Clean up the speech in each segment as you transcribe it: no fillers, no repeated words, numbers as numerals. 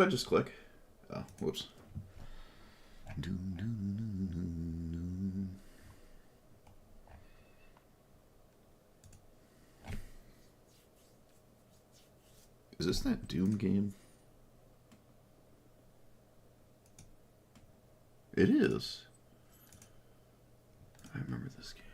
I just click? Oh, whoops. Is this that Doom game? It is. I remember this game.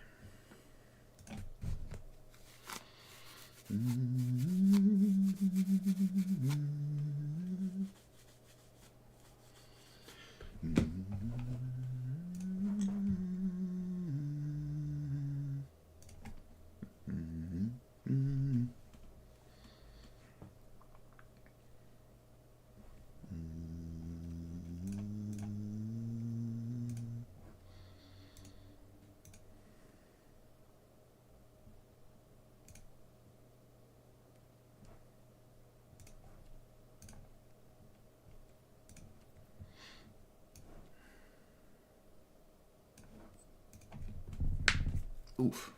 Oof.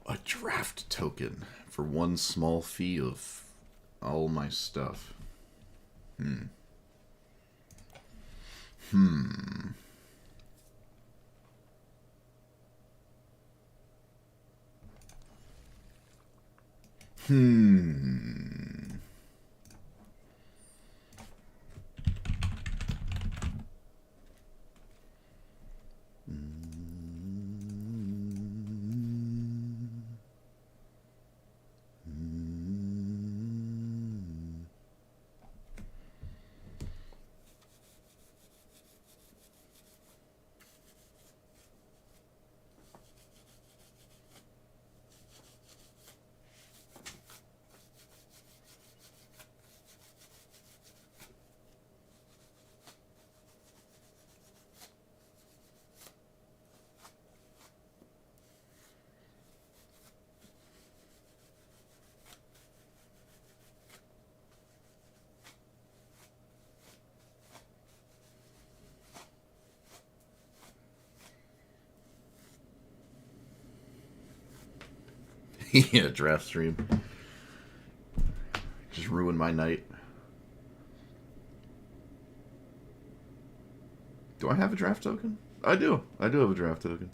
A draft token for one small fee of all my stuff. Hmm. Yeah, draft stream. Just ruined my night. Do I have a draft token? I do. I do have a draft token.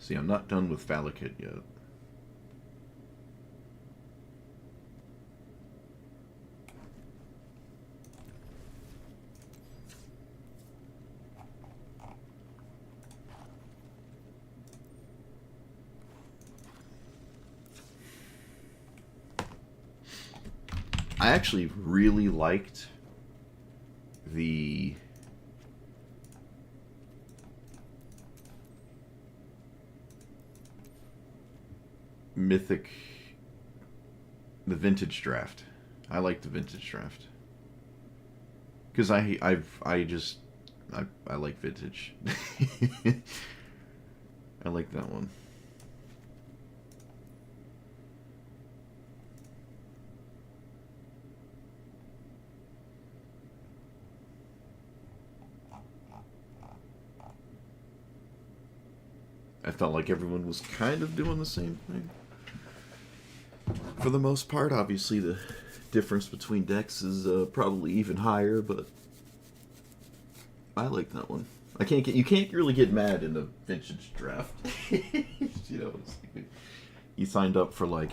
See, I'm not done with Valakut yet. I actually really liked the Mythic, the Vintage draft. I like the Vintage draft because I like Vintage. I like that one. I felt like everyone was kind of doing the same thing. For the most part, obviously the difference between decks is probably even higher, but I like that one. You can't really get mad in the Vintage draft. You know, you signed up for like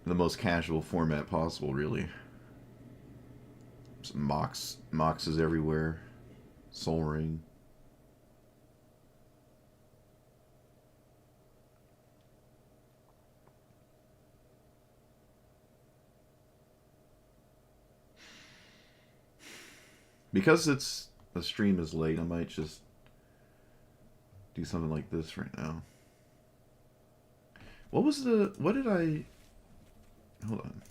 the most casual format possible, really. Mox is everywhere. Soul Ring. Because the stream is late, I might just do something like this right now. What did I... Hold on.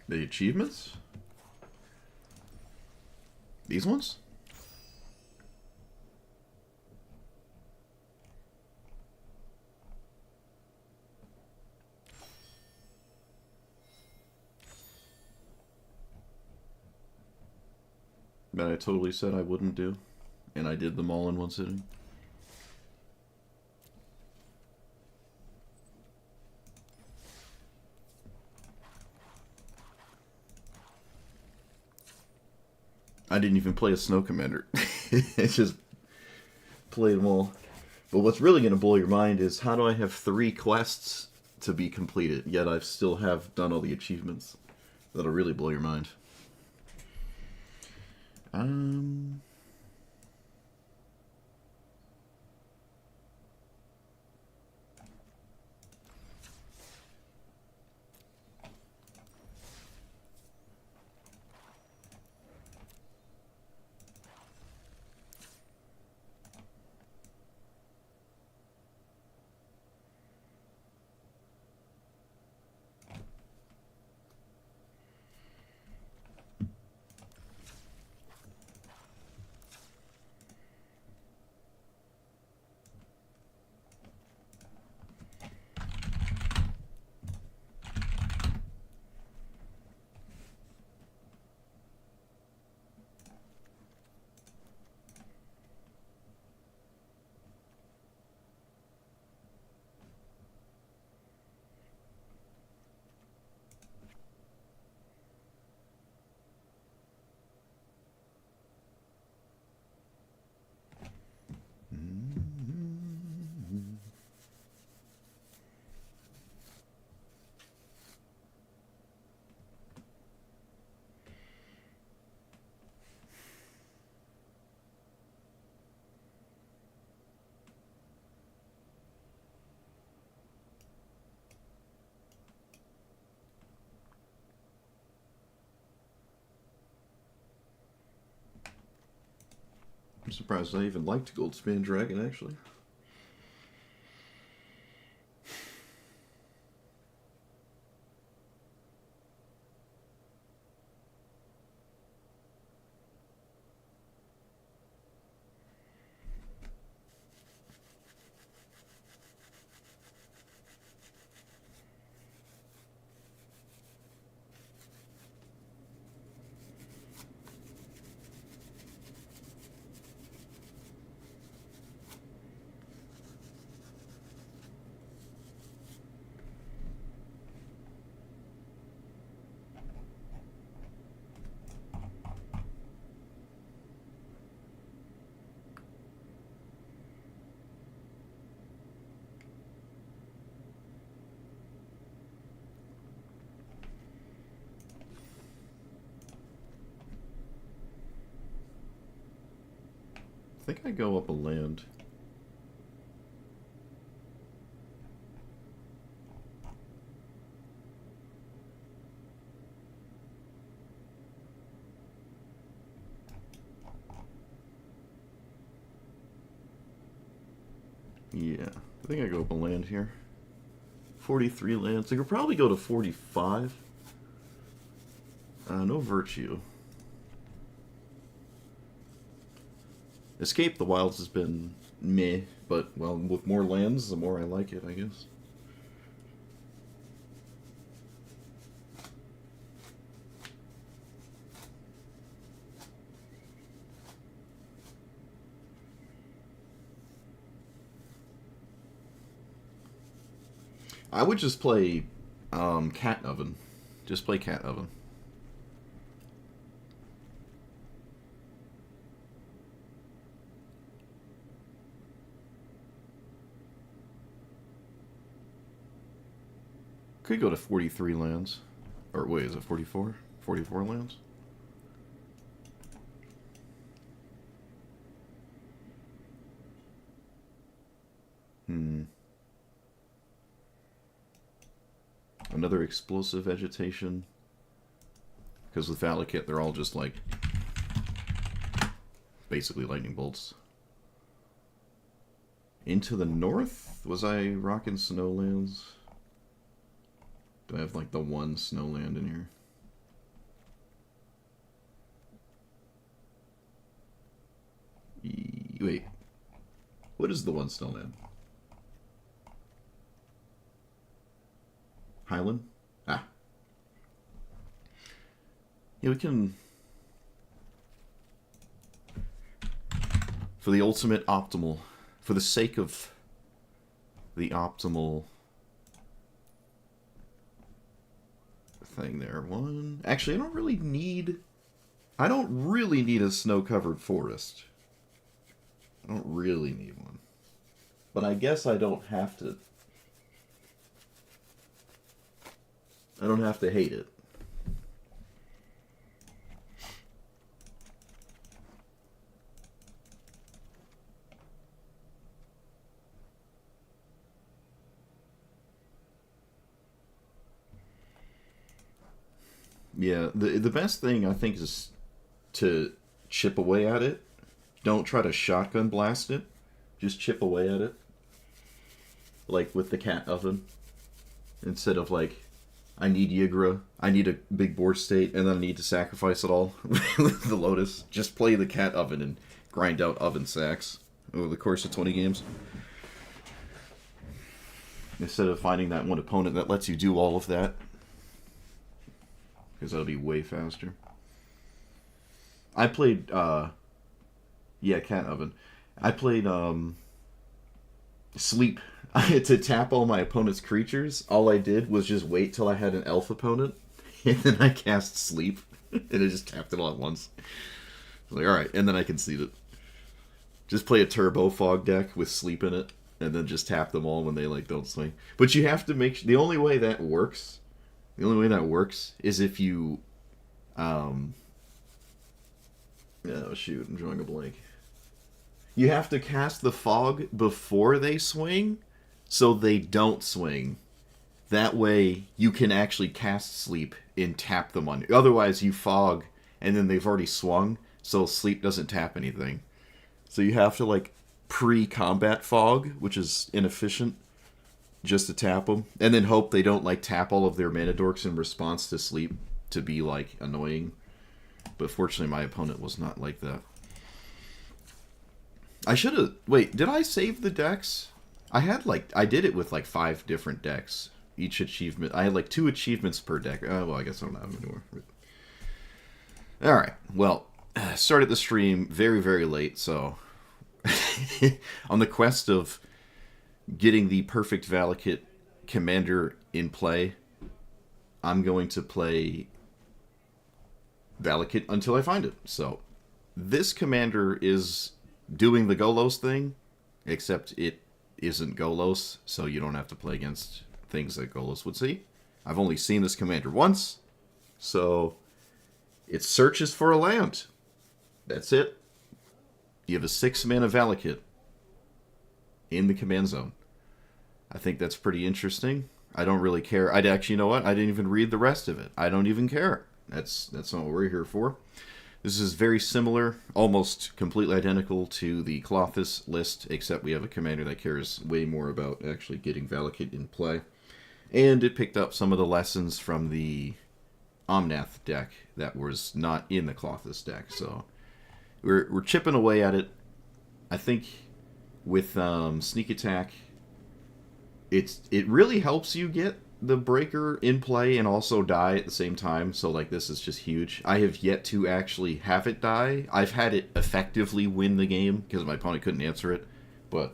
The achievements? These ones? That I totally said I wouldn't do. And I did them all in one sitting. I didn't even play a Snow Commander. It's just played them all. But what's really going to blow your mind is how do I have 3 quests to be completed, yet I still have done all the achievements? That'll really blow your mind. I'm surprised I even liked Goldspan Dragon, actually. think I go up a land. Yeah, I think I go up a land here. 43 lands. I could probably go to 45. No virtue. Escape the Wilds has been meh, but, well, with more lands, the more I like it, I guess. I would just play Cat Oven. Just play Cat Oven. Could go to 43 lands. Or wait, is it 44? 44 lands? Another explosive vegetation. Because with Valakut, they're all just like basically lightning bolts. Into the north? Was I rocking snowlands? Do I have like the one snowland in here? Wait. What is the one snowland? Highland? Ah. Yeah, we can... For the ultimate optimal. For the sake of the optimal thing there. One... Actually, I don't really need a snow-covered forest. I don't really need one. But I guess I don't have to... I don't have to hate it. Yeah, the best thing I think is to chip away at it. Don't try to shotgun blast it. Just chip away at it. Like with the Cat Oven. Instead of like, I need Ygra, I need a big board state, and then I need to sacrifice it all with the Lotus. Just play the Cat Oven and grind out oven sacks over the course of 20 games. Instead of finding that one opponent that lets you do all of that. Because that'll be way faster. I played, yeah, Cat Oven. I played, Sleep. To tap all my opponent's creatures, all I did was just wait till I had an elf opponent, and then I cast Sleep, and it just tapped it all at once. I was like, alright, and then I conceded. Just play a Turbo Fog deck with Sleep in it, and then just tap them all when they, like, don't swing. But you have to make... The only way that works is if you... Oh, shoot, I'm drawing a blank. You have to cast the fog before they swing, so they don't swing. That way, you can actually cast Sleep and tap them on. Otherwise, you fog, and then they've already swung, so Sleep doesn't tap anything. So you have to, like, pre-combat fog, which is inefficient, just to tap them, and then hope they don't, like, tap all of their mana dorks in response to Sleep to be, like, annoying. But fortunately, my opponent was not like that. I should have... Wait, did I save the decks? I did it with, like, 5 different decks. Each achievement... I had, like, 2 achievements per deck. Well, I guess I don't have them anymore. Alright, well, started the stream very, very late, so... on the quest of getting the perfect Valakut commander in play, I'm going to play Valakut until I find it. So, this commander is... doing the Golos thing, except it isn't Golos, so you don't have to play against things that Golos would see. I've only seen this commander once, so it searches for a land. That's it. You have a 6-mana Valakut in the command zone. I think that's pretty interesting. I don't really care. I'd actually, you know what? I didn't even read the rest of it. I don't even care. That's not what we're here for. This is very similar, almost completely identical to the Colossus list, except we have a commander that cares way more about actually getting Valakut in play. And it picked up some of the lessons from the Omnath deck that was not in the Colossus deck. So we're chipping away at it. I think with Sneak Attack, it really helps you get the breaker in play and also die at the same time. So like this is just huge. I have yet to actually have it die. I've had it effectively win the game because my opponent couldn't answer it, but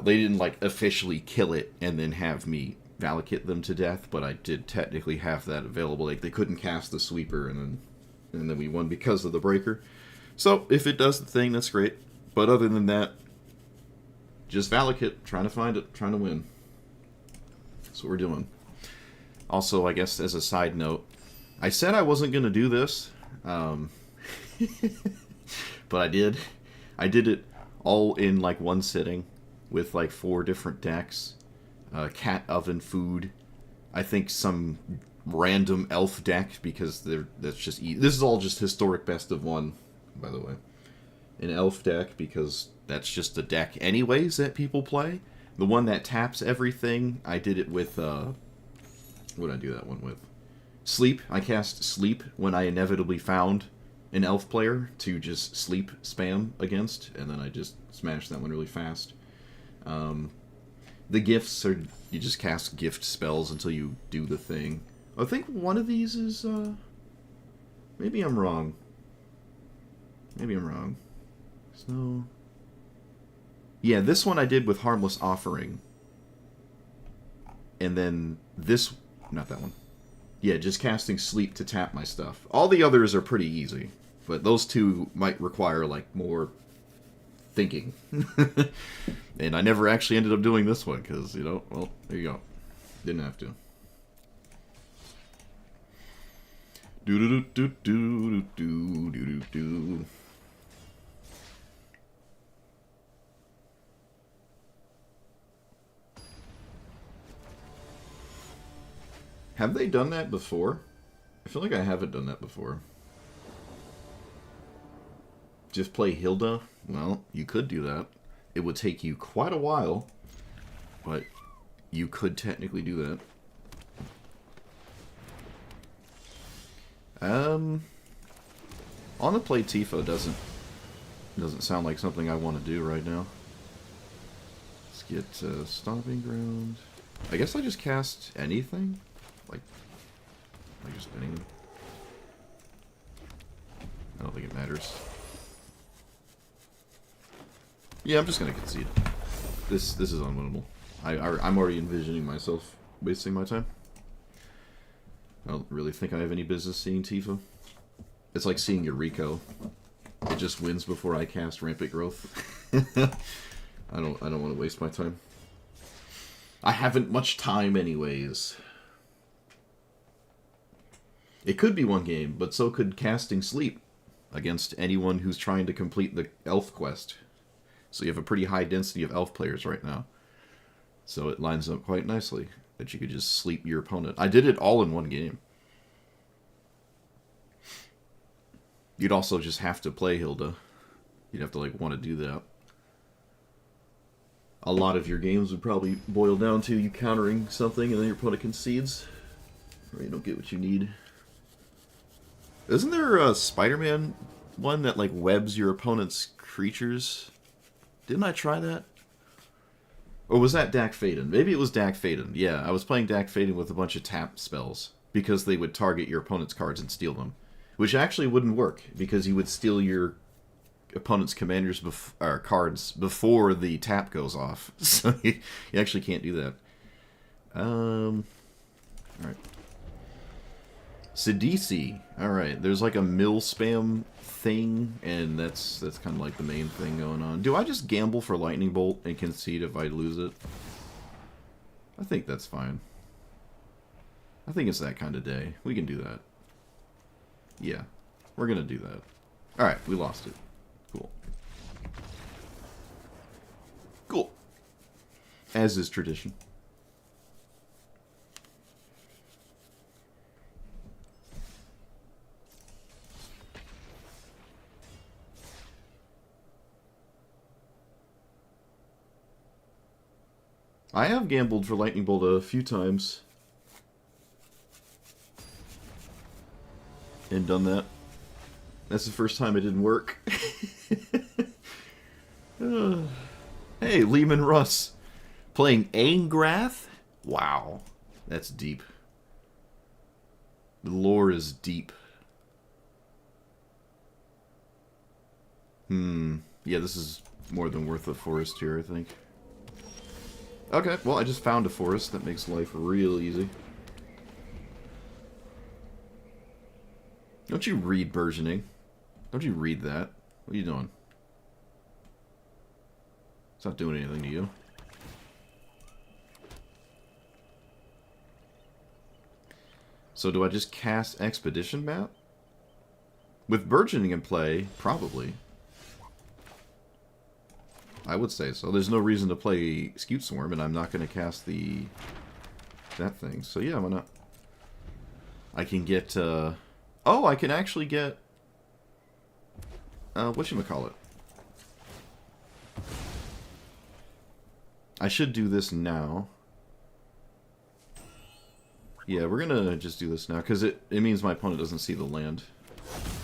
they didn't like officially kill it and then have me Valakut them to death. But I did technically have that available. Like they couldn't cast the sweeper, and then we won because of the breaker. So if it does the thing, that's great. But other than that, just Valakut, trying to find it, trying to win. That's what we're doing. Also, I guess as a side note, I said I wasn't going to do this, but I did. I did it all in like one sitting with like 4 different decks. Cat Oven Food. I think some random elf deck because that's just this is all just historic best of 1, by the way. An elf deck because that's just the deck anyways that people play. The one that taps everything, I did it with, what did I do that one with? Sleep. I cast Sleep when I inevitably found an elf player to just Sleep spam against, and then I just smashed that one really fast. The gifts are, you just cast gift spells until you do the thing. I think one of these is, maybe I'm wrong. Maybe I'm wrong. So... yeah, this one I did with Harmless Offering. And then this... not that one. Yeah, just casting Sleep to tap my stuff. All the others are pretty easy. But those 2 might require, like, more thinking. And I never actually ended up doing this one, because, you know, well, there you go. Didn't have to. Do-do-do-do-do-do-do-do-do. Have they done that before? I feel like I haven't done that before. Just play Hilda? Well, you could do that. It would take you quite a while, but you could technically do that. On the play Tifa doesn't sound like something I want to do right now. Let's get Stomping Ground. I guess I just cast anything. Like just anything. I don't think it matters. Yeah, I'm just gonna concede. This is unwinnable. I'm already envisioning myself wasting my time. I don't really think I have any business seeing Tifa. It's like seeing Yuriko. It just wins before I cast Rampant Growth. I don't want to waste my time. I haven't much time anyways. It could be one game, but so could casting Sleep against anyone who's trying to complete the elf quest. So you have a pretty high density of elf players right now. So it lines up quite nicely that you could just sleep your opponent. I did it all in one game. You'd also just have to play Hilda. You'd have to like want to do that. A lot of your games would probably boil down to you countering something and then your opponent concedes. Or you don't get what you need. Isn't there a Spider-Man one that like webs your opponent's creatures? Didn't I try that? Or was that Dak Faden? Maybe it was Dak Faden. Yeah, I was playing Dak Faden with a bunch of tap spells because they would target your opponent's cards and steal them. Which actually wouldn't work because you would steal your opponent's commander's cards before the tap goes off. So you actually can't do that. Alright. Sidisi. Alright, there's like a mill spam thing, and that's kind of like the main thing going on. Do I just gamble for Lightning Bolt and concede if I lose it? I think that's fine. I think it's that kind of day. We can do that. Yeah, we're gonna do that. Alright, we lost it. Cool. as is tradition. I have gambled for Lightning Bolt a few times. And done that. That's the first time it didn't work. Hey, Lehman Russ. Playing Angrath? Wow. That's deep. The lore is deep. Yeah, this is more than worth a forest here, I think. Okay, well, I just found a forest. That makes life real easy. Don't you read burgeoning? Don't you read that? What are you doing? It's not doing anything to you. So do I just cast Expedition Map? With burgeoning in play, probably. I would say so. There's no reason to play Scute Swarm, and I'm not going to cast that thing. So yeah, why not? I can get... oh, I can actually get... whatchamacallit? I should do this now. Yeah, we're going to just do this now, because it means my opponent doesn't see the land.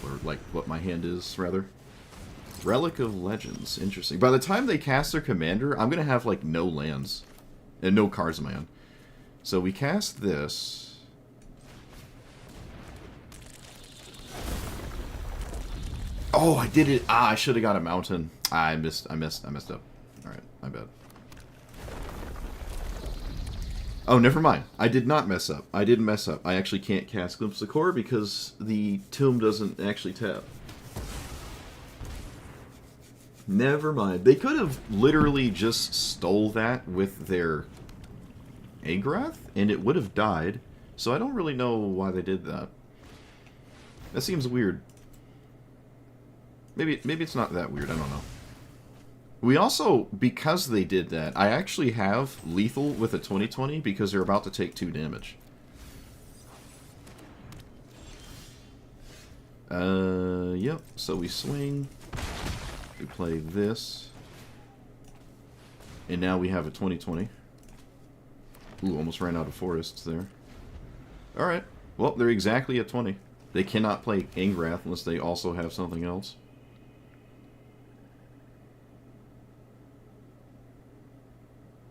Or, like, what my hand is, rather. Relic of Legends. Interesting. By the time they cast their commander, I'm going to have, like, no lands. And no cards in my hand. So we cast this. Oh, I did it. Ah, I should have got a mountain. I messed up. Alright, my bad. Oh, never mind. I did not mess up. I didn't mess up. I actually can't cast Glimpse of Core because the tomb doesn't actually tap. Never mind. They could have literally just stole that with their Agrath, and it would have died. So I don't really know why they did that. That seems weird. Maybe it's not that weird. I don't know. We also, because they did that, I actually have lethal with a 20/20 because they're about to take 2 damage. Yep. So we swing. We play this. And now we have a 20/20. Ooh, almost ran out of forests there. Alright. Well, they're exactly at 20. They cannot play Angrath unless they also have something else.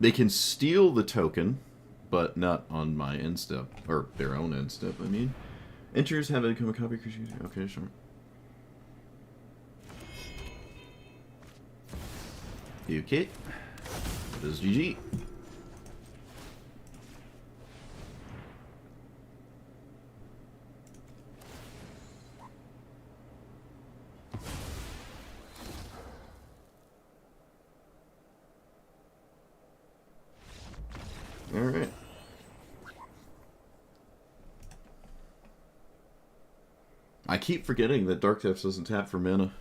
They can steal the token, but not on my end step. Or their own end step, I mean. Enters have become a copy creature. Okay, sure. Okay. That is GG. Alright. I keep forgetting that Dark Depths doesn't tap for mana.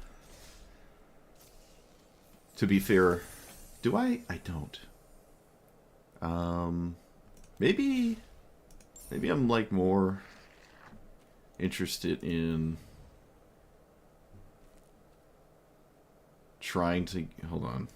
To be fair, do I? I don't. Maybe I'm like more interested in trying to hold on.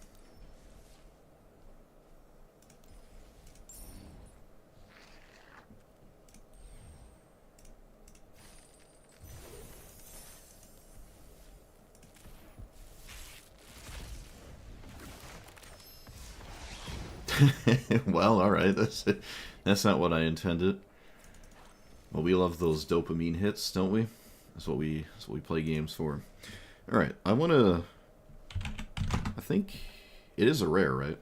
Well, alright, that's not what I intended. Well, we love those dopamine hits, don't we? That's what we play games for. Alright, I think it is a rare, right?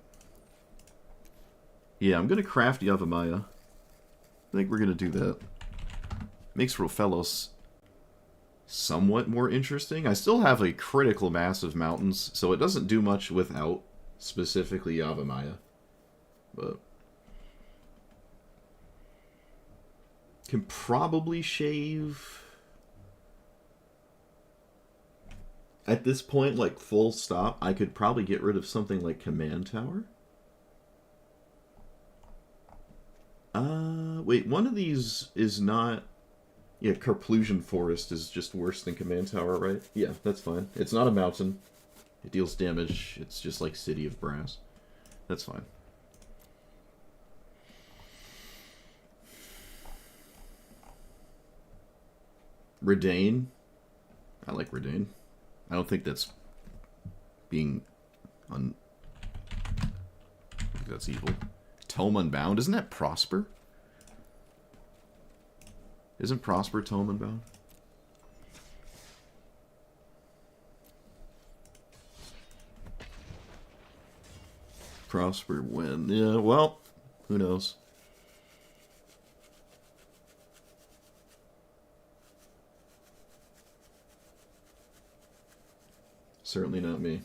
Yeah, I'm gonna craft Yavimaya. I think we're gonna do that. Makes Rofellos somewhat more interesting. I still have a critical mass of mountains, so it doesn't do much without specifically Yavimaya. But can probably shave at this point, like full stop. I could probably get rid of something like Command Tower. Wait, one of these is not... Yeah, Carplusion Forest is just worse than Command Tower, right? Yeah, that's fine. It's not a mountain. It deals damage. It's just like City of Brass. That's fine. Redain. I like Redain. I don't think that's being I think that's evil. Tome Unbound. Isn't that Prosper? Isn't Prosper Tome Unbound? Prosper when? Yeah, well, who knows? Certainly not me.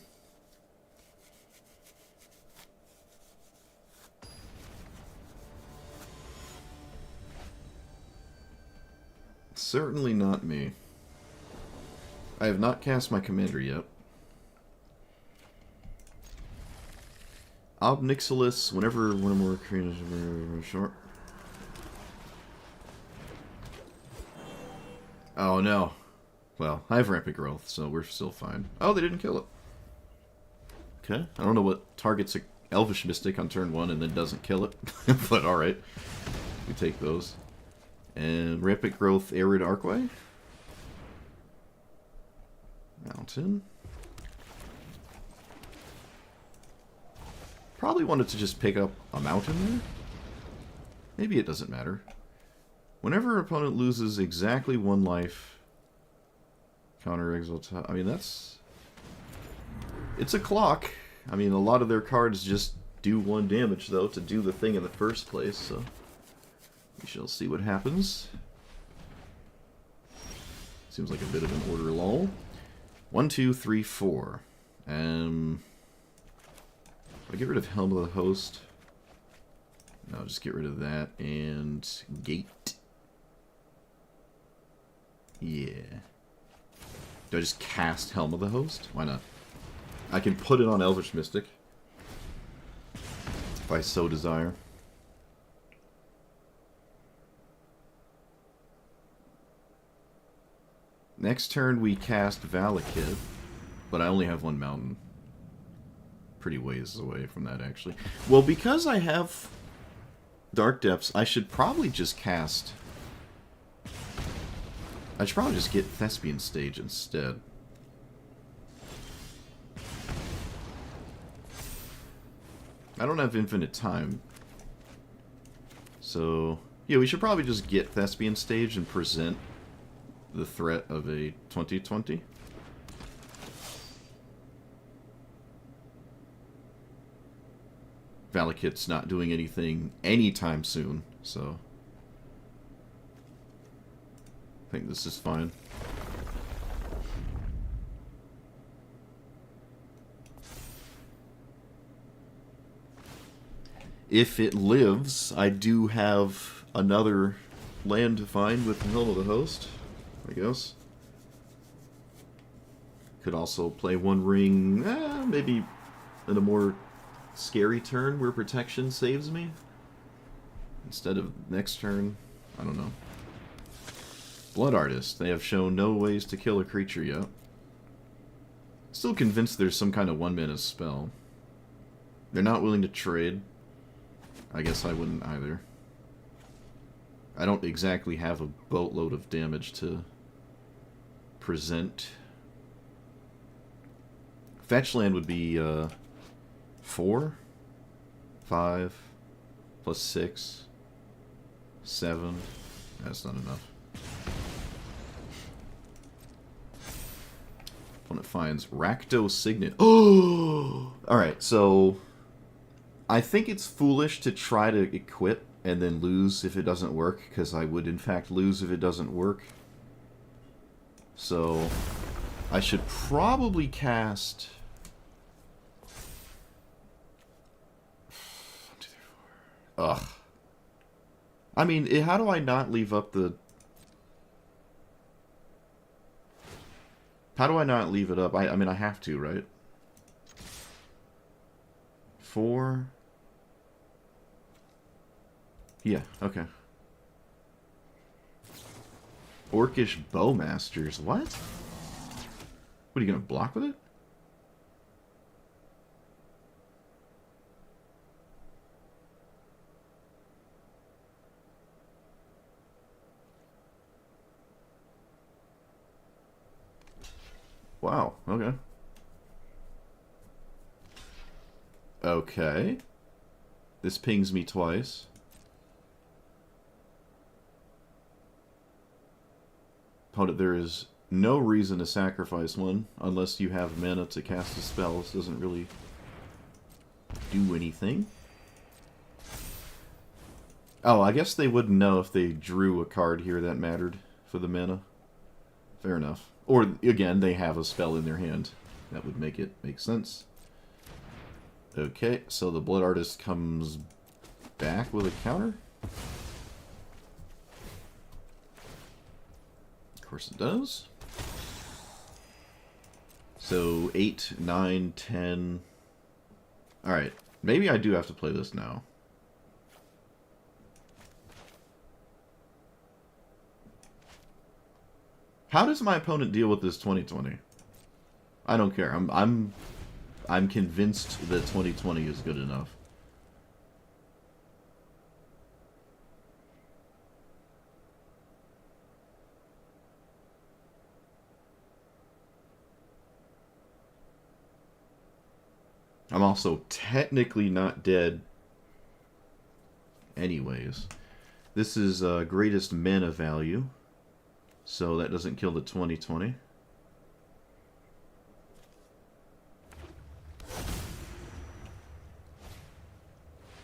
Certainly not me. I have not cast my commander yet. Obnixilis, whenever one or more creatures short. Oh no. Well, I have rampant growth, so we're still fine. Oh, they didn't kill it. Okay. I don't know what targets an Elvish Mystic on turn 1 and then doesn't kill it. But alright. We take those. And rampant growth, Arid Archway. Mountain. Probably wanted to just pick up a mountain there. Maybe it doesn't matter. Whenever an opponent loses exactly 1 life, counter exalt. I mean, that's... It's a clock. I mean, a lot of their cards just do 1 damage, though, to do the thing in the first place, so... We shall see what happens. Seems like a bit of an order lull. 1, 2, 3, 4. I get rid of Helm of the Host. No, just get rid of that. And Gate. Yeah. Do I just cast Helm of the Host? Why not? I can put it on Elvish Mystic. If I so desire. Next turn we cast Valakut. But I only have 1 mountain. Pretty ways away from that, actually. Well, because I have Dark Depths, I should probably just cast... I should probably just get Thespian Stage instead. I don't have infinite time. So, yeah, we should probably just get Thespian Stage and present the threat of a 2020. Valakut's not doing anything anytime soon, so I think this is fine. If it lives, I do have another land to find with the Helm of the Host, I guess. Could also play One Ring, maybe in a more scary turn where protection saves me instead of next turn. I don't know. Blood Artist. They have shown no ways to kill a creature yet. Still convinced there's some kind of 1-mana spell. They're not willing to trade. I guess I wouldn't either. I don't exactly have a boatload of damage to present. Fetch land would be 4, 5, plus 6, 7. That's not enough. Opponent finds Rakdos Signet. Oh! Alright, so I think it's foolish to try to equip and then lose if it doesn't work, because I would in fact lose if it doesn't work. So I should probably cast... 1, 2, 3, 4. Ugh. I mean, how do I not leave up the... How do I not leave it up? I mean, I have to, right? 4... Yeah, okay. Orcish Bowmasters. What? What, are you going to block with it? Wow, okay. Okay. This pings me twice. Opponent, there is no reason to sacrifice one unless you have mana to cast a spell. This doesn't really do anything. Oh, I guess they wouldn't know if they drew a card here that mattered for the mana. Fair enough. Or, again, they have a spell in their hand. That would make it make sense. Okay, so the Blood Artist comes back with a counter. Of course it does. So, 8, 9, 10... Alright, maybe I do have to play this now. How does my opponent deal with this 2020? I don't care. I'm convinced that 2020 is good enough. I'm also technically not dead. Anyways, this is greatest mana value. So that doesn't kill the 2020.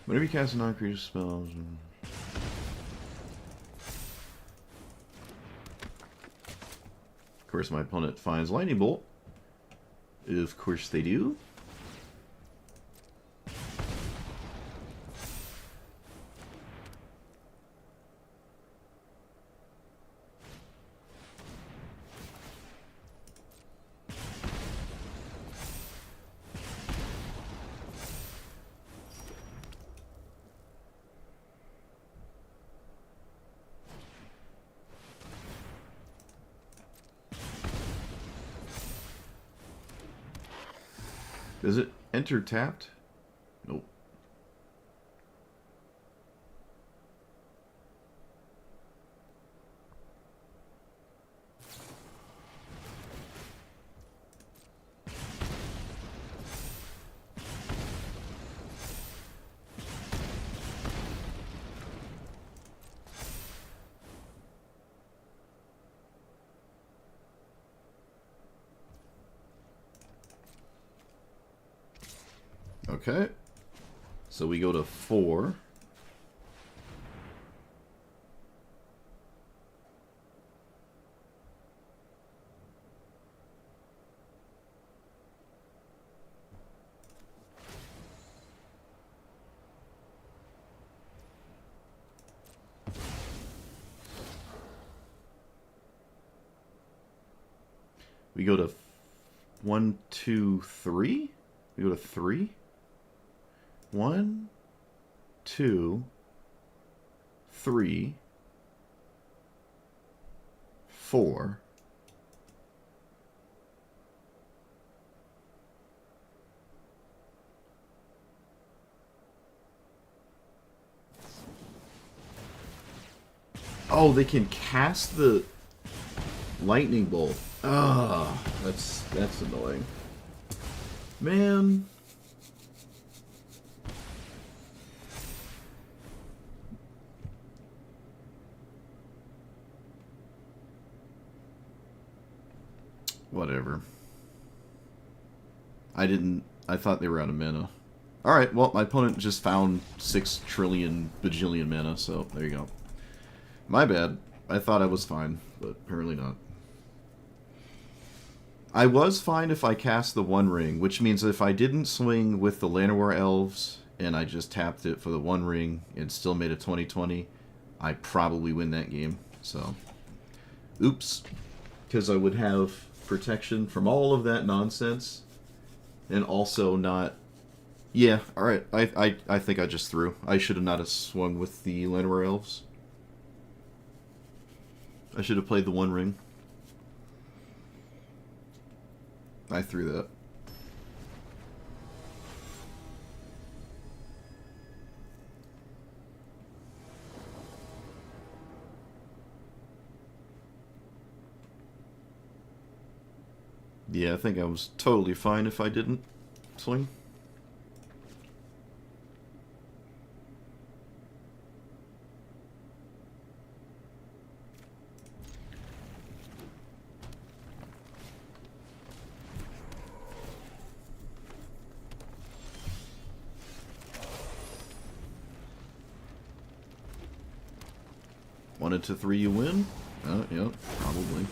Whenever you cast a non-creature spell... Of course, my opponent finds Lightning Bolt. Of course they do. Does it enter tapped? Nope. Okay. So we go to 4. We go to 1, 2, 3. We go to 3. 1, 2, 3, 4. Oh, they can cast the lightning bolt. Ah, that's annoying. Man. Whatever. I thought they were out of mana. Alright, well, my opponent just found 6 trillion bajillion mana, so there you go. My bad. I thought I was fine, but apparently not. I was fine if I cast the One Ring, which means if I didn't swing with the Llanowar Elves, and I just tapped it for the One Ring, and still made a 20/20, I probably win that game, so... Oops. Because I would have protection from all of that nonsense, and also not... Yeah, alright, I think I just threw. I should have not have swung with the Llanowar Elves. I should have played the One Ring. I threw that. Yeah, I think I was totally fine if I didn't swing. Wanted to 3 you win? Yep, probably.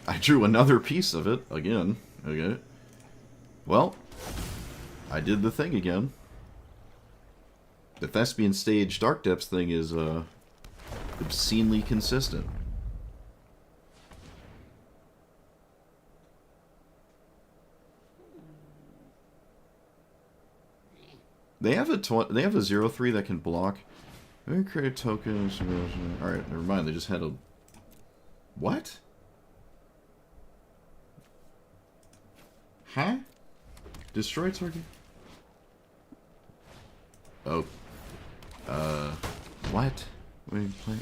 I drew another piece of it, again. Okay. Well, I did the thing again. The Thespian Stage Dark Depths thing is, obscenely consistent. They have a 0/3 that can block. They create tokens. Alright, never mind. They just had a... What? Huh? Destroy target? Oh. What? Wait, plant.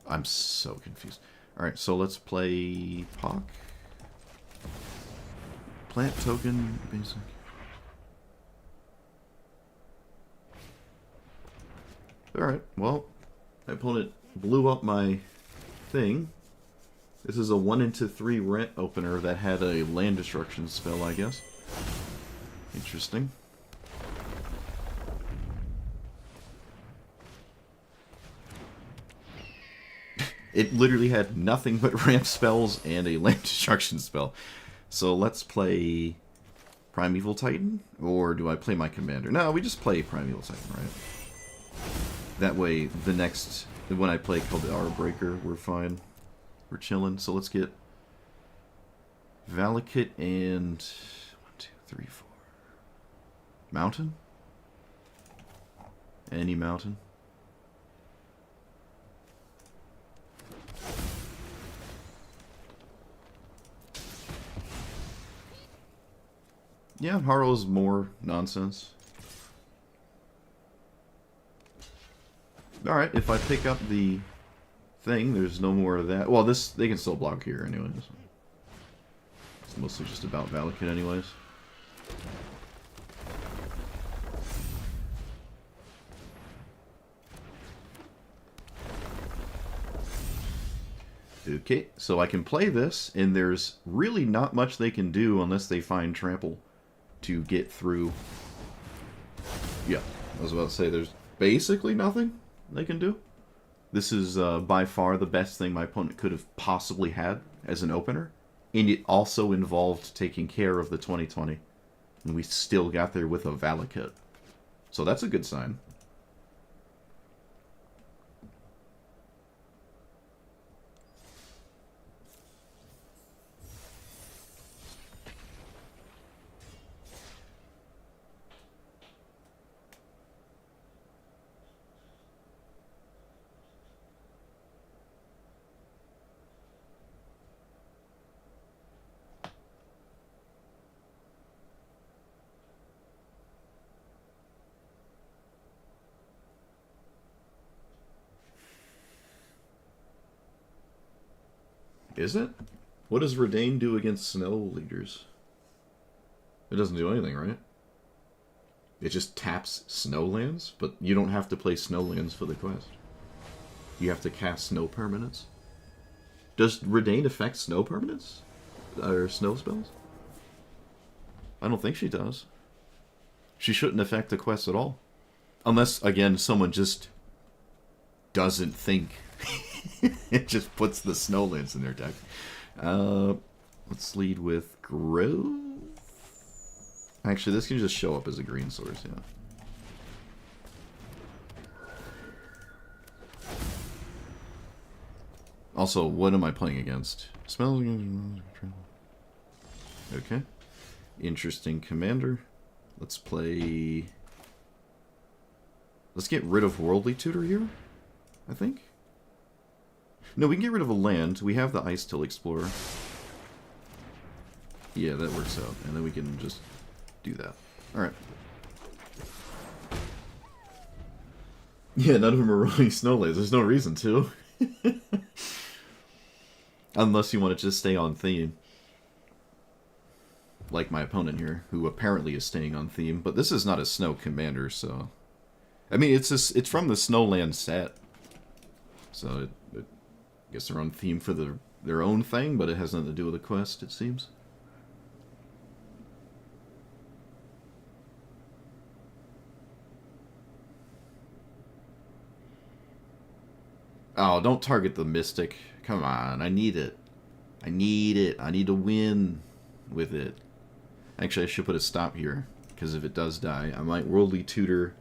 I'm so confused. Alright, so let's play Pock. Plant token, basic. Alright, well, my opponent blew up my thing. This is a 1/3 rent opener that had a land destruction spell, I guess. Interesting. It literally had nothing but ramp spells and a land destruction spell. So let's play Primeval Titan? Or do I play my commander? No, we just play Primeval Titan, right? That way, the next... When I play Caldera Breaker, we're fine. We're chilling. So let's get Valakut and 1, 2, 3, 4. Mountain? Any mountain? Yeah, Harrow's more nonsense. Alright, if I pick up the thing, there's no more of that. Well, this they can still block here anyways. It's mostly just about Valakut anyways. Okay, so I can play this, and there's really not much they can do unless they find Trample to get through. Yeah, I was about to say, there's basically nothing they can do. This is by far the best thing my opponent could have possibly had as an opener, and it also involved taking care of the 2020, and we still got there with a Valakut. So that's a good sign. Is it? What does Redain do against Snow Leaders? It doesn't do anything, right? It just taps Snowlands, but you don't have to play Snowlands for the quest. You have to cast Snow Permanents. Does Redain affect Snow Permanents? Or Snow spells? I don't think she does. She shouldn't affect the quest at all. Unless, again, someone just doesn't think. It just puts the Snowlands in their deck. Let's lead with Grove. Actually, this can just show up as a green source, yeah. Also, what am I playing against? Smells. Okay. Interesting commander. Let's play Let's get rid of Worldly Tutor here, I think. No, we can get rid of a land. We have the Ice Till Explorer. Yeah, that works out. And then we can just do that. Alright. Yeah, none of them are rolling Snowlands. There's no reason to. Unless you want to just stay on theme. Like my opponent here, who apparently is staying on theme. But this is not a snow commander, so... I mean, it's from the Snowland set. So, I guess they're on theme for their own thing, but it has nothing to do with the quest, it seems. Oh, don't target the Mystic. Come on, I need it. I need it. I need to win with it. Actually, I should put a stop here, because if it does die, I might Worldly Tutor.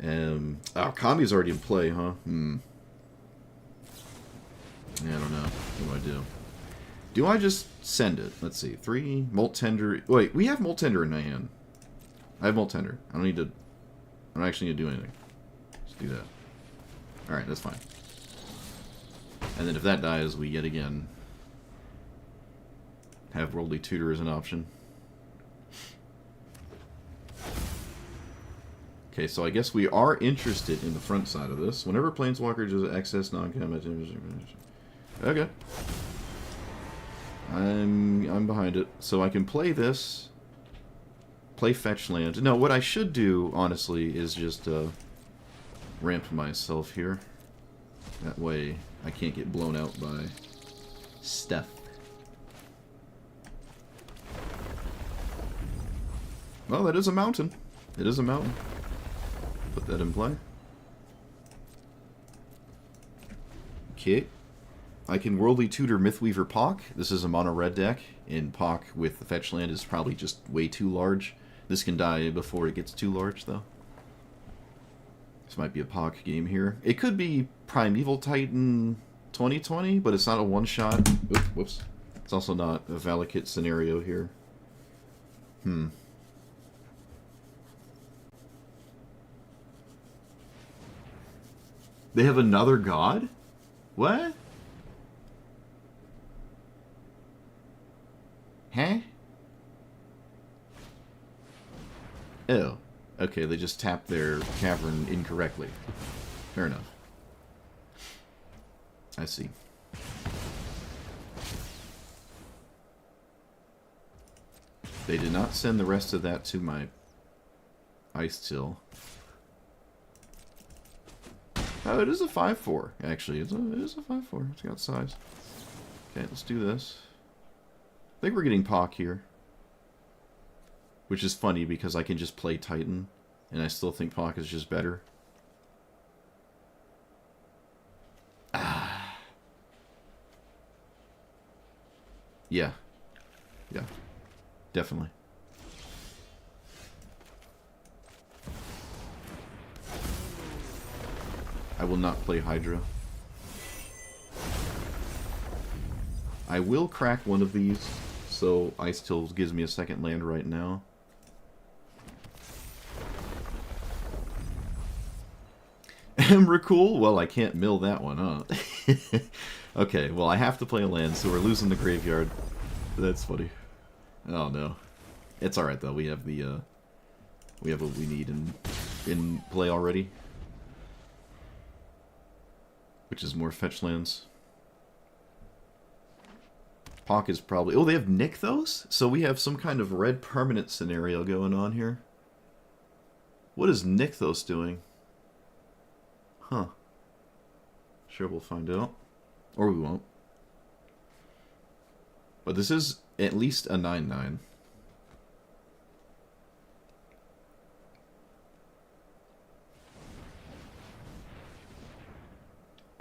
Oh, Kami's already in play, huh? Yeah, I don't know. What do? Do I just send it? Let's see. 3, Molt Tender. Wait, we have Molt Tender in my hand. I have Molt Tender. I don't need to... I don't actually need to do anything. Just do that. Alright, that's fine. And then if that dies, we yet again have Worldly Tutor as an option. Okay, so I guess we are interested in the front side of this. Whenever Planeswalker does access non-combat... Okay. I'm behind it. So I can play this. Play fetch land. No, what I should do, honestly, is just ramp myself here. That way I can't get blown out by stuff. Well, that is a mountain. It is a mountain. Put that in play. Okay. I can Worldly Tutor Mythweaver Pock. This is a mono red deck, and Pock with the fetch land is probably just way too large. This can die before it gets too large, though. This might be a Pock game here. It could be Primeval Titan 2020, but it's not a one-shot. Whoops. It's also not a Valakut scenario here. They have another god? What? Huh? Oh. Okay, they just tapped their cavern incorrectly. Fair enough. I see. They did not send the rest of that to my Ice Till. Oh, it is a 5/4, actually. It is a 5/4. It's got size. Okay, let's do this. I think we're getting Pock here. Which is funny because I can just play Titan, and I still think Pock is just better. Ah. Yeah. Yeah. Definitely. I will not play Hydra. I will crack one of these, so Ice Till gives me a second land right now. Emrakul? Well, I can't mill that one, huh? Okay, well, I have to play a land, so we're losing the graveyard. That's funny. Oh, no. It's alright, though. We have the, we have what we need in play already. Which is more fetch lands. Pock is probably... Oh, they have Nykthos? So we have some kind of red permanent scenario going on here. What is Nykthos doing? Huh. Sure, we'll find out. Or we won't. But this is at least a 9/9.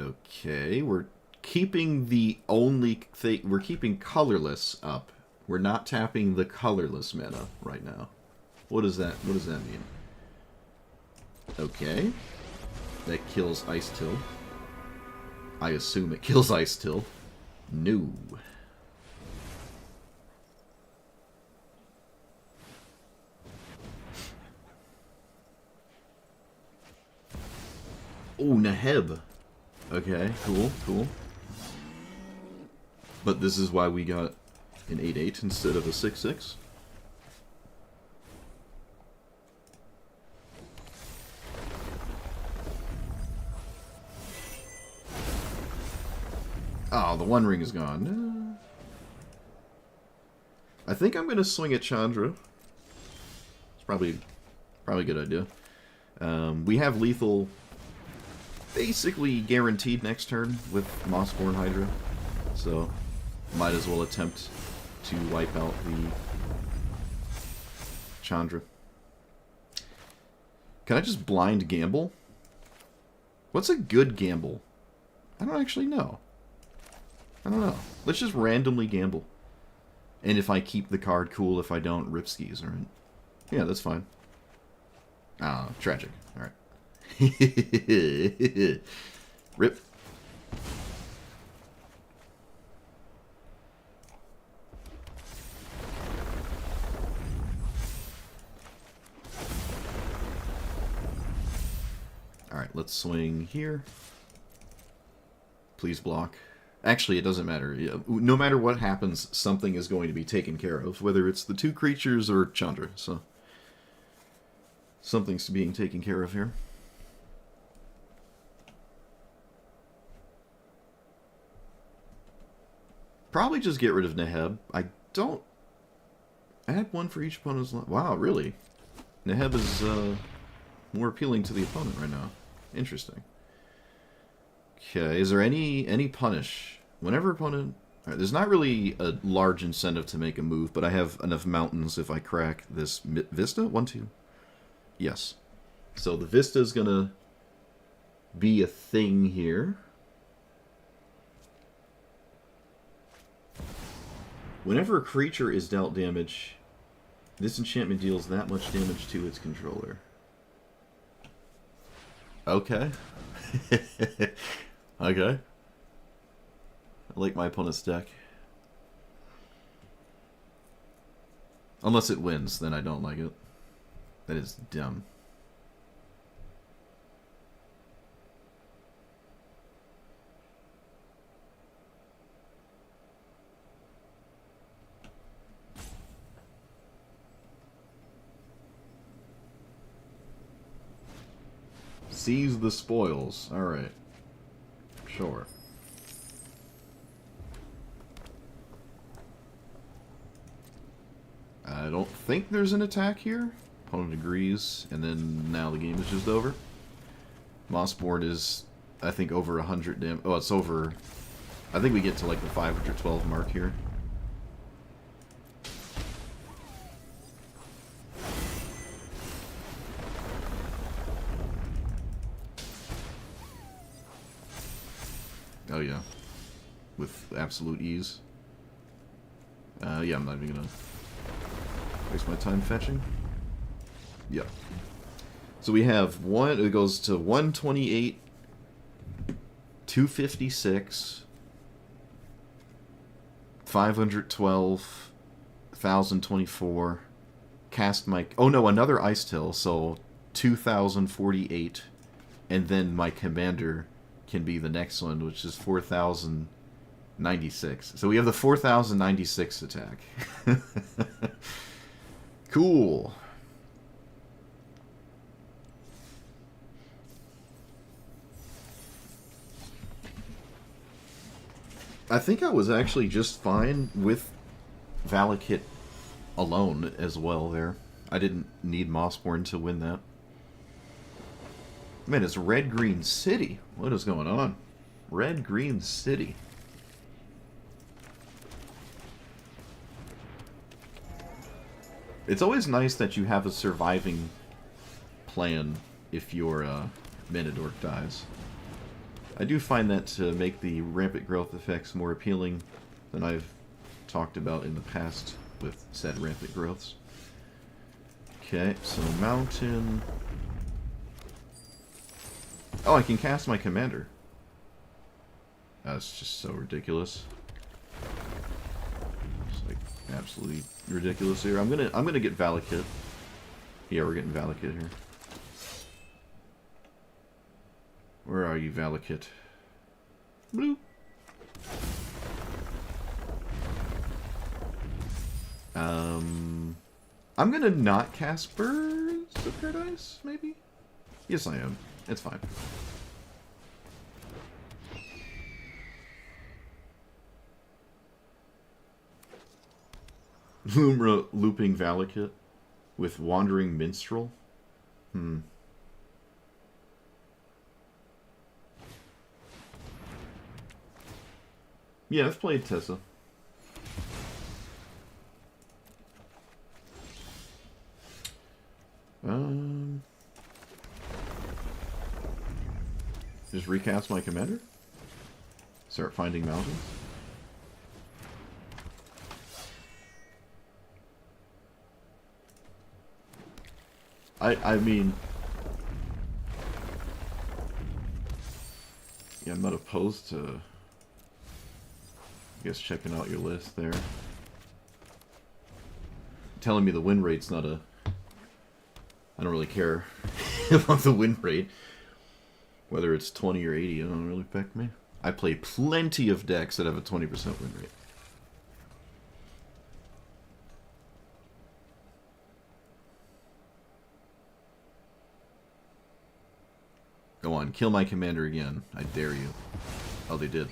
Okay, we're keeping the only thing... We're keeping colorless up. We're not tapping the colorless mana right now. What does that mean? Okay. That kills Ice Till. I assume it kills Ice Till. No. Oh, Neheb. Okay, cool, cool. But this is why we got an 8-8 instead of a 6-6. Oh, the One Ring is gone. No. I think I'm going to swing at Chandra. It's probably a good idea. We have lethal basically guaranteed next turn with Mossborn Hydra. So, might as well attempt to wipe out the Chandra. Can I just blind gamble? What's a good gamble? I don't actually know. I don't know. Let's just randomly gamble. And if I keep the card, cool. If I don't, rip skis, alright? Yeah, that's fine. Ah, tragic. Alright. Rip. Alright, let's swing here. Please block. Actually, it doesn't matter. No matter what happens, something is going to be taken care of, whether it's the two creatures or Chandra, so... Something's being taken care of here. Probably just get rid of Neheb. I don't... Add one for each opponent's line. Wow, really? Neheb is more appealing to the opponent right now. Interesting. Okay, is there any punish? Whenever opponent... Alright, there's not really a large incentive to make a move, but I have enough mountains if I crack this Vista? 1, 2. Yes. So the Vista is going to be a thing here. Whenever a creature is dealt damage, this enchantment deals that much damage to its controller. Okay. Okay. I like my opponent's deck. Unless it wins, then I don't like it. That is dumb. Seize the spoils. Alright. Sure. I don't think there's an attack here. Opponent agrees, and then now the game is just over. Mossborn is, I think, over 100 damage. Oh, it's over... I think we get to like the 512 mark here. Oh yeah, with absolute ease. Yeah, I'm not even gonna waste my time fetching. Yep. So we have one. It goes to 128, 256, 512, 1024. Cast my. Oh no, another Ice Till. So 2048, and then my commander can be the next one, which is 4096. So we have the 4096 attack. Cool. I think I was actually just fine with Valakut alone as well there. I didn't need Mossborn to win that. Man, it's Red-Green City. What is going on? Red-Green City. It's always nice that you have a surviving plan if your Manadork dies. I do find that to make the rampant growth effects more appealing than I've talked about in the past with said rampant growths. Okay, so Mountain... Oh, I can cast my commander. That's just so ridiculous. It's like absolutely ridiculous here. I'm gonna get Valakut. Yeah, we're getting Valakut here. Where are you, Valakut? Blue. I'm gonna not cast Birds of Paradise, maybe? Yes, I am. It's fine. Lumra looping Valakut with Wandering Minstrel? Yeah, I've played Tessa. Just recast my commander? Start finding mountains? I mean... Yeah, I'm not opposed to... I guess checking out your list there. Telling me the win rate's not a... I don't really care about the win rate. Whether it's 20 or 80, it don't really affect me. I play plenty of decks that have a 20% win rate. Go on, kill my commander again. I dare you. Oh, they did.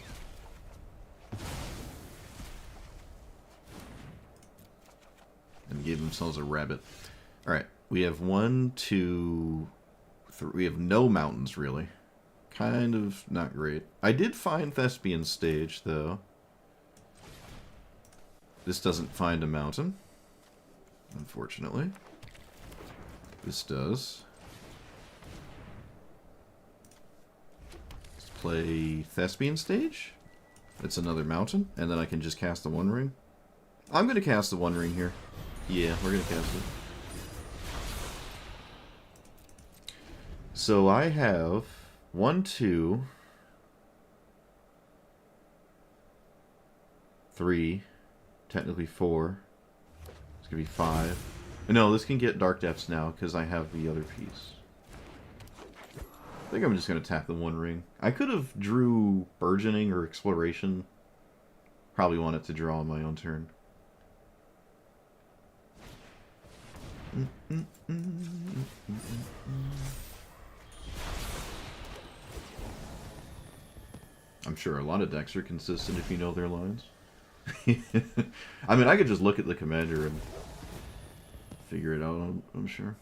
And gave themselves a rabbit. Alright, we have 1, 2, 3. We have no mountains, really. Kind of not great. I did find Thespian Stage, though. This doesn't find a mountain, unfortunately. This does. Let's play Thespian Stage. It's another mountain, and then I can just cast the One Ring. I'm going to cast the One Ring here. Yeah, we're going to cast it. So I have 1, 2, 3, technically 4. It's going to be 5. No, this can get Dark Depths now because I have the other piece. I think I'm just going to tap the One Ring. I could have drew Burgeoning or Exploration. Probably want it to draw on my own turn. I'm sure a lot of decks are consistent if you know their lines. I mean, I could just look at the commander and figure it out, I'm sure.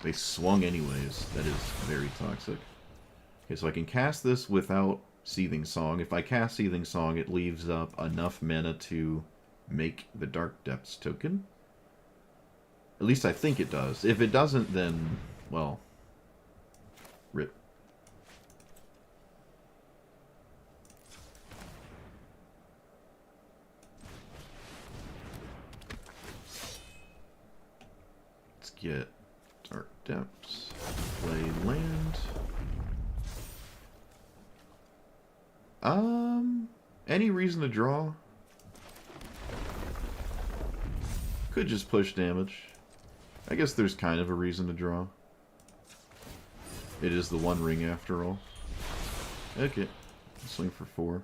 They swung anyways. That is very toxic. Okay, so I can cast this without Seething Song. If I cast Seething Song, it leaves up enough mana to make the Dark Depths token. At least I think it does. If it doesn't, then, well, rip. Let's get Dark Depths. Play land. Any reason to draw? Could just push damage. I guess there's kind of a reason to draw. It is the One Ring after all. Okay. Swing for 4.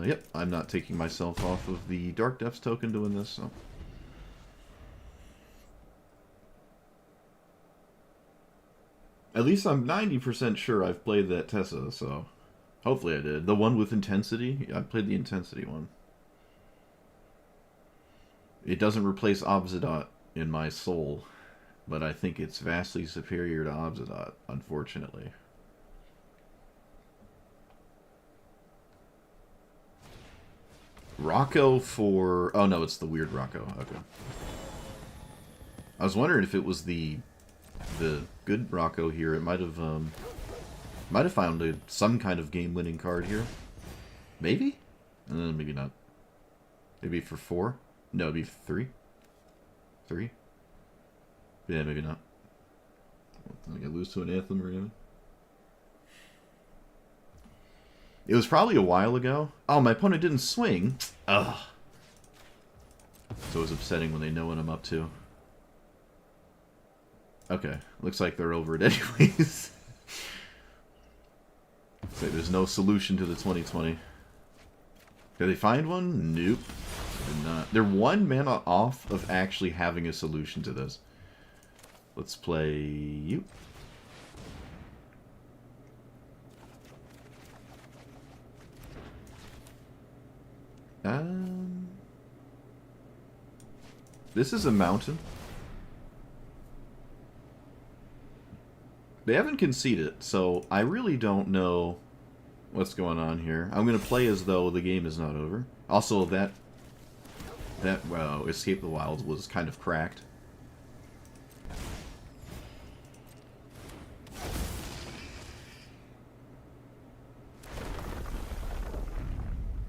Yep. I'm not taking myself off of the Dark Depths token doing this, so. At least I'm 90% sure I've played that Tessa, so. Hopefully I did. The one with Intensity? I played the Intensity one. It doesn't replace Obsidian in my soul, but I think it's vastly superior to Obsidian, unfortunately. Rocco for... Oh no, it's the weird Rocco. Okay. I was wondering if it was the good Rocco here. It might have found some kind of game-winning card here. Maybe? Maybe not. Maybe for 4? No, it'd be 3. 3? Yeah, maybe not. I think I lose to an Anthem or anything. It was probably a while ago. Oh, my opponent didn't swing. Ugh. So it was upsetting when they know what I'm up to. Okay, looks like they're over it anyways. So there's no solution to the 2020. Did they find one? Nope. They did not. They're 1 mana off of actually having a solution to this. Let's play you. This is a mountain. They haven't conceded, so I really don't know what's going on here. I'm going to play as though the game is not over. Also, that Escape the Wilds was kind of cracked.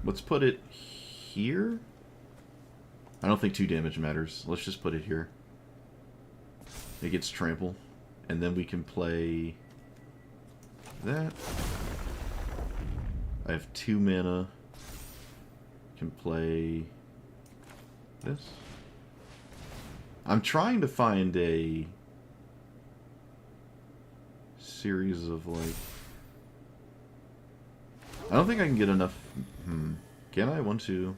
Let's put it here. I don't think 2 damage matters. Let's just put it here. It gets trample. And then we can play that. I have 2 mana. Can play this. I'm trying to find a series of, like... I don't think I can get enough... Can I? 1, 2...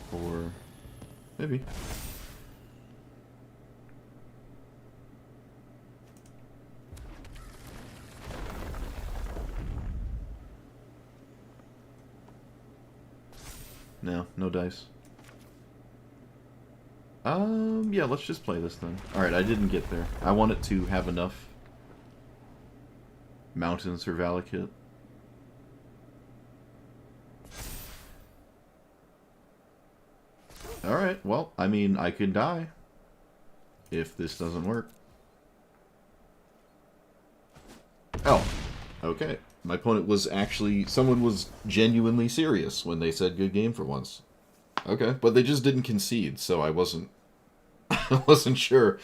4... Maybe. No, no dice. Yeah, let's just play this then. Alright, I didn't get there. I want it to have enough mountains for Valakut. Alright, well, I mean, I could die if this doesn't work. Oh, okay. My opponent was actually... Someone was genuinely serious when they said good game for once. Okay, but they just didn't concede, so I wasn't... I wasn't sure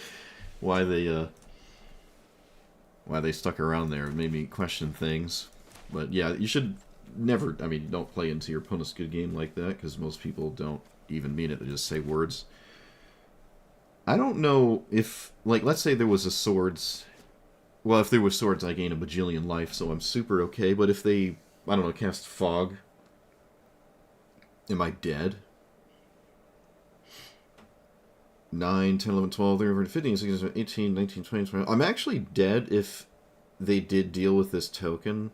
why they stuck around there. It made me question things. But yeah, you should never... I mean, don't play into your opponent's good game like that, because most people don't even mean it. They just say words. I don't know if... Like, let's say there was a swords... Well, if there was swords, I gain a bajillion life, so I'm super okay. But if they, I don't know, cast fog, am I dead? 9, 10, 11, 12, 13, 15, 16, 18, 19, 20, 20. I'm actually dead if they did deal with this token.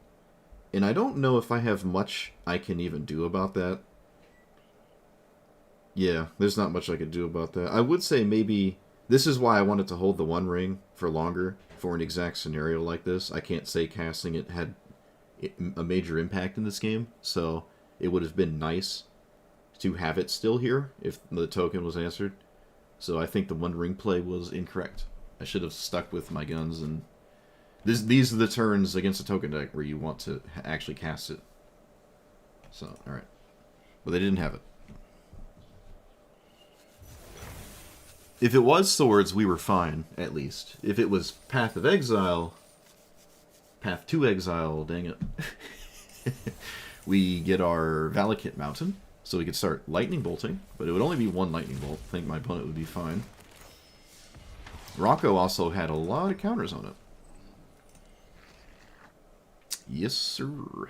And I don't know if I have much I can even do about that. Yeah, there's not much I could do about that. I would say maybe... This is why I wanted to hold the One Ring for longer. For an exact scenario like this. I can't say casting it had a major impact in this game, so it would have been nice to have it still here if the token was answered. So I think the One Ring play was incorrect. I should have stuck with my guns, and these are the turns against a token deck where you want to actually cast it. So, alright. But they didn't have it. If it was swords, we were fine, at least. If it was Path of Exile... Path to Exile, dang it. We get our Valakut Mountain, so we could start Lightning Bolting, but it would only be 1 Lightning Bolt. I think my opponent would be fine. Rocco also had a lot of counters on it. Yes, sir.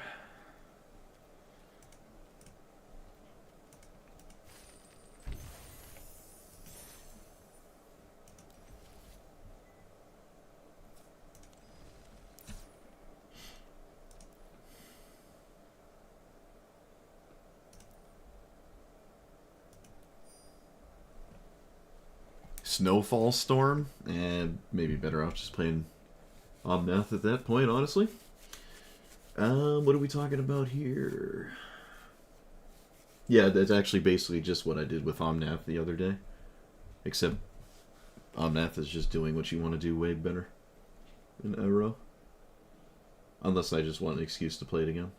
Snowfall Storm, and maybe better off just playing Omnath at that point, honestly. What are we talking about here? Yeah, that's actually basically just what I did with Omnath the other day. Except Omnath is just doing what you want to do way better in Euro. Unless I just want an excuse to play it again.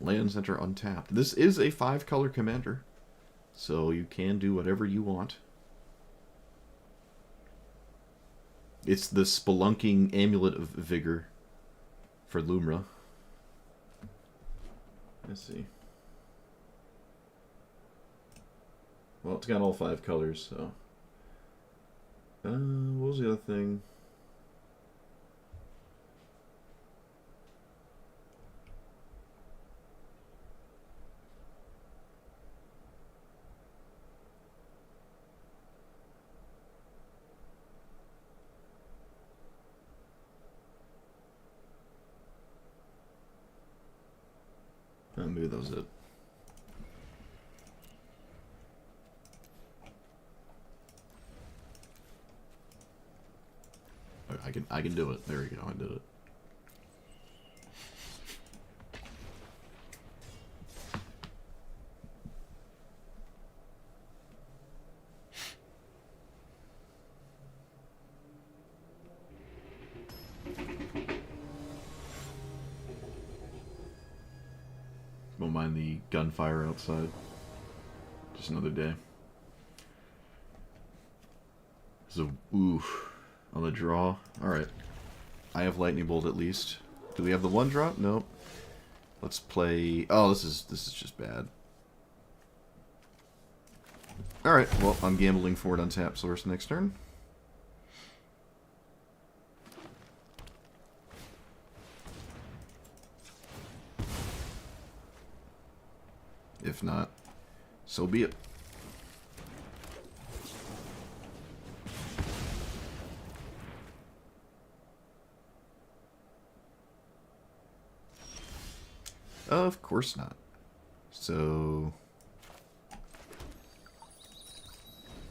Lands enter untapped. This is a 5-color commander, so you can do whatever you want. It's the Spelunking Amulet of Vigor for Lumra. Let's see. Well, it's got all 5 colors, so... what was the other thing? Maybe that was it. I can do it. There we go. I did it. Don't mind the gunfire outside. Just another day. So, oof. On the draw. Alright. I have Lightning Bolt at least. Do we have the 1-drop? Nope. Let's play... Oh, this is just bad. Alright, well, I'm gambling for it on tap source next turn. If not, so be it. Of course not. So...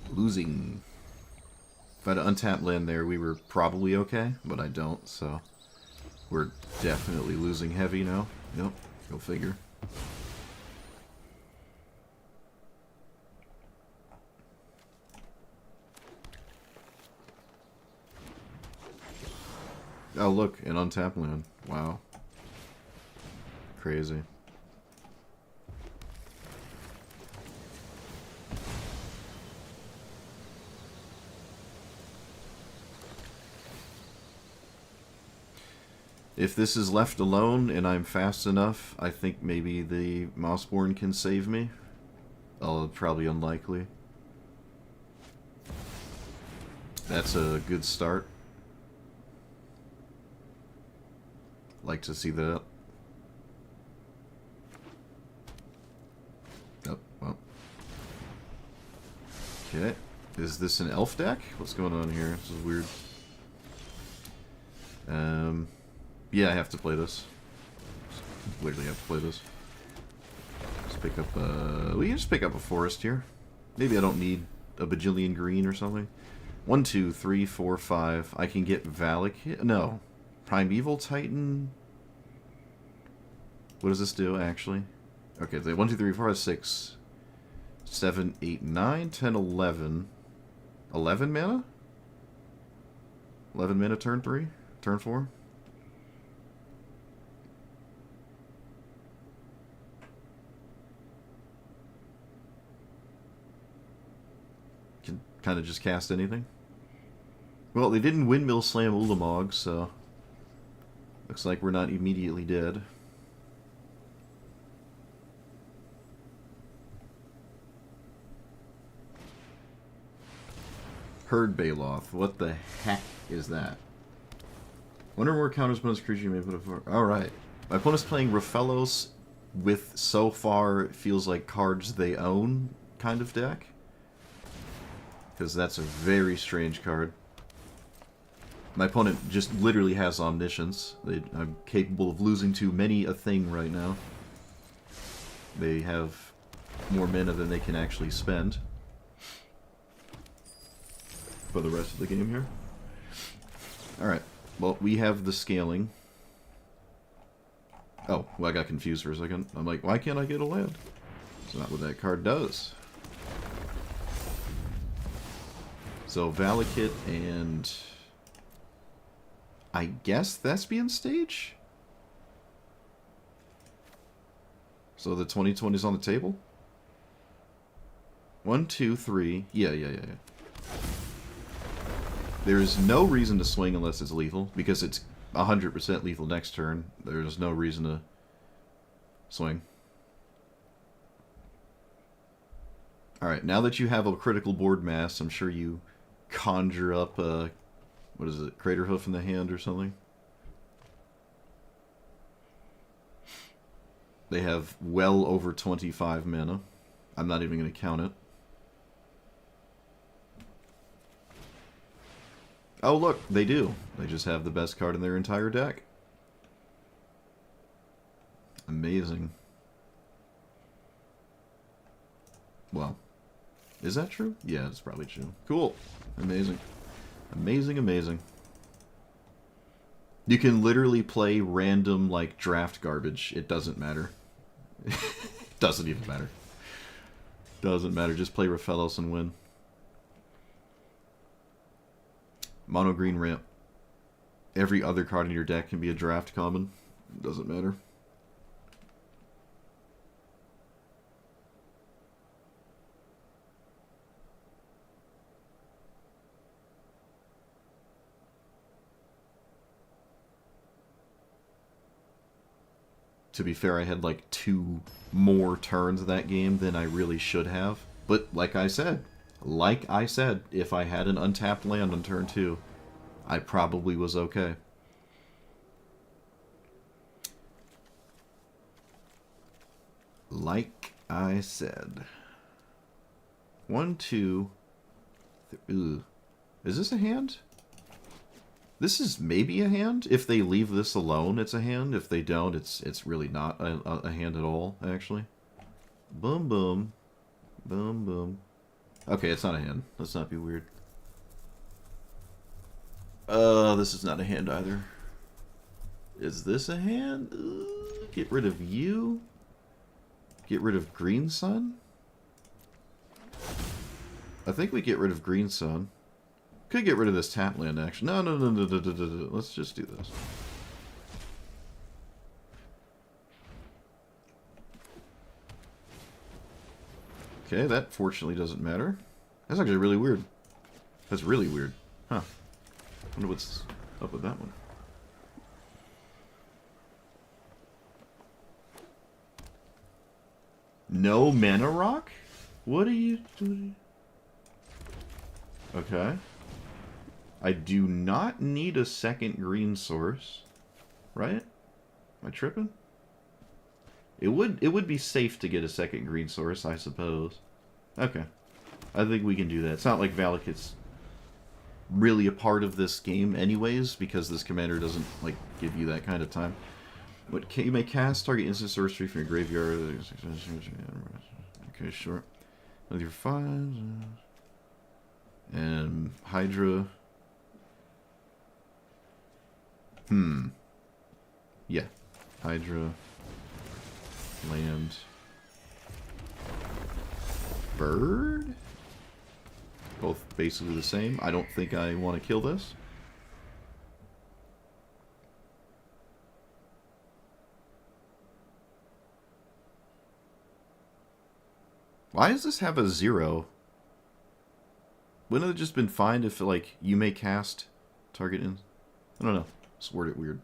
losing. If I had an untapped land there, we were probably okay, but I don't, so... we're definitely losing heavy now. Nope, go figure. Oh, look, an untapped land. Wow. Crazy. If this is left alone and I'm fast enough, I think maybe the Mossborn can save me. Although probably unlikely. That's a good start. Like to see that. Oh, well. Okay. Is this an elf deck? What's going on here? This is weird. Yeah, I have to play this. Literally have to play this. Just pick up we can just pick up a forest here. Maybe I don't need a bajillion green or something. 1, 2, 3, 4, 5. I can get Valak. No. Primeval Titan. What does this do, actually? Okay, 1, 2, 3, 4, 5, 6, 7, 8, 9, 10, 11. 11 mana? 11 mana turn 3? Turn 4? Can kind of just cast anything. Well, they didn't Windmill Slam Ulamog, so... looks like we're not immediately dead. Herd Baloth. What the heck is that? One or more counters bonus creature you may put up. Alright. My opponent's playing Raphellos with, so far, it feels like cards they own kind of deck. Because that's a very strange card. My opponent just literally has Omniscience. I'm capable of losing to many a thing right now. They have more mana than they can actually spend. For the rest of the game here. Alright. Well, we have the scaling. Oh, well, I got confused for a second. I'm like, why can't I get a land? That's not what that card does. So, Valakut and... I guess Thespian Stage? So the 2020 is on the table? 1, 2, 3. Yeah. There's no reason to swing unless it's lethal, because it's 100% lethal next turn. There's no reason to swing. Alright, now that you have a critical board mass, I'm sure you conjure up, what is it, Crater Hoof in the hand or something? They have well over 25 mana. I'm not even going to count it. Oh, look, they do. They just have the best card in their entire deck. Amazing. Well, is that true? Yeah, it's probably true. Cool. Amazing. Amazing, amazing. You can literally play random, like, draft garbage. It doesn't matter. Doesn't even matter. Doesn't matter. Just play Raphaelos and win. Mono green ramp. Every other card in your deck can be a draft common. Doesn't matter. To be fair, I had like 2 more turns of that game than I really should have. But like I said, if I had an untapped land on turn 2, I probably was okay. Like I said. 1, 2... Ooh. Is this a hand? This is maybe a hand. If they leave this alone, it's a hand. If they don't, it's really not a hand at all, actually. Boom, boom. Boom, boom. Okay, it's not a hand. Let's not be weird. This is not a hand either. Is this a hand? Get rid of you. Get rid of Green Sun. I think we get rid of Green Sun. Could get rid of this tap land, actually. No. Let's just do this. Okay, that fortunately doesn't matter. That's actually really weird. That's really weird. Huh. I wonder what's up with that one. No mana rock? What are you doing? Okay. I do not need a second green source. Right? Am I tripping? It would be safe to get a second green source, I suppose. Okay. I think we can do that. It's not like Valakut's really a part of this game anyways, because this commander doesn't like give you that kind of time. But you may cast target instant sorcery from your graveyard. Okay, sure. With your 5s. And Hydra. Yeah. Hydra. Land. Bird? Both basically the same. I don't think I want to kill this. Why does this have a 0? Wouldn't it have just been fine if, like, you may cast target in... I don't know. Just word it weird.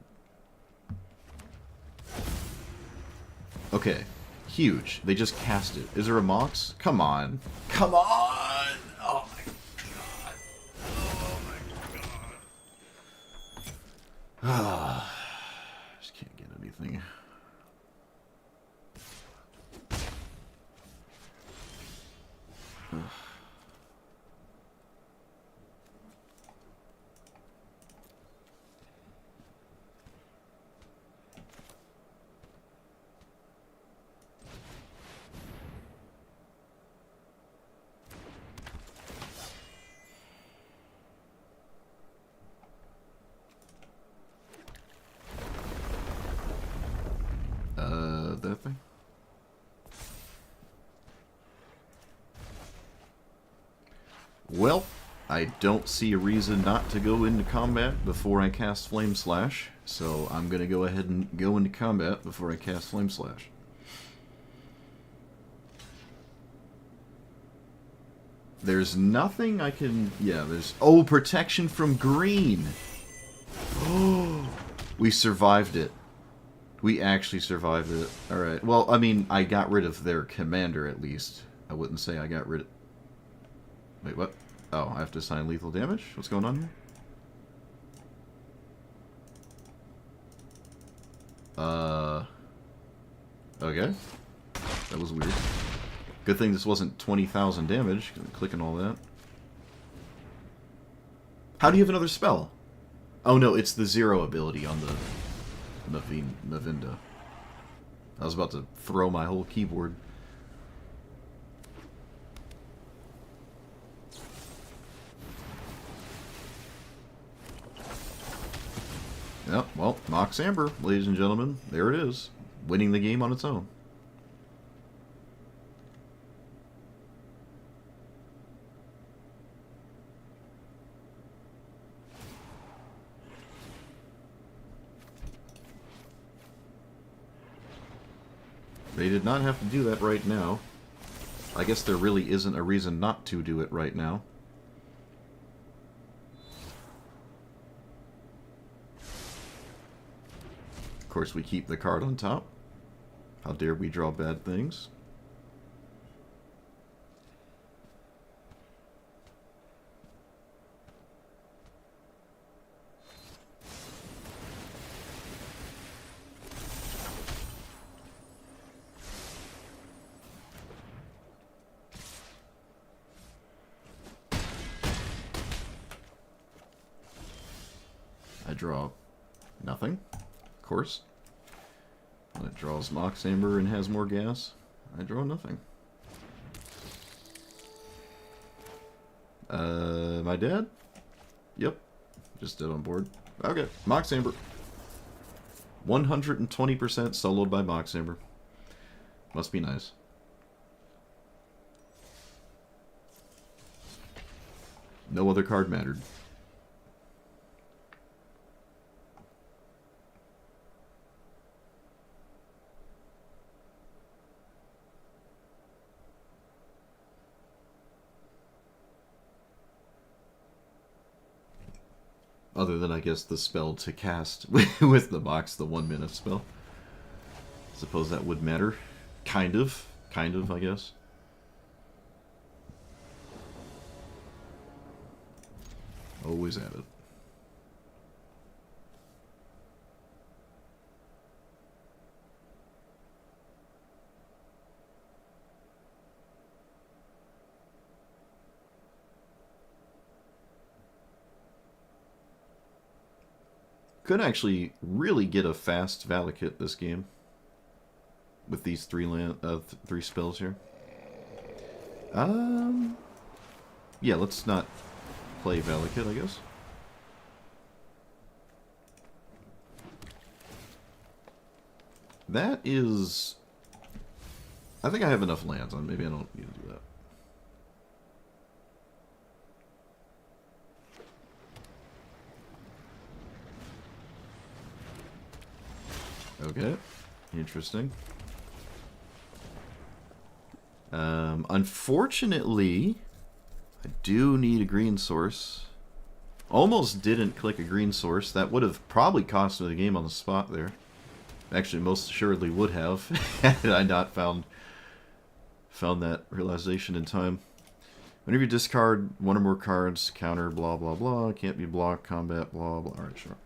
Okay. Huge. They just cast it. Is there a Mox? Come on. Come on! Oh my god. Oh my god. Just can't get anything. That thing? Well, I don't see a reason not to go into combat before I cast Flame Slash, so I'm going to go ahead and go into combat before I cast Flame Slash. There's nothing I can... Yeah, there's... Oh, protection from green! Oh, we survived it. We actually survived it. Alright, well, I mean, I got rid of their commander, at least. I wouldn't say I got rid of... Wait, what? Oh, I have to assign lethal damage? What's going on here? Okay. That was weird. Good thing this wasn't 20,000 damage. Clicking all that. How do you have another spell? Oh no, it's the 0 ability on the Mavinda. I was about to throw my whole keyboard. Yep, well, Mox Amber, ladies and gentlemen. There it is. Winning the game on its own. They did not have to do that right now. I guess there really isn't a reason not to do it right now. Of course, we keep the card on top. How dare we draw bad things? I draw nothing, of course. When it draws Mox Amber and has more gas, I draw nothing. My dad? Yep. Just dead on board. Okay, Mox Amber. 120% soloed by Mox Amber. Must be nice. No other card mattered. Other than, I guess, the spell to cast with the box, the 1 mana spell. Suppose that would matter. Kind of, I guess. Always at it. Could actually really get a fast Valakut this game with these three spells here. Yeah, let's not play Valakut, I guess. That is... I think I have enough lands on. Maybe I don't need to do that. Okay, interesting. Unfortunately, I do need a green source. Almost didn't click a green source. That would have probably cost me the game on the spot there. Actually, most assuredly would have, had I not found that realization in time. Whenever you discard one or more cards, counter, blah, blah, blah, can't be blocked, combat, blah, blah. Alright, sure.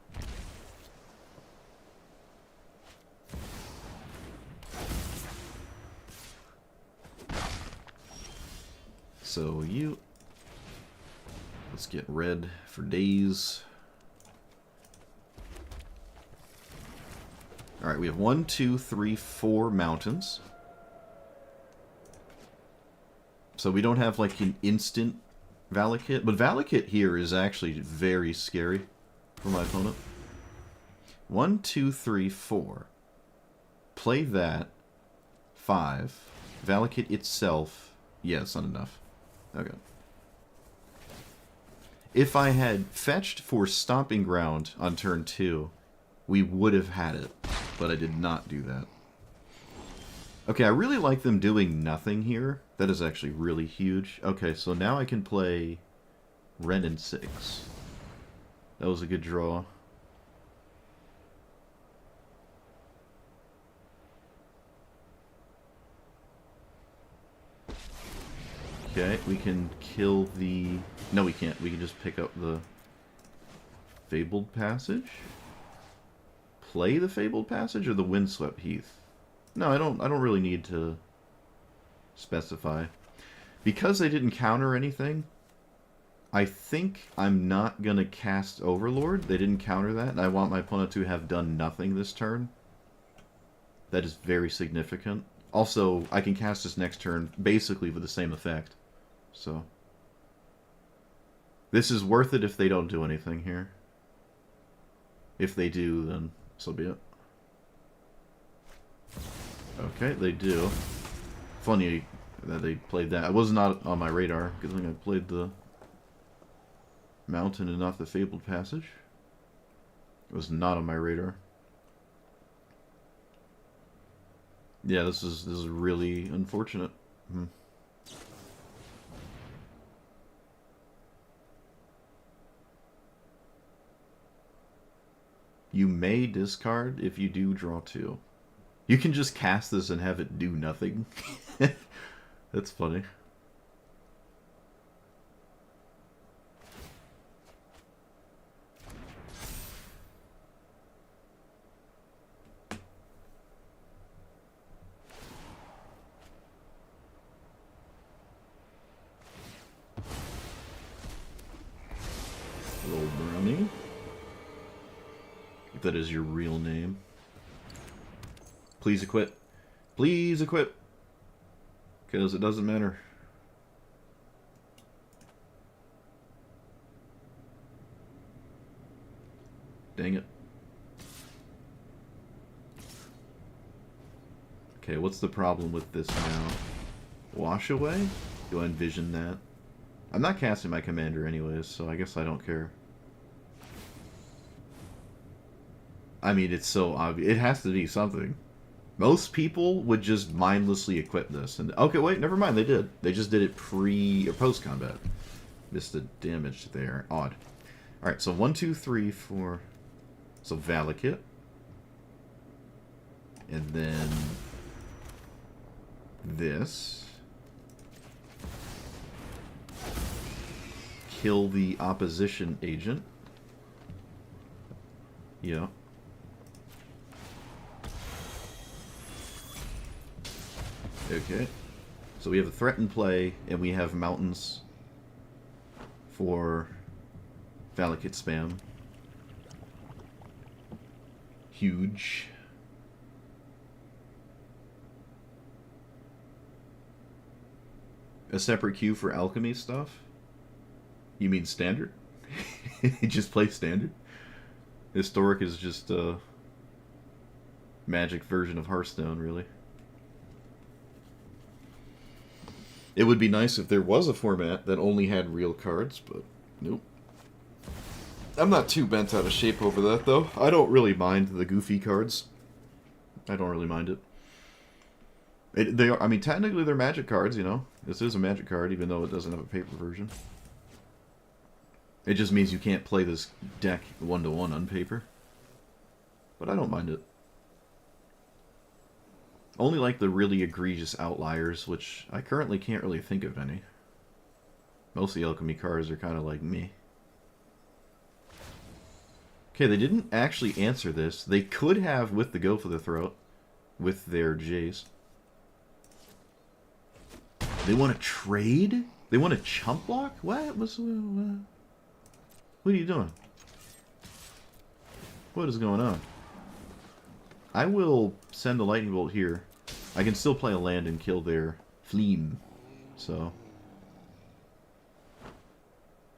So you... Let's get red for days. Alright, we have 1, 2, 3, 4 mountains. So we don't have like an instant Valakut. But Valakut here is actually very scary for my opponent. 1, 2, 3, 4. Play that. 5. Valakut itself. Yeah, it's not enough. Okay. If I had fetched for Stomping Ground on turn 2, we would have had it. But I did not do that. Okay, I really like them doing nothing here. That is actually really huge. Okay, so now I can play Ren and 6. That was a good draw. Okay, we can kill the... No, we can't. We can just pick up the Fabled Passage? Play the Fabled Passage or the Windswept Heath? No, I don't really need to specify. Because they didn't counter anything, I think I'm not going to cast Overlord. They didn't counter that, and I want my opponent to have done nothing this turn. That is very significant. Also, I can cast this next turn basically with the same effect. So, this is worth it if they don't do anything here. If they do, then so be it. Okay, they do. Funny that they played that. It was not on my radar, because I think I played the Mountain and not the Fabled Passage. It was not on my radar. Yeah, this is really unfortunate. You may discard if you do draw 2. You can just cast this and have it do nothing. That's funny. Little brownie. If that is your real name. Please equip. Please equip. Because it doesn't matter. Dang it. Okay, what's the problem with this now? Wash away? Do I envision that? I'm not casting my commander anyways, so I guess I don't care. I mean, it's so obvious. It has to be something. Most people would just mindlessly equip this. And okay, wait, never mind. They did. They just did it pre or post combat. Missed the damage there. Odd. All right, so 1, 2, 3, 4. So Valakut, and then this. Kill the opposition agent. Yeah. Okay. So we have a threat in play, and we have mountains for Valakut spam. Huge. A separate queue for alchemy stuff? You mean standard? You just play standard? Historic is just a Magic version of Hearthstone, really. It would be nice if there was a format that only had real cards, but nope. I'm not too bent out of shape over that, though. I don't really mind the goofy cards. I don't really mind it. They are, I mean, technically they're Magic cards, you know. This is a Magic card, even though it doesn't have a paper version. It just means you can't play this deck 1-to-1 on paper. But I don't mind it. Only like the really egregious outliers, which I currently can't really think of any. Most of the alchemy cards are kind of like me. Okay, they didn't actually answer this. They could have with the Go for the Throat, with their Jace. They want to trade? They want a chump block? What? What are you doing? What is going on? I will send a lightning bolt here. I can still play a land and kill their Fleam. So.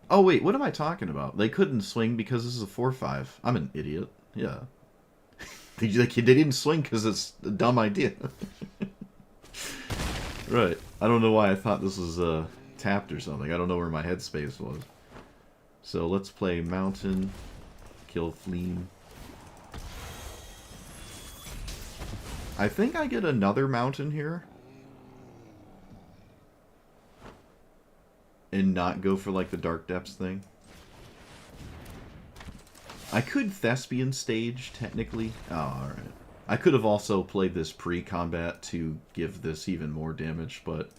Oh wait, what am I talking about? They couldn't swing because this is a 4/5. I'm an idiot. Yeah. They didn't swing because it's a dumb idea. Right. I don't know why I thought this was tapped or something. I don't know where my headspace was. So let's play Mountain, kill Fleam. I think I get another mountain here. And not go for, like, the Dark Depths thing. I could Thespian stage, technically. Oh, alright. I could have also played this pre-combat to give this even more damage, but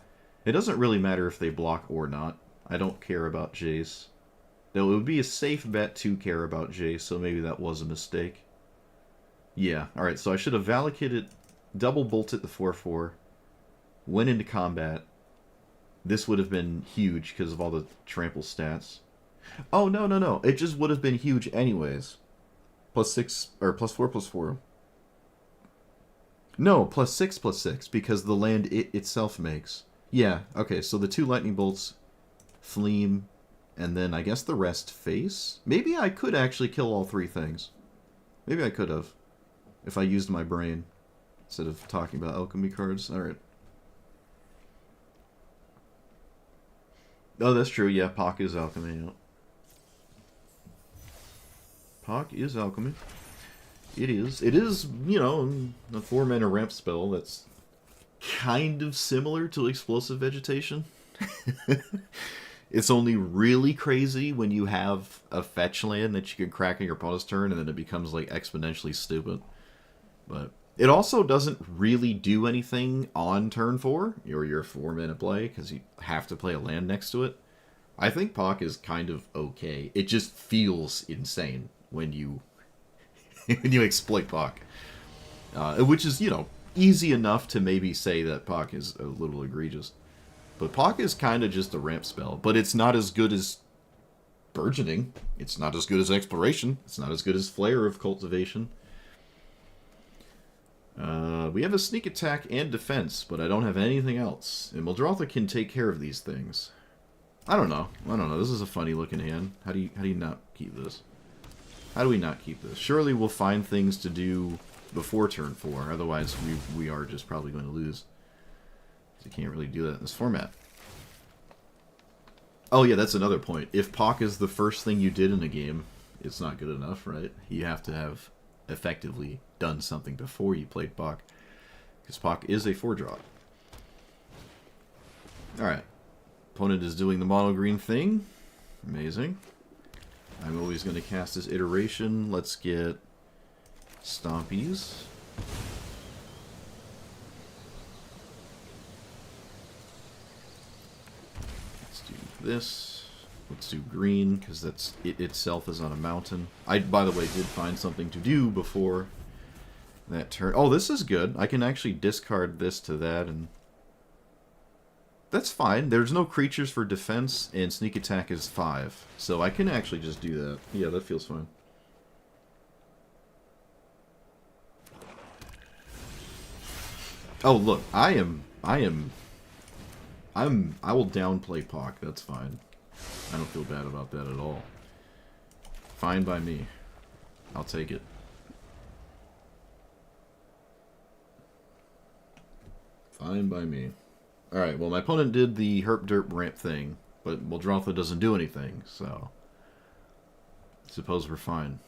it doesn't really matter if they block or not. I don't care about Jace. Though it would be a safe bet to care about Jace, so maybe that was a mistake. Yeah, alright, so I should have Valakited, double bolted the 4-4, went into combat. This would have been huge because of all the trample stats. Oh, no, no, no. It just would have been huge anyways. +6, or +4/+4. No, +6/+6, because the land it itself makes. Yeah, okay, so the 2 lightning bolts, Fleam, and then I guess the rest face? Maybe I could actually kill all 3 things. Maybe I could have. If I used my brain. Instead of talking about alchemy cards. Alright. Oh, that's true. Yeah, Pock is alchemy. Yeah. Pock is alchemy. It is. It is, you know, a 4-mana ramp spell that's kind of similar to Explosive Vegetation. It's only really crazy when you have a fetch land that you can crack on your opponent's turn, and then it becomes, like, exponentially stupid. But it also doesn't really do anything on turn 4, or your 4-mana play, because you have to play a land next to it. I think Pock is kind of okay. It just feels insane when you when you exploit Pock. Which is, you know, easy enough to maybe say that Pock is a little egregious. But Pock is kind of just a ramp spell. But it's not as good as Burgeoning. It's not as good as Exploration. It's not as good as Flare of Cultivation. We have a sneak attack and defense, but I don't have anything else. And Muldrotha can take care of these things. I don't know. I don't know. This is a funny looking hand. How do you not keep this? How do we not keep this? Surely we'll find things to do before turn 4. Otherwise, we are just probably going to lose. You can't really do that in this format. Oh yeah, that's another point. If Pock is the first thing you did in a game, it's not good enough, right? You have to have effectively done something before you played Pock. Because Pock is a 4-drop. Alright. Opponent is doing the mono green thing. Amazing. I'm always going to cast this iteration. Let's get Stompies. Let's do this. Let's do green, because that's it itself is on a mountain. I, by the way, did find something to do before that turn. Oh, this is good. I can actually discard this to that, and that's fine. There's no creatures for defense, and sneak attack is 5. So I can actually just do that. Yeah, that feels fine. Oh, look. I will downplay Pock. That's fine. I don't feel bad about that at all. Fine by me. I'll take it. Fine by me. Alright, well, my opponent did the herp derp ramp thing, but Muldrotha doesn't do anything, so I suppose we're fine.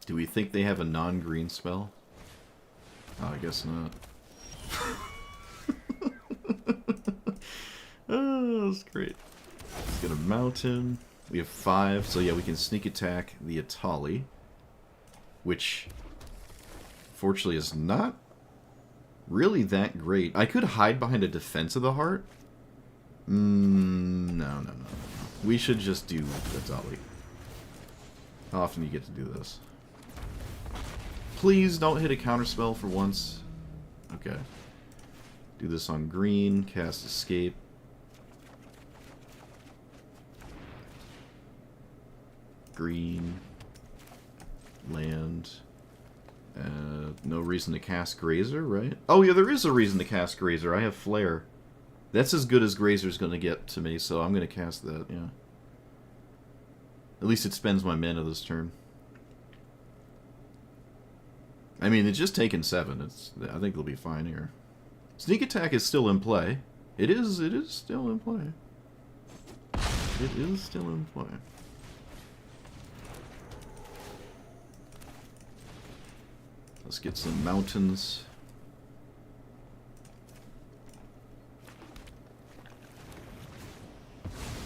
Do we think they have a non-green spell? Oh, I guess not. Oh, that's great. Let's get a mountain. We have 5, so yeah, we can sneak attack the Atali. Which, fortunately, is not really that great. I could hide behind a Defense of the Heart. No. We should just do Atali. How often do you get to do this? Please don't hit a counterspell for once. Okay. Do this on green. Cast Escape. Green. Land. No reason to cast Grazer, right? Oh yeah, there is a reason to cast Grazer. I have Flare. That's as good as Grazer's going to get to me, so I'm going to cast that, yeah. At least it spends my mana this turn. I mean, it's just taken 7. I think it'll be fine here. Sneak attack is still in play. It is still in play. It is still in play. Let's get some mountains.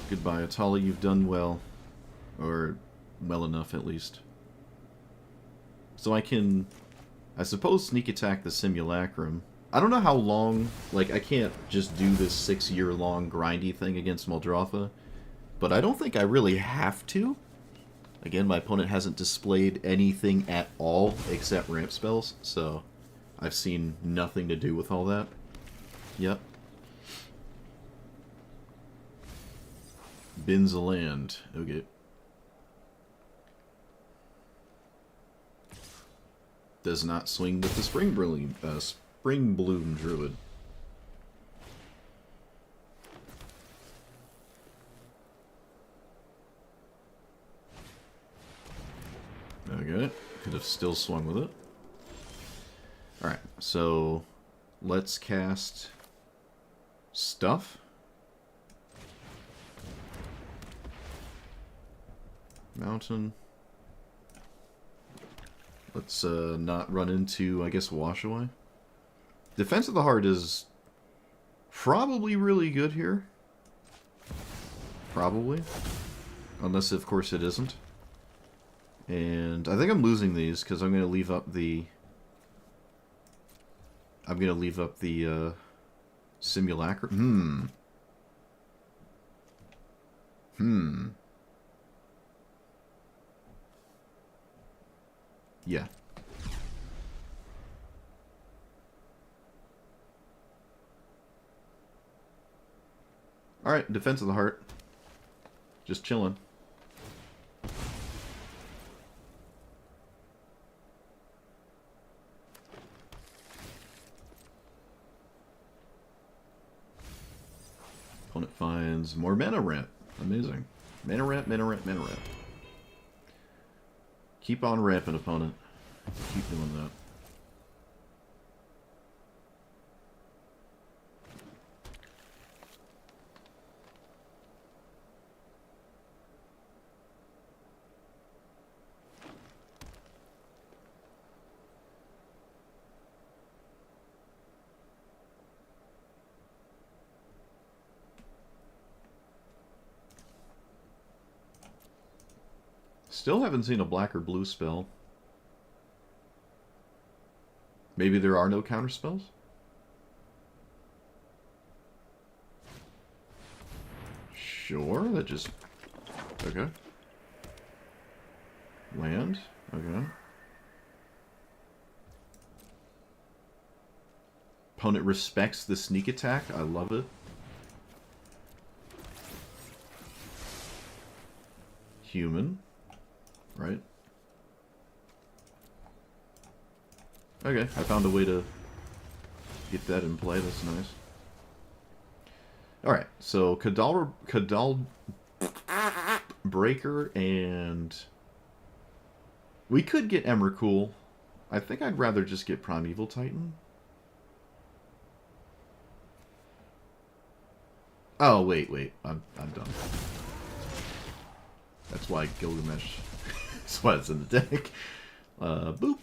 Goodbye, Atali. You've done well. Or well enough, at least. So I can, I suppose, sneak attack the Simulacrum. I don't know how long, like, I can't just do this 6-year-long grindy thing against Muldrotha, but I don't think I really have to. Again, my opponent hasn't displayed anything at all except ramp spells, so I've seen nothing to do with all that. Yep. Bins of land. Okay. Does not swing with the Spring Bloom Druid. Okay, could have still swung with it. Alright, so let's cast Stuff. Mountain. Let's not run into, I guess, Wash Away. Defense of the Heart is probably really good here. Probably. Unless, of course, it isn't. And I think I'm losing these because I'm going to leave up the... I'm going to leave up the Simulacrum. Yeah. Alright, Defense of the Heart. Just chilling. Opponent finds more mana ramp. Amazing. Mana ramp, mana ramp, mana ramp. Keep on ramping, opponent. Keep doing that. Still haven't seen a black or blue spell. Maybe there are no counter spells? Sure, that just... Okay. Land? Okay. Opponent respects the sneak attack. I love it. Human. Right? Okay, I found a way to get that in play. That's nice. Alright, so Kadal Breaker and... We could get Emrakul. I think I'd rather just get Primeval Titan. Oh, wait. I'm done. That's why Gilgamesh... That's why it's in the deck. Boop.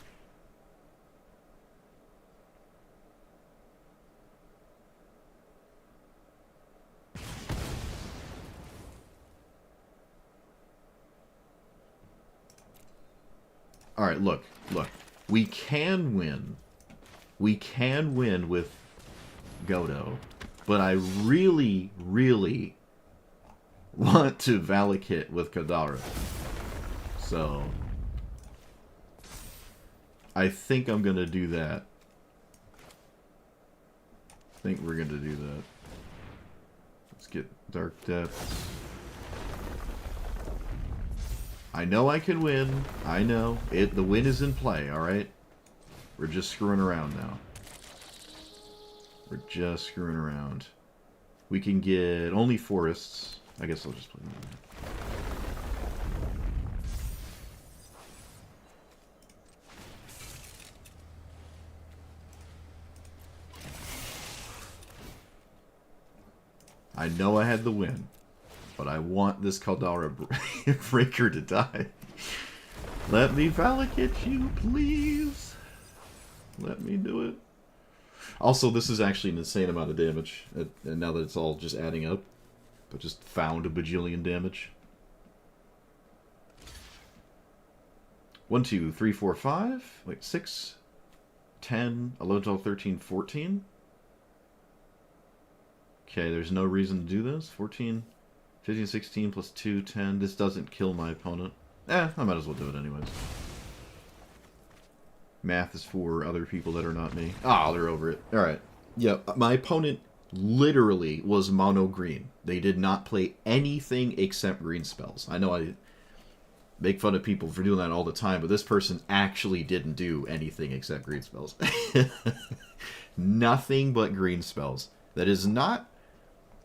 Alright, look. We can win. We can win with Godo. But I really, really want to Valakut with Kadara. So, I think I'm going to do that. I think we're going to do that. Let's get Dark Depths. I know I can win. I know. The win is in play, alright? We're just screwing around now. We're just screwing around. We can get only forests. I guess I'll just play that. I know I had the win. But I want this Caldara Breaker to die. Let me Valakut you, please. Let me do it. Also, this is actually an insane amount of damage. And now that it's all just adding up. But just found a bajillion damage. 1, 2, 3, 4, 5. Wait, 6, 10, 11, 12, 13, 14. Okay, there's no reason to do this. 14, 15, 16 plus 2, 10. This doesn't kill my opponent. I might as well do it anyways. Math is for other people that are not me. Ah, they're over it. Alright. Yeah, my opponent literally was mono green. They did not play anything except green spells. I know I make fun of people for doing that all the time, but this person actually didn't do anything except green spells. Nothing but green spells. That is not...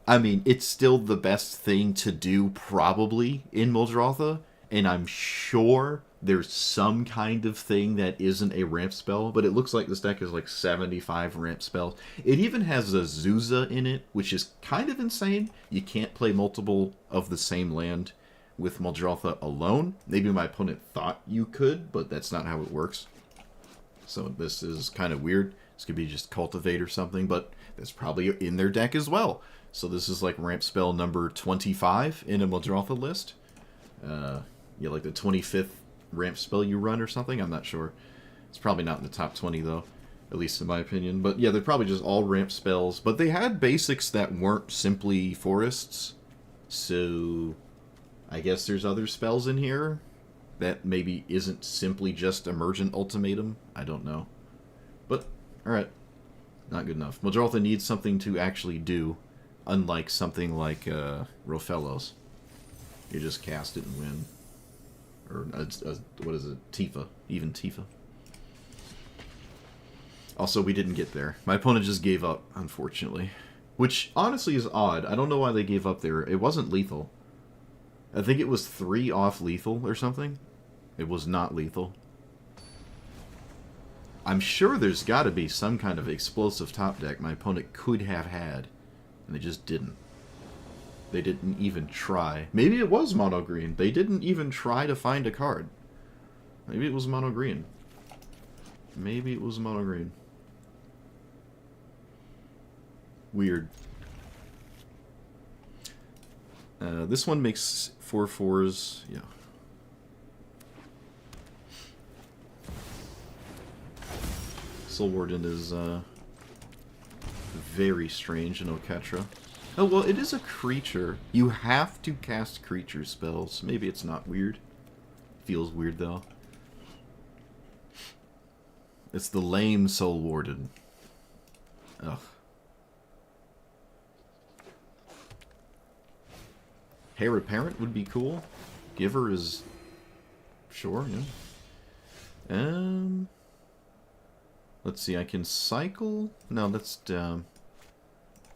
I mean, it's still the best thing to do, probably, in Muldrotha, and I'm sure there's some kind of thing that isn't a ramp spell, but it looks like this deck is like 75 ramp spells. It even has a Zuza in it, which is kind of insane. You can't play multiple of the same land with Muldrotha alone. Maybe my opponent thought you could, but that's not how it works. So this is kind of weird. This could be just Cultivate or something, but that's probably in their deck as well. So this is like ramp spell number 25 in a Muldrotha list. Yeah, like the 25th ramp spell you run or something. I'm not sure. It's probably not in the top 20 though, at least in my opinion. But yeah, they're probably just all ramp spells. But they had basics that weren't simply forests. So I guess there's other spells in here that maybe isn't simply just Emergent Ultimatum. I don't know. But, alright. Not good enough. Muldrotha needs something to actually do, unlike something like Rofellos. You just cast it and win. Or, what is it? Tifa. Even Tifa. Also, we didn't get there. My opponent just gave up, unfortunately. Which, honestly, is odd. I don't know why they gave up there. It wasn't lethal. I think it was 3 off lethal or something. It was not lethal. I'm sure there's got to be some kind of explosive top deck my opponent could have had, and they just didn't. They didn't even try. Maybe it was mono green. They didn't even try to find a card. Maybe it was mono green. Maybe it was mono green. Weird. This one makes 4/4s. Yeah. Soul Warden is very strange in Oketra. Oh, well, it is a creature. You have to cast creature spells. Maybe it's not weird. Feels weird, though. It's the lame Soul Warden. Ugh. Heir Apparent would be cool. Giver is... Sure, yeah. Let's see, I can cycle? No, that's down.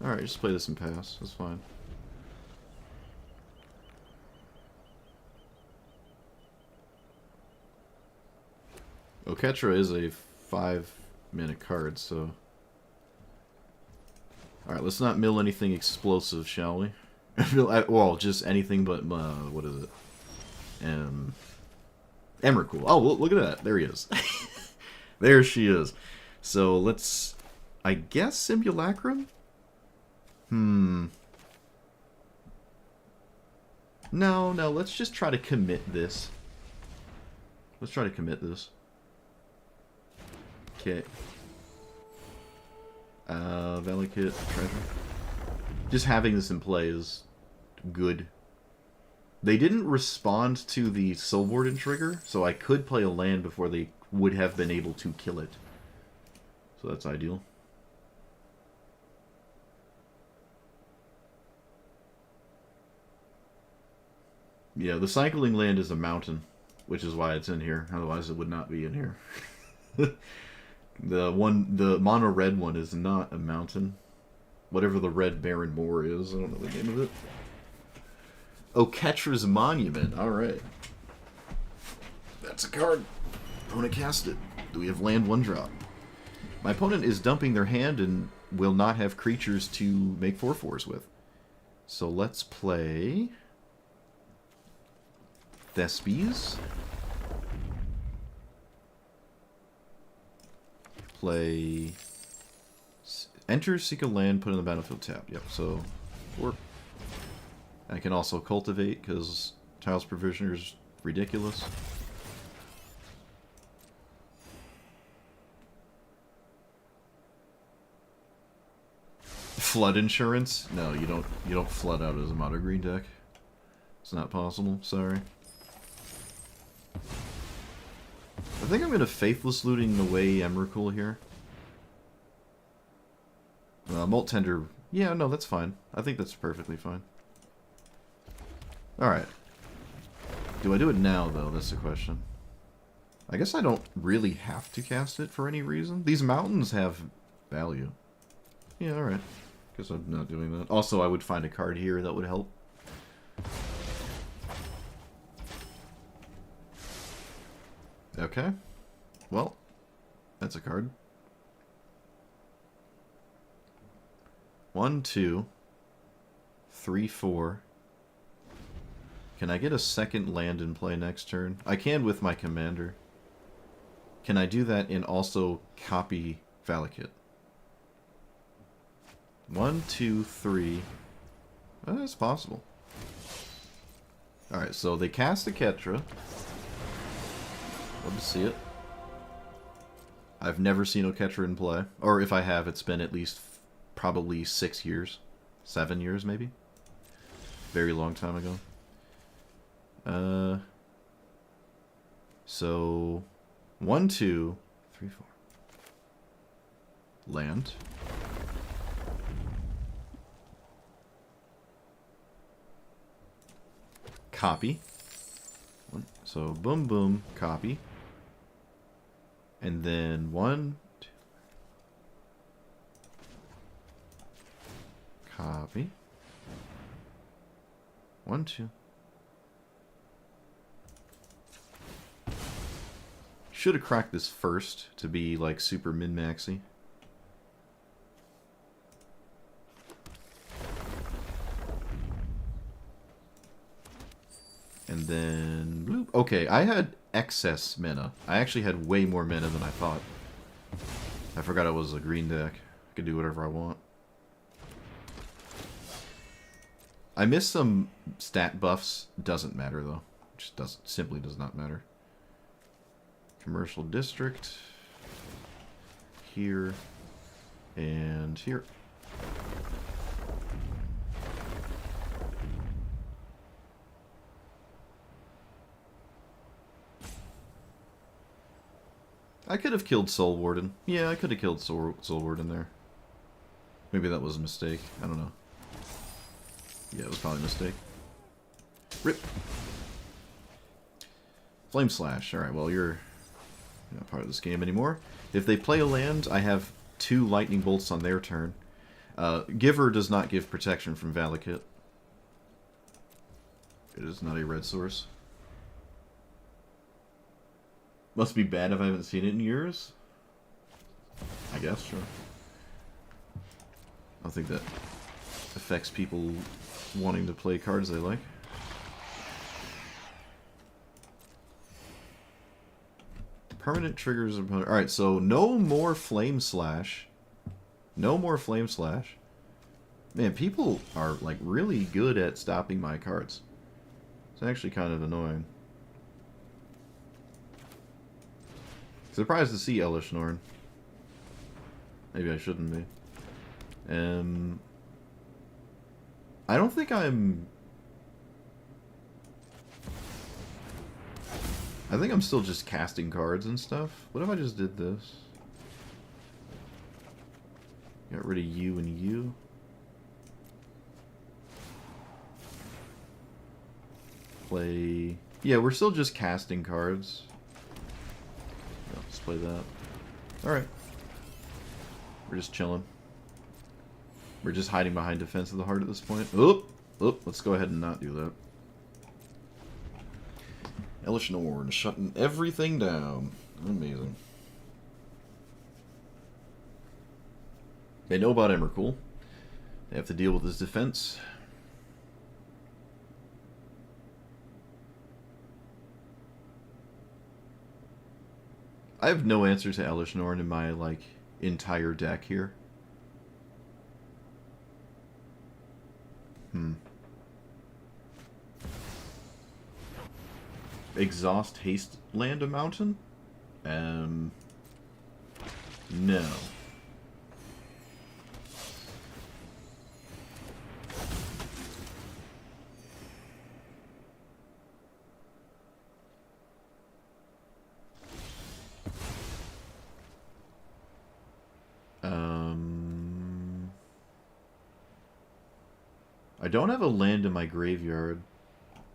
Alright, just play this and pass. That's fine. Oketra is a 5-mana card, so... Alright, let's not mill anything explosive, shall we? Well, just anything but, what is it? Emrakul. Oh, look at that. There he is. There she is. So, let's... I guess Simulacrum? No, let's just try to commit this. Let's try to commit this. Okay. Valakut, treasure. Just having this in play is good. They didn't respond to the Soul Warden trigger, so I could play a land before they would have been able to kill it. So that's ideal. Yeah, the cycling land is a mountain, which is why it's in here. Otherwise, it would not be in here. The mono red one is not a mountain. Whatever the red barren moor is, I don't know the name of it. Oketra's Monument. All right, that's a card. Opponent cast it. Do we have land 1-drop? My opponent is dumping their hand and will not have creatures to make 4/4s with. So let's play Thespies. Play enter, seek a land, put in the battlefield tapped. Yep, so work. I can also cultivate because Tiles Provisioner is ridiculous. Flood insurance? No, you don't flood out as a mono green deck. It's not possible, sorry. I think I'm gonna Faithless Looting away Emrakul here. Molt Tender, yeah, no, that's fine. I think that's perfectly fine. Alright. Do I do it now, though? That's the question. I guess I don't really have to cast it for any reason. These mountains have value. Yeah, alright. Guess I'm not doing that. Also, I would find a card here that would help. Okay. Well, that's a card. 1, 2, 3, 4. Can I get a second land in play next turn? I can with my commander. Can I do that and also copy Valakut? 1, 2, 3. That's possible. Alright, so they cast a Ketra. Love to see it. I've never seen Oketra in play. Or if I have, it's been at least probably 6 years. 7 years, maybe? Very long time ago. So 1, 2, 3, 4. Land. Copy. So boom, boom, copy. And then 1, 2. Copy. 1, 2. Should have cracked this first to be like super min-maxy. And then bloop. Okay, I had excess mana. I actually had way more mana than I thought. I forgot it was a green deck. I could do whatever I want. I missed some stat buffs. Doesn't matter though. Just simply does not matter. Commercial district. Here. And here. I could have killed Soul Warden. Yeah, I could have killed Soul Warden there. Maybe that was a mistake. I don't know. Yeah, it was probably a mistake. Rip. Flame Slash. Alright, well, you're not part of this game anymore. If they play a land, I have 2 Lightning Bolts on their turn. Giver does not give protection from Valakut. It is not a red source. Must be bad if I haven't seen it in years. I guess, sure. I don't think that affects people wanting to play cards they like. Permanent triggers opponent. Alright, so no more Flame Slash. No more Flame Slash. Man, people are like really good at stopping my cards. It's actually kind of annoying. Surprised to see Elish Norn. Maybe I shouldn't be. I don't think I'm... I think I'm still just casting cards and stuff. What if I just did this? Got rid of you and you. Play... Yeah, we're still just casting cards. Yeah, let's play that. Alright. We're just chilling. We're just hiding behind Defense of the Heart at this point. Oop! Oop! Let's go ahead and not do that. Elish Norn shutting everything down. Amazing. They know about Emrakul. They have to deal with his defense. I have no answer to Elish Norn in my, like, entire deck here. Exhaust Haste Land a Mountain? No. I don't have a land in my graveyard.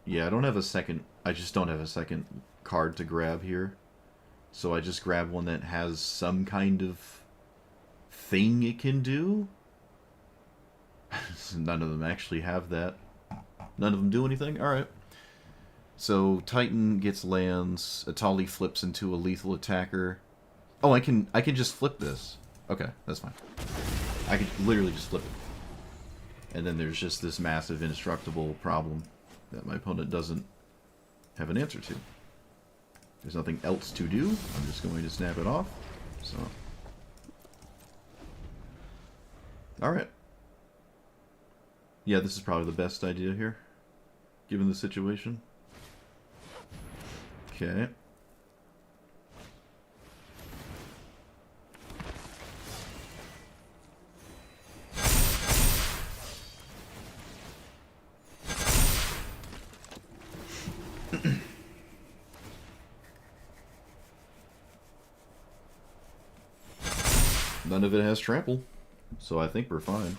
Yeah, I don't have a second... I just don't have a second card to grab here. So I just grab one that has some kind of thing it can do. None of them actually have that. None of them do anything? Alright. So Titan gets lands, Atali flips into a lethal attacker. Oh, I can just flip this. Okay, that's fine. I could literally just flip it. And then there's just this massive indestructible problem that my opponent doesn't have an answer to. There's nothing else to do. I'm just going to snap it off. So. Alright. Yeah, this is probably the best idea here, given the situation. Okay. None of it has trample, so I think we're fine.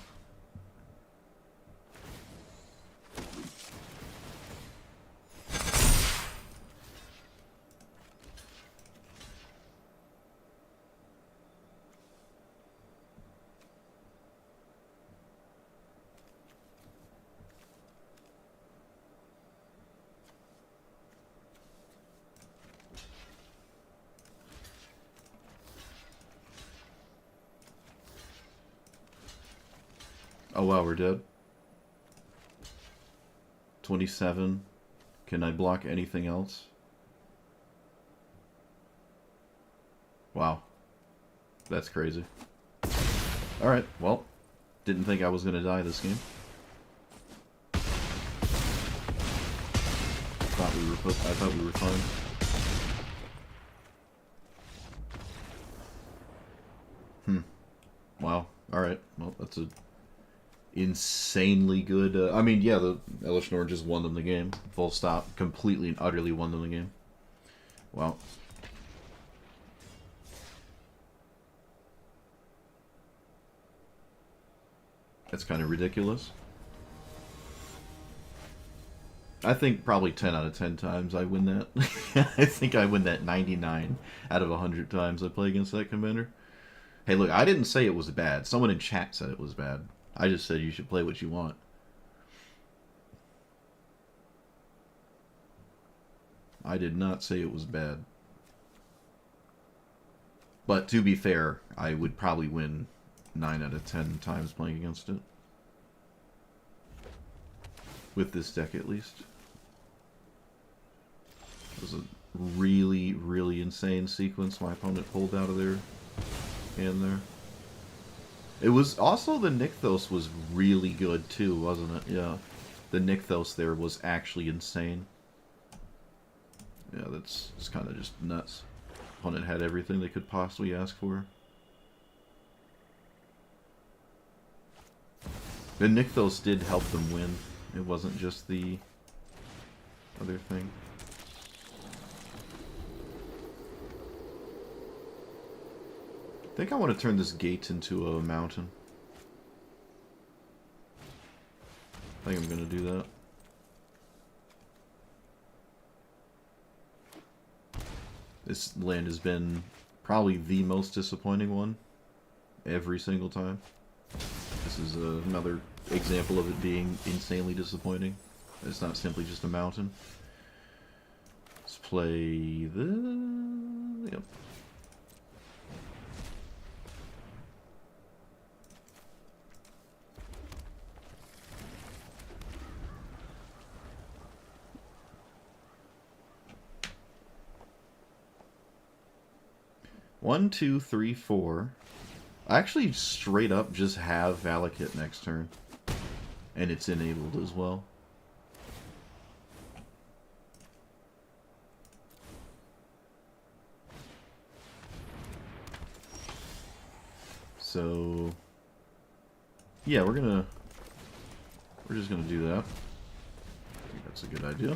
Oh wow, we're dead. 27. Can I block anything else? Wow. That's crazy. Alright, well. Didn't think I was gonna die this game. I thought we were fine. Wow. Alright. Well, that's a insanely good... I mean, yeah, the Elish Norn just won them the game. Full stop. Completely and utterly won them the game. Wow. That's kind of ridiculous. I think probably 10 out of 10 times I win that. I think I win that 99 out of 100 times I play against that commander. Hey, look, I didn't say it was bad. Someone in chat said it was bad. I just said you should play what you want. I did not say it was bad. But to be fair, I would probably win 9 out of 10 times playing against it. With this deck, at least. It was a really, really insane sequence my opponent pulled out of their hand there. It was also the Nykthos was really good too, wasn't it? Yeah. The Nykthos there was actually insane. Yeah, that's kind of just nuts. Opponent had everything they could possibly ask for. The Nykthos did help them win. It wasn't just the other thing. I think I want to turn this gate into a mountain. I think I'm going to do that. This land has been probably the most disappointing one every single time. This is another example of it being insanely disappointing. It's not simply just a mountain. Let's play the... Yep. 1, 2, 3, 4. I actually straight up just have Valakut next turn. And it's enabled as well. So yeah, we're just gonna do that. I think that's a good idea.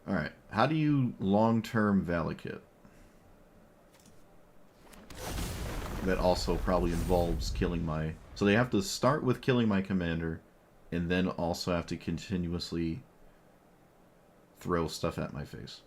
Alright, how do you long-term Valakut? That also probably involves killing my... So they have to start with killing my commander, and then also have to continuously throw stuff at my face.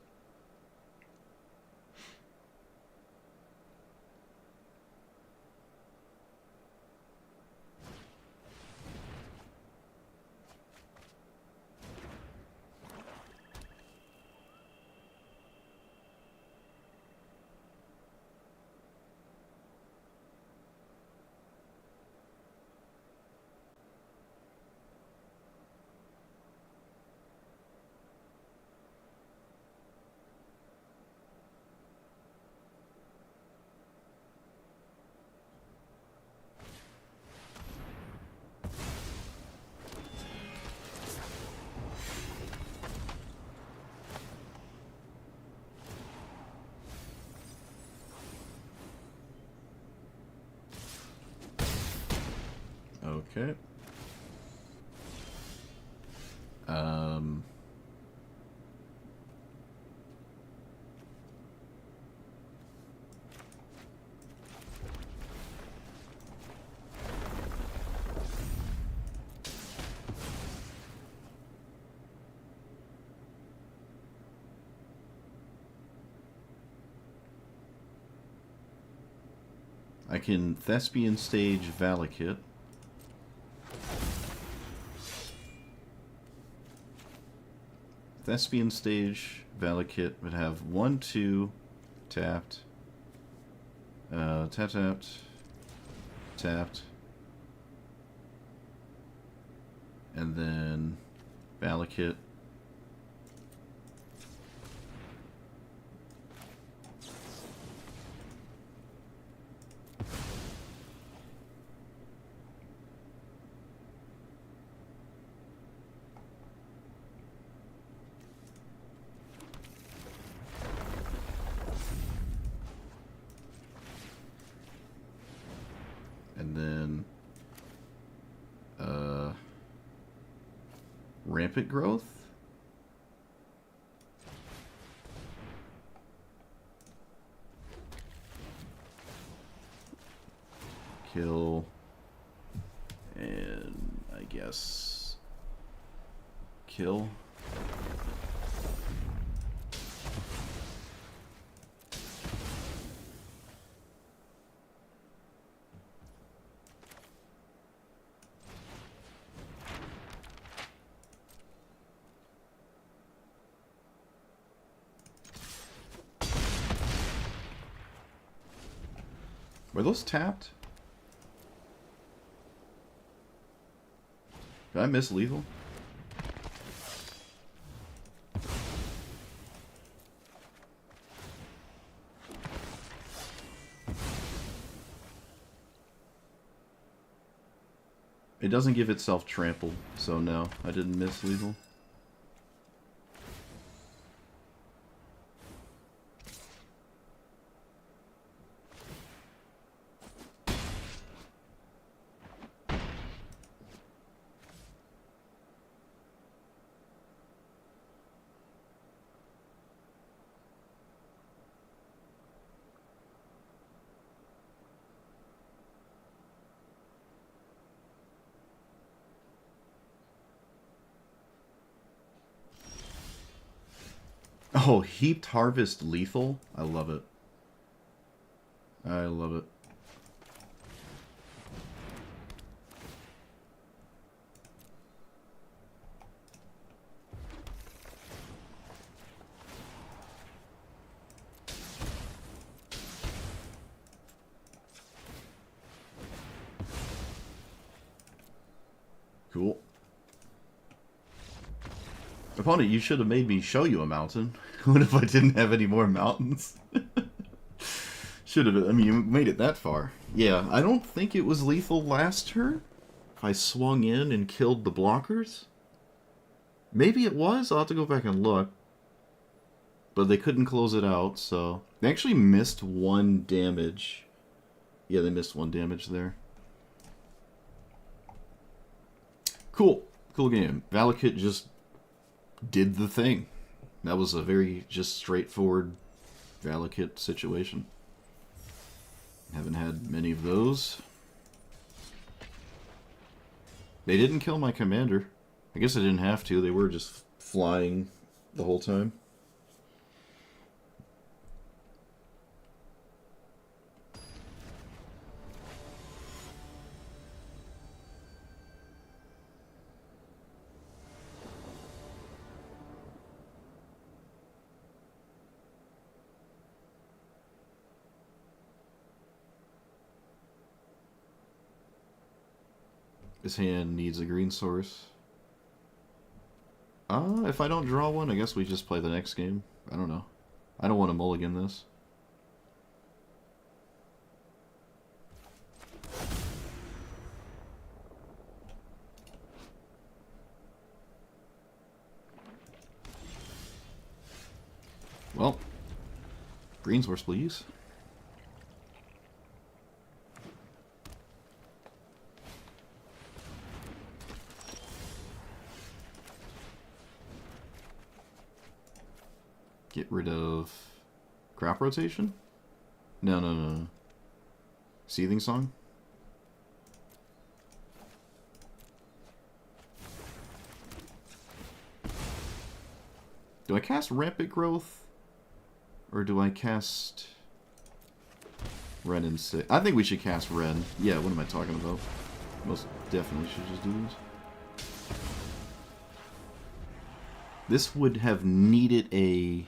Okay. I can Thespian Stage Valakut. Thespian Stage Valakut would have 1, 2, tapped, tapped, tapped, and then Valakut. And then Rampant Growth. Kill. And I guess kill. Were those tapped? Did I miss lethal? It doesn't give itself trample, so no, I didn't miss lethal. Oh, Heaped Harvest lethal? I love it. I love it. Cool. Opponent, you should have made me show you a mountain. What if I didn't have any more mountains? Should have. I mean, you made it that far. Yeah, I don't think it was lethal last turn. If I swung in and killed the blockers. Maybe it was. I'll have to go back and look. But they couldn't close it out, so... They actually missed 1 damage. Yeah, they missed 1 damage there. Cool. Cool game. Valakut just did the thing. That was a very just straightforward Valakut situation. Haven't had many of those. They didn't kill my commander. I guess I didn't have to. They were just flying the whole time. His hand needs a green source. If I don't draw one, I guess we just play the next game. I don't know. I don't want to mulligan this. Well, green source, please. Get rid of crop rotation? No. Seething Song? Do I cast Rampant Growth? Or do I cast Ren instead? I think we should cast Ren. Yeah, what am I talking about? Most definitely should just do this. This would have needed a...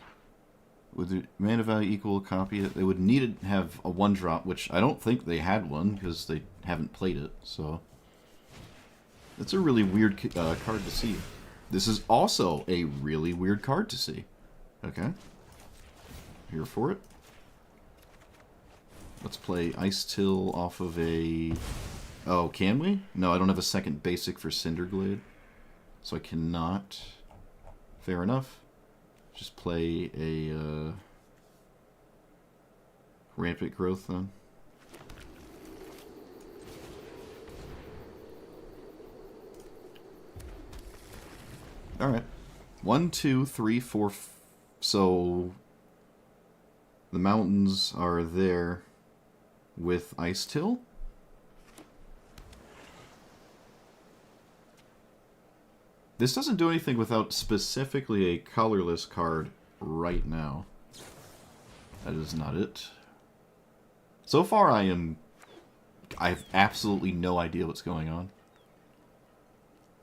Would the mana value equal a copy? They would need to have a 1-drop, which I don't think they had one, because they haven't played it, so... That's a really weird card to see. This is also a really weird card to see. Okay. Here for it. Let's play Ice Till off of a... Oh, can we? No, I don't have a second basic for Cinderglade. So I cannot... Fair enough. Just play a Rampant Growth then. Alright. 1, 2, 3, 4... So... The mountains are there with Ice Till. This doesn't do anything without specifically a colorless card right now. That is not it. So far I have absolutely no idea what's going on.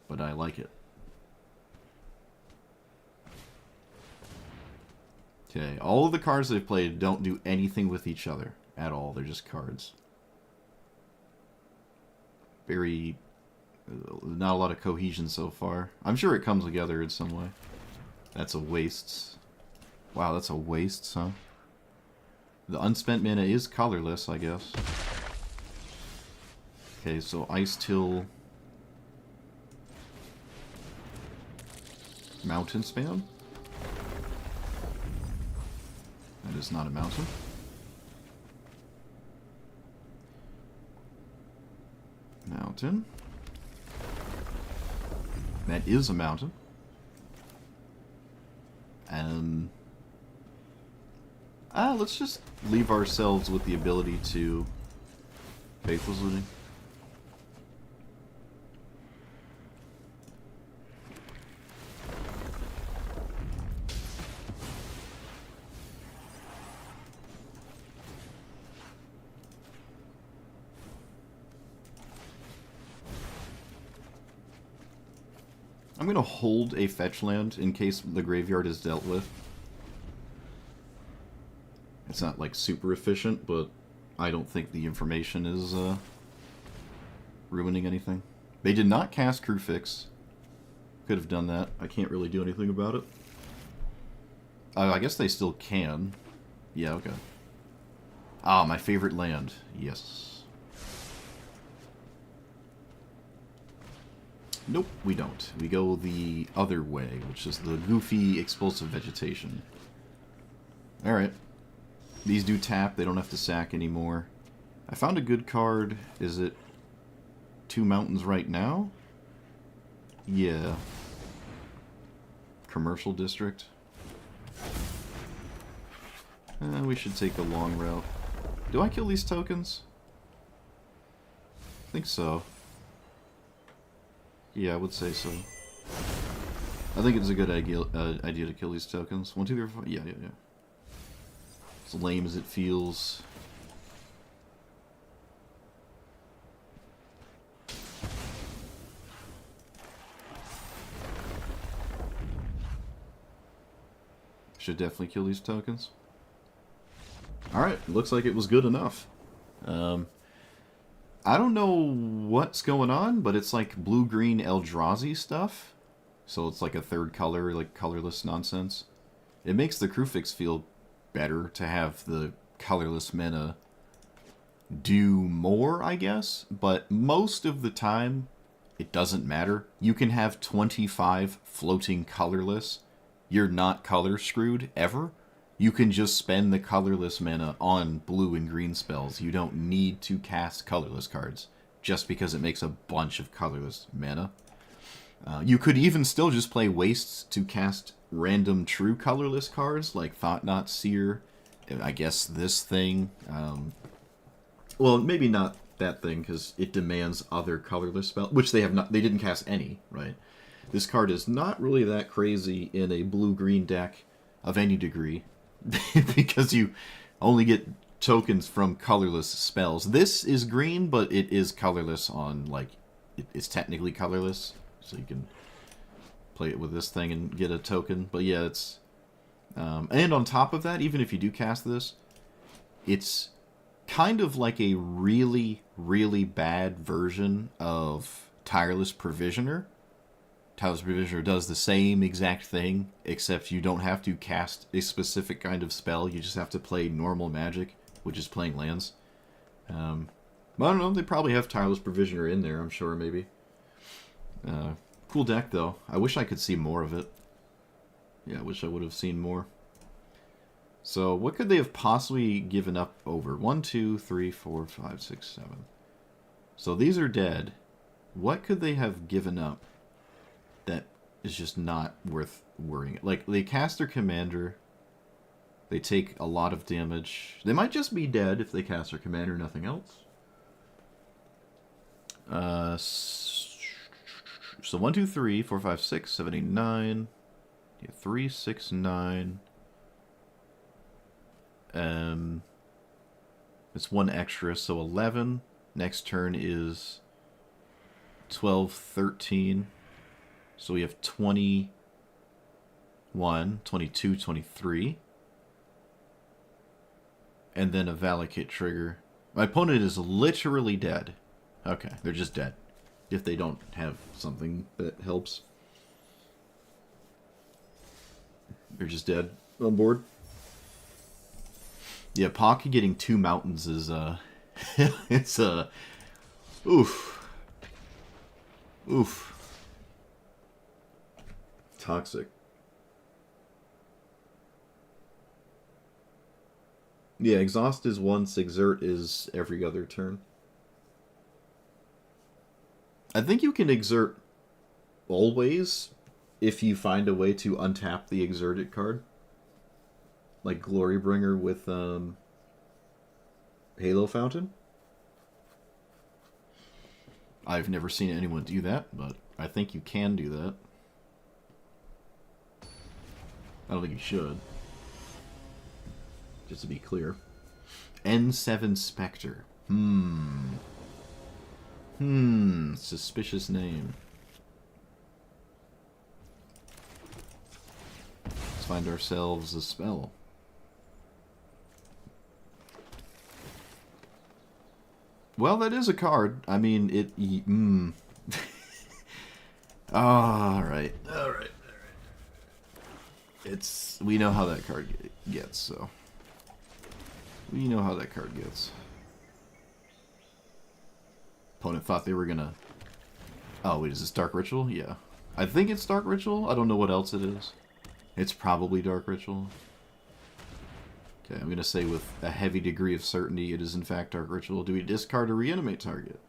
But I like it. Okay, all of the cards they've played don't do anything with each other at all. They're just cards. Very... Not a lot of cohesion so far. I'm sure it comes together in some way. That's a waste. Wow, that's a waste, huh? The unspent mana is colorless, I guess. Okay, so Ice Till... Mountain Spam? That is not a mountain. Mountain. That is a mountain. And... let's just leave ourselves with the ability to... Faithless Looting. I'm going to hold a fetch land in case the graveyard is dealt with. It's not, like, super efficient, but I don't think the information is ruining anything. They did not cast Crewfix. Could have done that. I can't really do anything about it. I guess they still can. Yeah, okay. Ah, my favorite land. Yes. Nope, we don't. We go the other way, which is the goofy, explosive vegetation. Alright. These do tap. They don't have to sack anymore. I found a good card. Is it 2 mountains right now? Yeah. Commercial district. We should take the long route. Do I kill these tokens? I think so. Yeah, I would say so. I think it's a good idea to kill these tokens. 1, 2, 3, 4. Yeah. As lame as it feels. Should definitely kill these tokens. Alright, looks like it was good enough. I don't know what's going on, but it's like blue-green Eldrazi stuff. So it's like a third color, like colorless nonsense. It makes the Crufix feel better to have the colorless mana do more, I guess. But most of the time, it doesn't matter. You can have 25 floating colorless. You're not color screwed, ever. You can just spend the colorless mana on blue and green spells. You don't need to cast colorless cards just because it makes a bunch of colorless mana. You could even still just play wastes to cast random true colorless cards like Thought-Knot Seer. I guess this thing. Well, maybe not that thing because it demands other colorless spells, which they have not. They didn't cast any, right? This card is not really that crazy in a blue-green deck of any degree. Because you only get tokens from colorless spells. This is green, but it is colorless on, like, it's technically colorless, so you can play it with this thing and get a token. But yeah, it's... and on top of that, even if you do cast this, it's kind of like a really, really bad version of Tireless Provisioner. Tireless Provisioner does the same exact thing, except you don't have to cast a specific kind of spell. You just have to play normal magic, which is playing lands. But I don't know, they probably have Tireless Provisioner in there, I'm sure, maybe. Cool deck, though. I wish I could see more of it. Yeah, I wish I would have seen more. So, what could they have possibly given up over? 1, 2, 3, 4, 5, 6, 7. So these are dead. What could they have given up that is just not worth worrying? Like, they cast their commander. They take a lot of damage. They might just be dead if they cast their commander, nothing else. So 1, 2, 3, 4, 5, 6, 7, 8, 9. Yeah, 3, 6, 9. It's 1 extra, so 11. Next turn is 12, 13. So we have 21, 22, 23. And then a Valakut trigger. My opponent is literally dead. Okay, they're just dead. If they don't have something that helps. They're just dead on board. Yeah, Pocky getting 2 mountains is, it's, oof. Oof. Toxic. Yeah, exhaust is once, exert is every other turn. I think you can exert always if you find a way to untap the exerted card. Like Glorybringer with Halo Fountain. I've never seen anyone do that, but I think you can do that. I don't think you should. Just to be clear. N7 Spectre. Suspicious name. Let's find ourselves a spell. Well, that is a card. I mean, it... Alright. Alright. It's... We know how that card gets, so... You know how that card gets. Opponent thought they were gonna... Oh, wait, is this Dark Ritual? Yeah. I think it's Dark Ritual. I don't know what else it is. It's probably Dark Ritual. Okay, I'm gonna say with a heavy degree of certainty it is in fact Dark Ritual. Do we discard or reanimate target?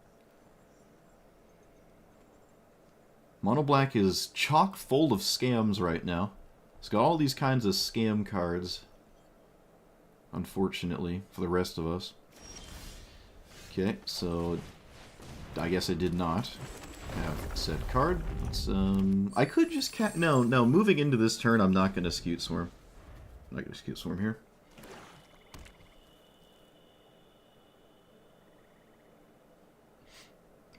Mono Black is chock full of scams right now. It's got all these kinds of scam cards. Unfortunately, for the rest of us. Okay, so I guess I did not have said card. Let's, I could just no, moving into this turn, I'm not going to Scute Swarm. I'm not going to Scute Swarm here.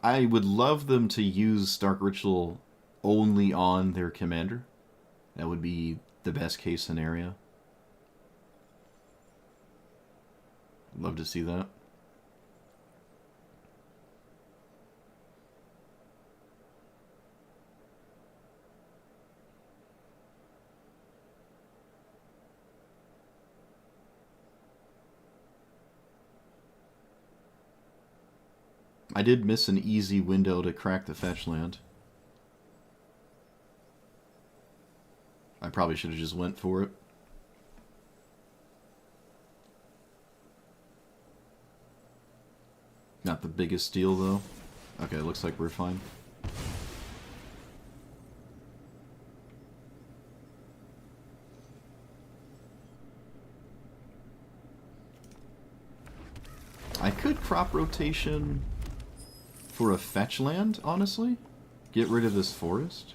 I would love them to use Dark Ritual only on their commander. That would be the best case scenario. I'd love to see that. I did miss an easy window to crack the fetch land. I probably should have just went for it. Not the biggest deal, though. Okay, looks like we're fine. I could crop rotation for a fetch land, honestly. Get rid of this forest.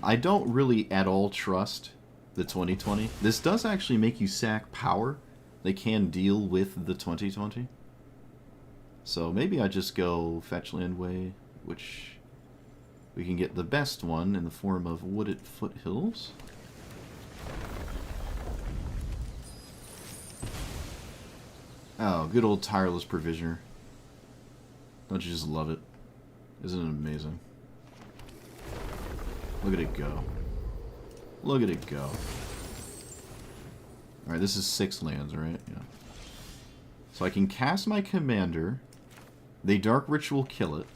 I don't really at all trust the 2020. This does actually make you sack power. They can deal with the 2020. So maybe I just go fetch land way, which we can get the best one in the form of Wooded Foothills. Oh, good old Tireless Provisioner. Don't you just love it? Isn't it amazing? Look at it go. Look at it go. Alright, this is 6 lands, right? Yeah. So I can cast my commander. They Dark Ritual kill it.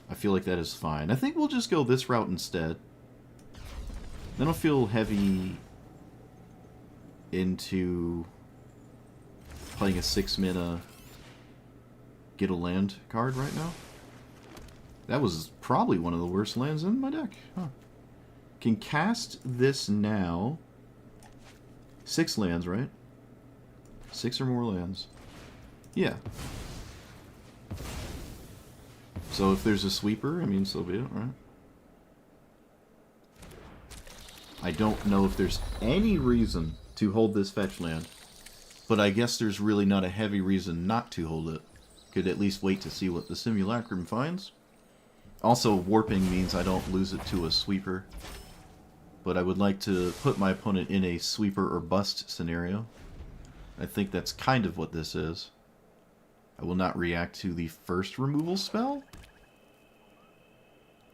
I feel like that is fine. I think we'll just go this route instead. Then I'll feel heavy into playing a 6-mana get a land card right now. That was probably one of the worst lands in my deck. Huh. Can cast this now. 6 lands, right? 6 or more lands. Yeah. So if there's a sweeper, I mean, so be it, right? I don't know if there's any reason to hold this fetch land, but I guess there's really not a heavy reason not to hold it. Could at least wait to see what the Simulacrum finds. Also, warping means I don't lose it to a sweeper. But I would like to put my opponent in a sweeper or bust scenario. I think that's kind of what this is. I will not react to the first removal spell?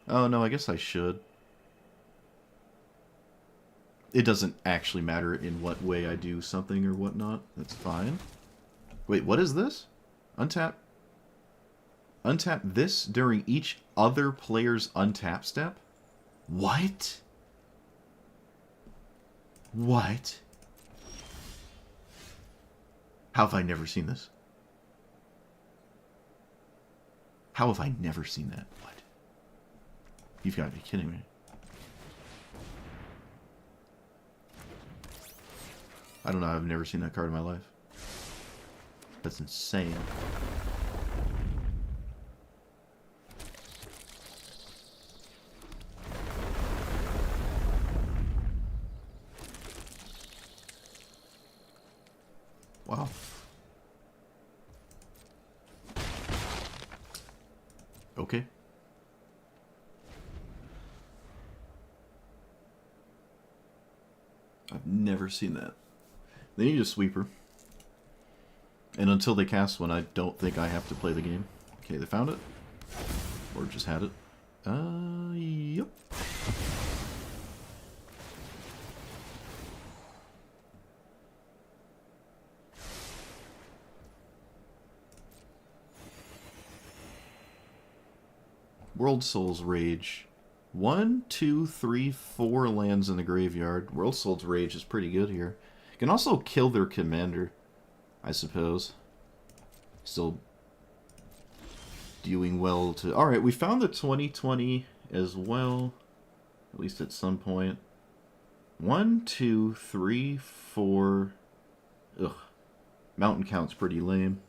Oh no, I guess I should. It doesn't actually matter in what way I do something or whatnot. That's fine. Wait, what is this? Untap. Untap this during each other player's untap step? What? What? How have I never seen this? How have I never seen that? What? You've got to be kidding me. I don't know, I've never seen that card in my life. That's insane. Wow. Okay. I've never seen that. They need a sweeper. And until they cast one, I don't think I have to play the game. Okay, they found it. Or just had it. Yep. World Soul's Rage. 1, 2, 3, 4 lands in the graveyard. World Soul's Rage is pretty good here. You can also kill their commander, I suppose. Still doing well to... Alright, we found the 2020 as well. At least at some point. 1, 2, 3, 4... Ugh. Mountain count's pretty lame.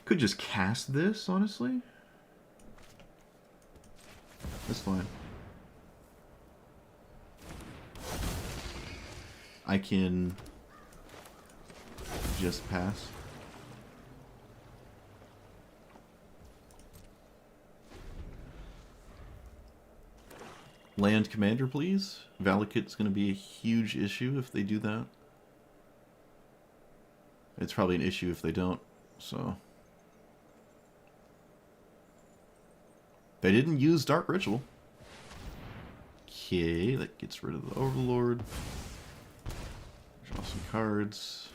Could just cast this, honestly. That's fine. I can just pass. Land commander, please. Valakut's going to be a huge issue if they do that. It's probably an issue if they don't, so... They didn't use Dark Ritual. Okay, that gets rid of the Overlord. Draw some cards.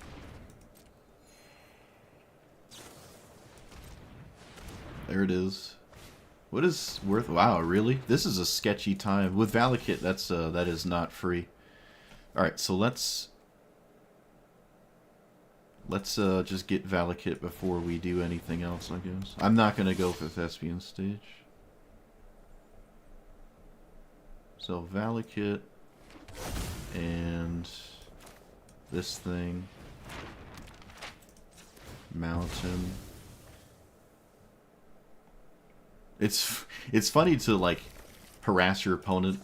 There it is. What is worth? Wow, really? This is a sketchy time with Valakut. That is not free. All right, so let's just get Valakut before we do anything else, I guess. I'm not gonna go for Thespian Stage. So Valakut and this thing, Mountain. It's funny to like harass your opponent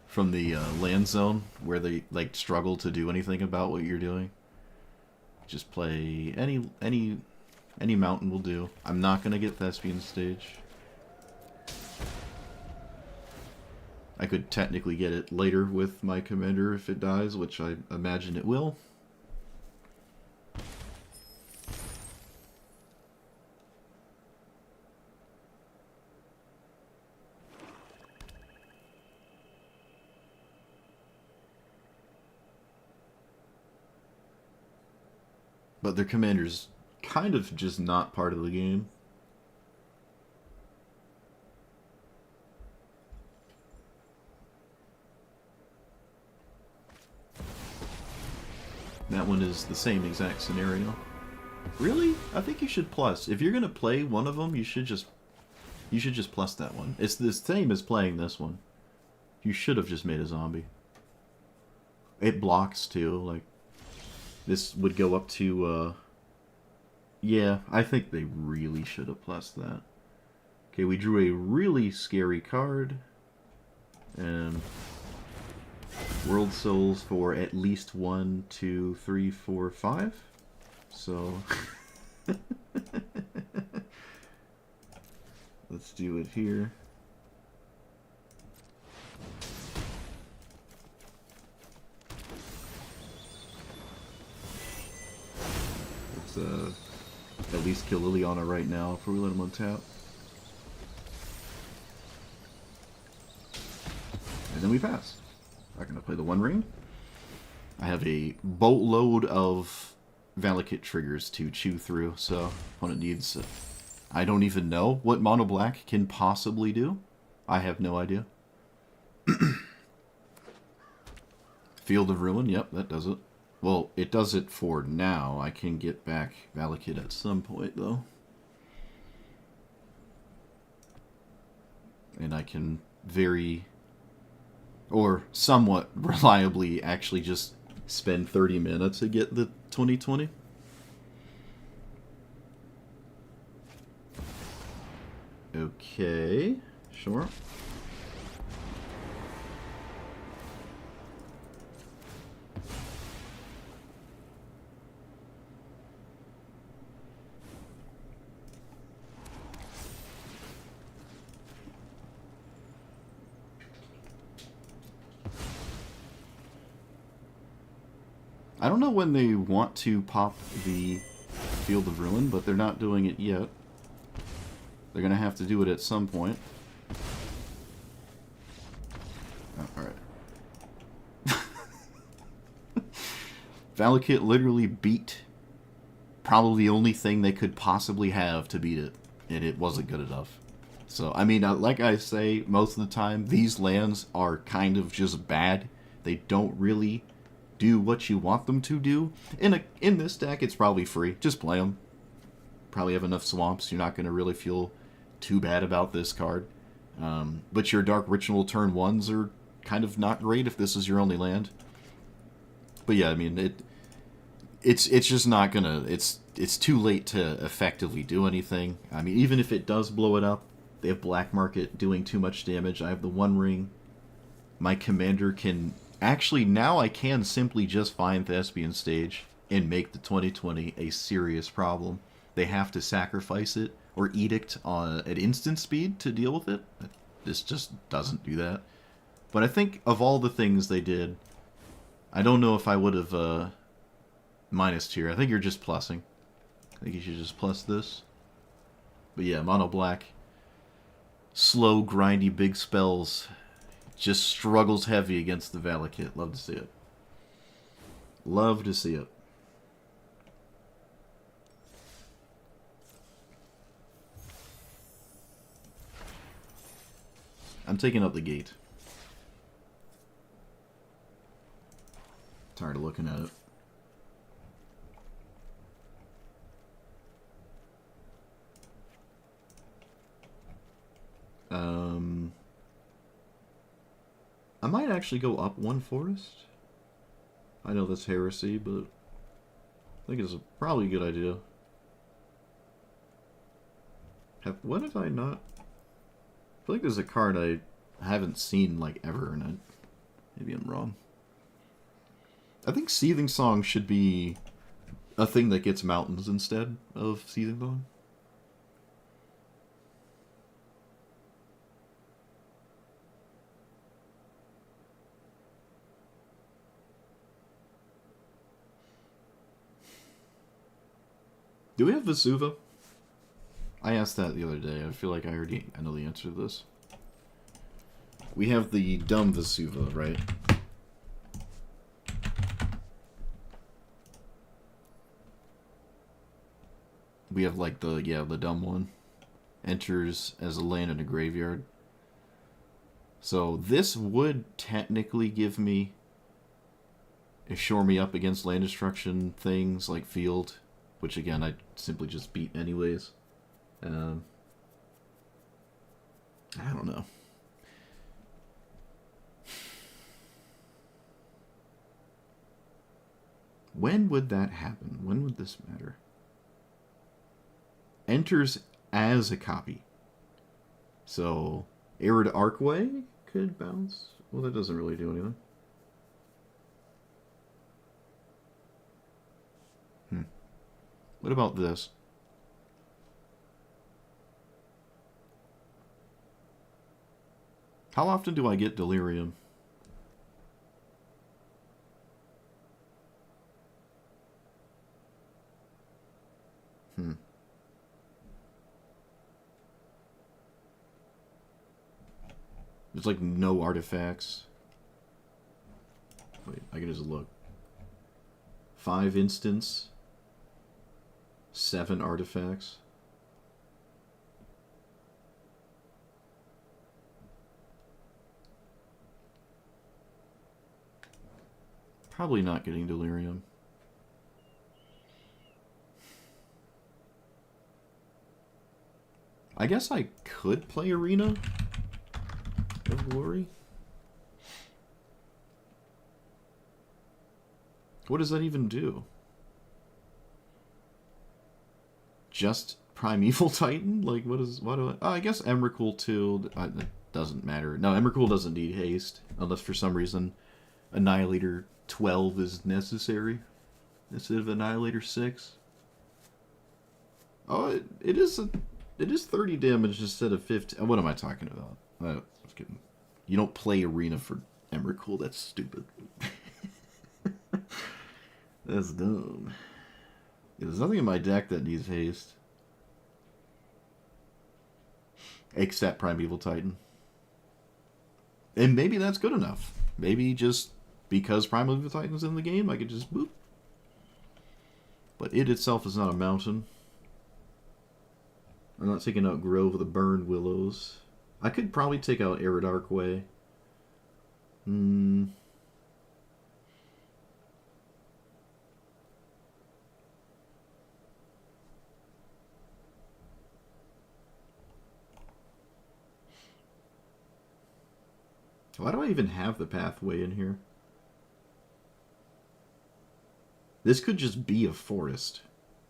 from the land zone where they like struggle to do anything about what you're doing. Just play any mountain will do. I'm not gonna get Thespian Stage. I could technically get it later with my commander if it dies, which I imagine it will. But their commander's kind of just not part of the game. That one is the same exact scenario. Really? I think you should plus. If you're gonna play one of them, you should just plus that one. It's the same as playing this one. You should have just made a zombie. It blocks too, like this would go up to yeah, I think they really should have plussed that. Okay, we drew a really scary card. And World Souls for at least 1, 2, 3, 4, 5. So let's do it here. Let's at least kill Liliana right now before we let him untap. And then we pass. I'm going to play the One Ring. I have a boatload of Valakut triggers to chew through, so opponent needs... I don't even know what Mono Black can possibly do. I have no idea. Field of Ruin, yep, that does it. Well, it does it for now. I can get back Valakut at some point, though. And I can very... or somewhat reliably actually just spend 30 minutes to get the 2020. Okay, sure. I don't know when they want to pop the Field of Ruin, but they're not doing it yet. They're going to have to do it at some point. Oh, alright. Valakut literally beat probably the only thing they could possibly have to beat it and it wasn't good enough. So, I mean, like I say, most of the time, these lands are kind of just bad. They don't really do what you want them to do. In this deck, it's probably free. Just play them. Probably have enough swamps. You're not going to really feel too bad about this card. But your Dark Ritual turn 1s are kind of not great if this is your only land. But yeah, I mean, it's just not going to... It's too late to effectively do anything. I mean, even if it does blow it up, they have Black Market doing too much damage. I have the One Ring. My commander can... Actually, now I can simply just find Thespian Stage and make the 2020 a serious problem. They have to sacrifice it or Edict at instant speed to deal with it. This just doesn't do that. But I think of all the things they did, I don't know if I would have minused here. I think you're just plussing. I think you should just plus this. But yeah, mono black. Slow, grindy, big spells. Just struggles heavy against the Valakut. Love to see it. Love to see it. I'm taking up the gate. Tired of looking at it. I might actually go up one forest. I know that's heresy, but I think it's probably a good idea. What have I not? I feel like there's a card I haven't seen like ever, and maybe I'm wrong. I think Seething Song should be a thing that gets mountains instead of Seething Song. Do we have Vesuva? I asked that the other day. I feel like I know the answer to this. We have the dumb Vesuva, right? We have like the dumb one. Enters as a land in a graveyard. So this would technically give me shore me up against land destruction things like field, which again I simply just beat anyways. I don't know. When would that happen? When would this matter? Enters as a copy. So, Arid Archway could bounce. Well, that doesn't really do anything. What about this? How often do I get Delirium? There's like no artifacts. Wait, I can just look. 5 instants. 7 artifacts. Probably not getting Delirium. I guess I could play Arena of Glory. What does that even do? Just Primeval Titan? Like, what do I... Oh, I guess Emrakul too. That doesn't matter. No, Emrakul doesn't need haste. Unless for some reason Annihilator 12 is necessary instead of Annihilator 6. Oh, it is 30 damage instead of 50. What am I talking about? I was kidding. You don't play Arena for Emrakul. That's stupid. That's dumb. There's nothing in my deck that needs haste. Except Primeval Titan. And maybe that's good enough. Maybe just because Primeval Titan's in the game, I could just boop. But it itself is not a mountain. I'm not taking out Grove of the Burned Willows. I could probably take out Arid Archway. Why do I even have the pathway in here? This could just be a forest.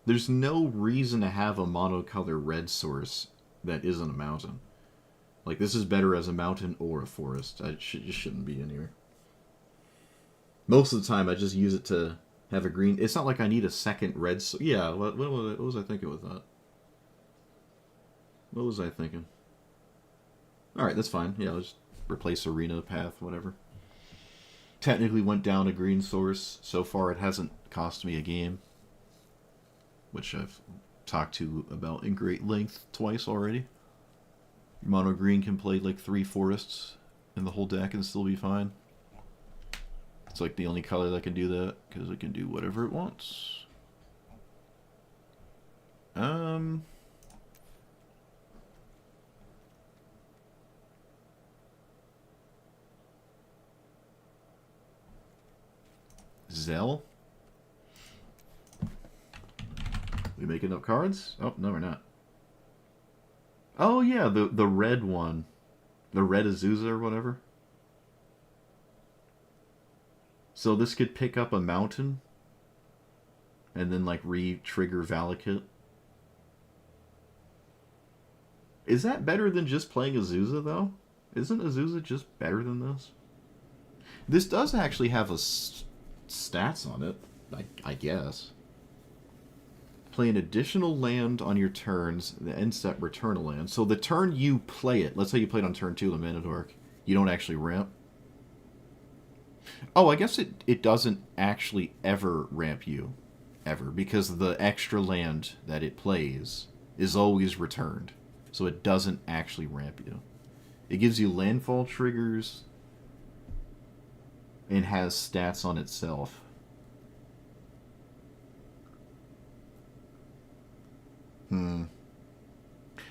There's no reason to have a monocolor red source that isn't a mountain. Like, this is better as a mountain or a forest. Just shouldn't be in here. Most of the time, I just use it to have a green... It's not like I need a second red... Yeah, what was I thinking with that? What was I thinking? Alright, that's fine. Yeah, let's replace arena, path, whatever. Technically went down a green source. So far, it hasn't cost me a game. Which I've talked to about in great length twice already. Mono green can play like 3 forests in the whole deck and still be fine. It's like the only color that can do that, because it can do whatever it wants. Zell? We making up cards? Oh, no we're not. Oh yeah, the red one. The red Azusa or whatever. So this could pick up a mountain and then like re-trigger Valakut. Is that better than just playing Azusa though? Isn't Azusa just better than this? This does actually have a stats on it, I guess. Play an additional land on your turns, the end step return a land. So the turn you play it, let's say you played on turn 2 the Manadork, you don't actually ramp. Oh, I guess it doesn't actually ever ramp you. Ever. Because the extra land that it plays is always returned. So it doesn't actually ramp you. It gives you landfall triggers and has stats on itself.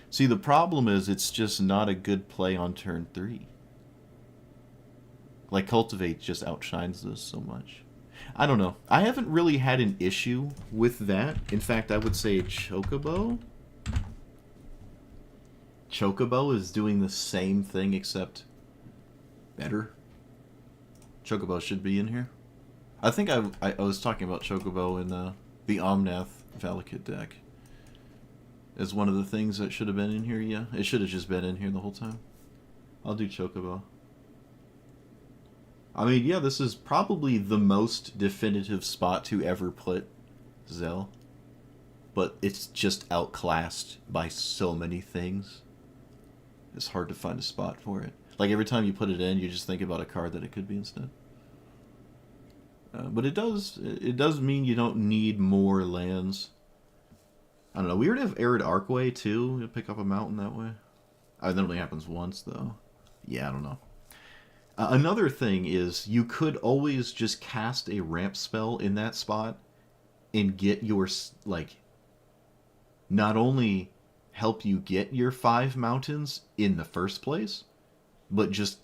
See, the problem is it's just not a good play on turn 3. Like, Cultivate just outshines this so much. I don't know. I haven't really had an issue with that. In fact, I would say Chocobo. Chocobo is doing the same thing, except better. Chocobo should be in here. I think I was talking about Chocobo in the Omnath Valakut deck. As one of the things that should have been in here, yeah. It should have just been in here the whole time. I'll do Chocobo. I mean, yeah, this is probably the most definitive spot to ever put Zell. But it's just outclassed by so many things. It's hard to find a spot for it. Like, every time you put it in, you just think about a card that it could be instead. But it does mean you don't need more lands. I don't know. Weird to have Arid Archway, too. You pick up a mountain that way. That only happens once, though. Yeah, I don't know. Another thing is, you could always just cast a ramp spell in that spot and get your, like, not only help you get your 5 mountains in the first place, but just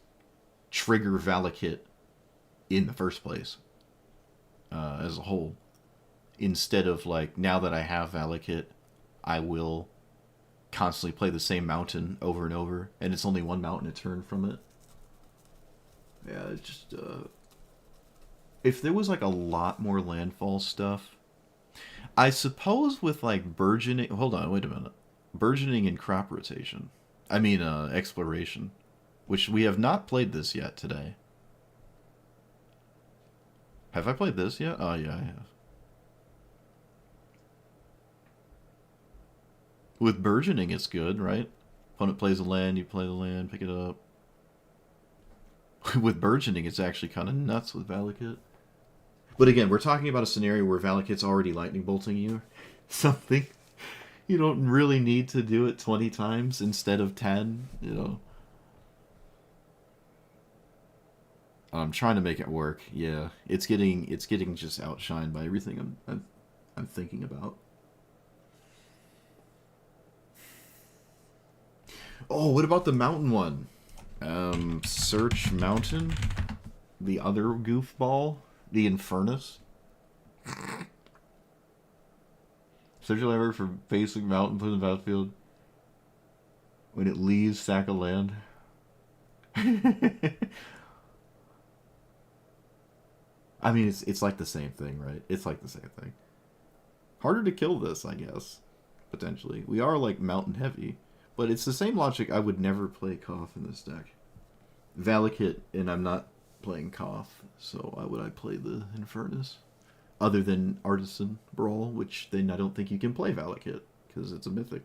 trigger Valakut in the first place as a whole. Instead of, like, now that I have Valakut, I will constantly play the same mountain over and over, and it's only 1 mountain a turn from it. Yeah, it's just, if there was, like, a lot more landfall stuff, I suppose with, like, burgeoning... Hold on, wait a minute. Burgeoning and crop rotation. I mean, exploration. Which we have not played this yet today. Have I played this yet? Oh, yeah, I have. With burgeoning, it's good, right? Opponent plays a land, you play the land, pick it up. With burgeoning, it's actually kind of nuts with Valakut. But again, we're talking about a scenario where Valakut's already lightning bolting you. Something. You don't really need to do it 20 times instead of 10, you know. I'm trying to make it work. Yeah, it's getting just outshined by everything I'm thinking about. Oh, what about the mountain one? Search Mountain? The other goofball? The Infernus? Search a library for basic mountain in the battlefield. When it leaves, sack a land. I mean, it's like the same thing, right? It's like the same thing. Harder to kill this, I guess. Potentially. We are, like, mountain heavy. But it's the same logic. I would never play Koth in this deck. Valakut, and I'm not playing Koth, so why would I play the Infernus? Other than Artisan Brawl, which then I don't think you can play Valakut, because it's a mythic.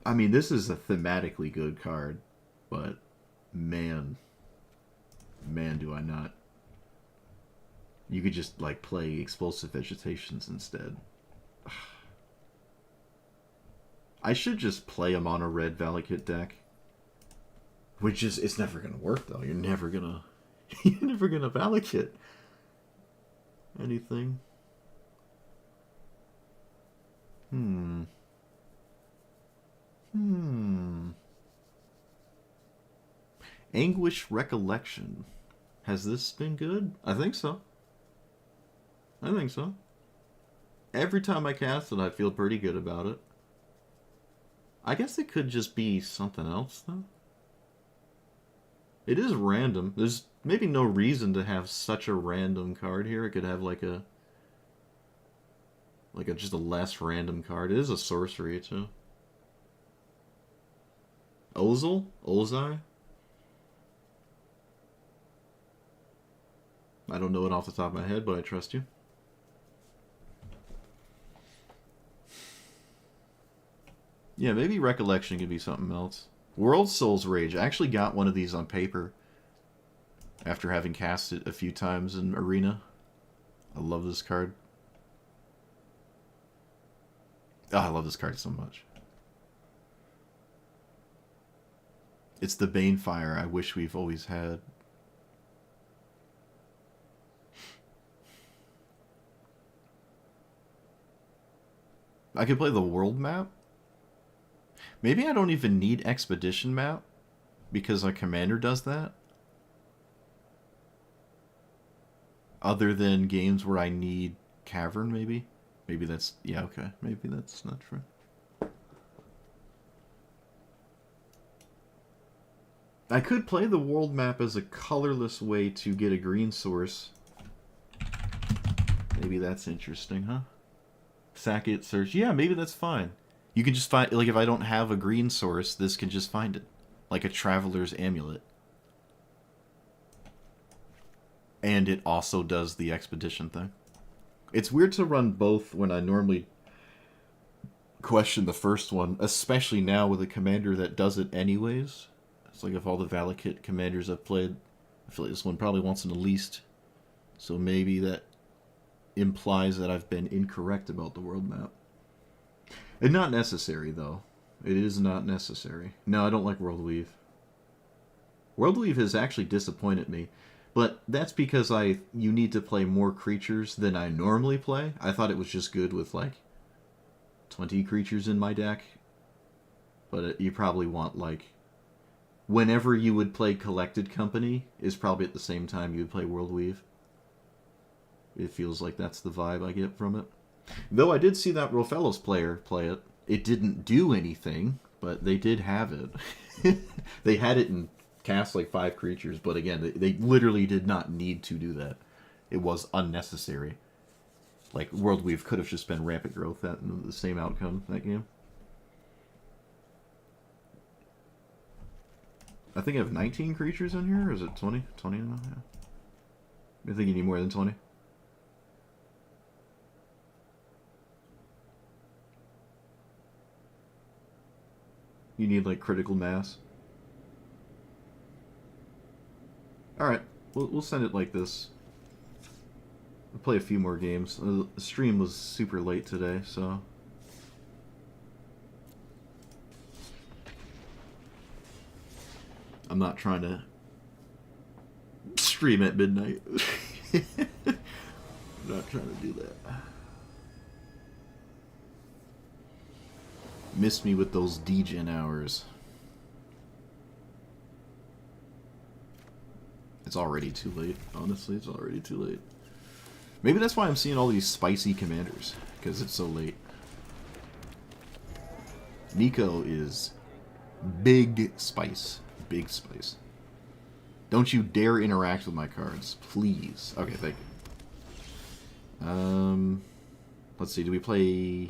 I mean, this is a thematically good card, but man, do I not. You could just, like, play Explosive Vegetations instead. I should just play a mono red Valakut deck. Which is, it's never gonna work though. You're never gonna Valakut anything. Anguish Recollection. Has this been good? I think so. Every time I cast it, I feel pretty good about it. I guess it could just be something else, though. It is random. There's maybe no reason to have such a random card here. It could have like a just a less random card. It is a sorcery, too. Ozai? I don't know it off the top of my head, but I trust you. Yeah, maybe Recollection could be something else. World Souls Rage. I actually got one of these on paper after having cast it a few times in Arena. I love this card. Oh, I love this card so much. It's the Banefire I wish we've always had. I could play the world map. Maybe I don't even need Expedition map because our commander does that. Other than games where I need Cavern, maybe? Maybe that's... Yeah, okay. Maybe that's not true. I could play the world map as a colorless way to get a green source. Maybe that's interesting, huh? Sack it, search. Yeah, maybe that's fine. You can just find... Like, if I don't have a green source, this can just find it. Like a Traveler's Amulet. And it also does the Expedition thing. It's weird to run both when I normally question the first one, especially now with a commander that does it anyways. It's like if all the Valakut commanders I've played, I feel like this one probably wants it the least. So maybe that implies that I've been incorrect about the world map. It's not necessary, though. It is not necessary. No, I don't like World Weave. World Weave has actually disappointed me. But that's because you need to play more creatures than I normally play. I thought it was just good with, like, 20 creatures in my deck. But you probably want, like... Whenever you would play Collected Company is probably at the same time you would play World Weave. It feels like that's the vibe I get from it. Though I did see that Rofellos player play it. It didn't do anything, but they did have it. They had it and cast like 5 creatures, but again, they literally did not need to do that. It was unnecessary. Like, World Weave could have just been Rampant Growth, that and the same outcome that game. I think I have 19 creatures in here, or is it 20? 20 now? Yeah. I think you need more than 20. You need, like, critical mass. Alright, we'll send it like this. We'll play a few more games. The stream was super late today, so... I'm not trying to stream at midnight. Not trying to do that. Missed me with those degen hours. It's already too late. Honestly, it's already too late. Maybe that's why I'm seeing all these spicy commanders, because it's so late. Nico is big spice. Big spice. Don't you dare interact with my cards, please. Okay, thank you. Let's see, do we play...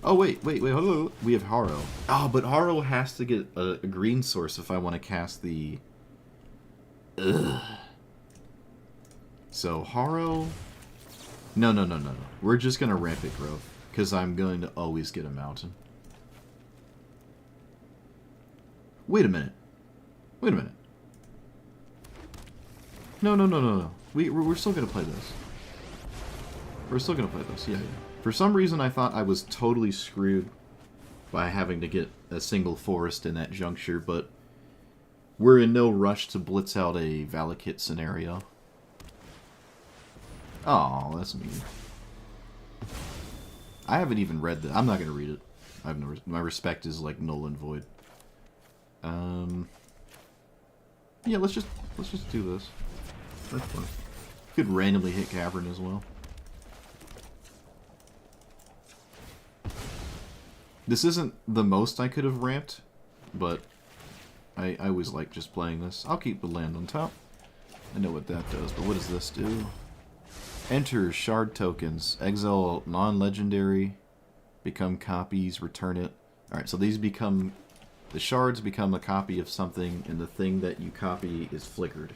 Oh, wait, hold on. We have Haro. Oh, but Haro has to get a green source if I want to cast the... Ugh. So, Haro... No. We're just going to Rampant Growth, because I'm going to always get a mountain. Wait a minute. No. We're still going to play this. Yeah. For some reason, I thought I was totally screwed by having to get a single forest in that juncture, but we're in no rush to blitz out a Valakut scenario. Oh, that's mean. I haven't even read that. I'm not going to read it. I have no. My respect is like null and void. Yeah, let's just do this. That's fun. Could randomly hit Cavern as well. This isn't the most I could have ramped, but I always like just playing this. I'll keep the land on top. I know what that does, but what does this do? Enter shard tokens. Exile non-legendary. Become copies. Return it. Alright, so these become... The shards become a copy of something, and the thing that you copy is flickered.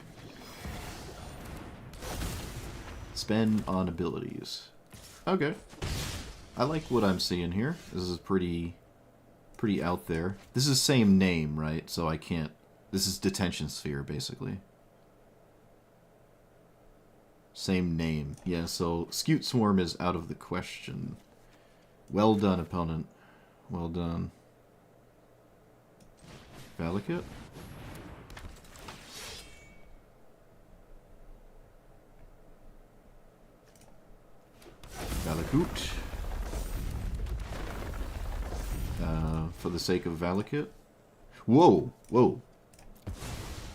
Spend on abilities. Okay. I like what I'm seeing here. This is pretty out there. This is same name, right? So I can't... This is Detention Sphere, basically. Same name. Yeah, so Scute Swarm is out of the question. Well done, opponent. Well done. Valakut? Valakut. For the sake of Valakut. Whoa!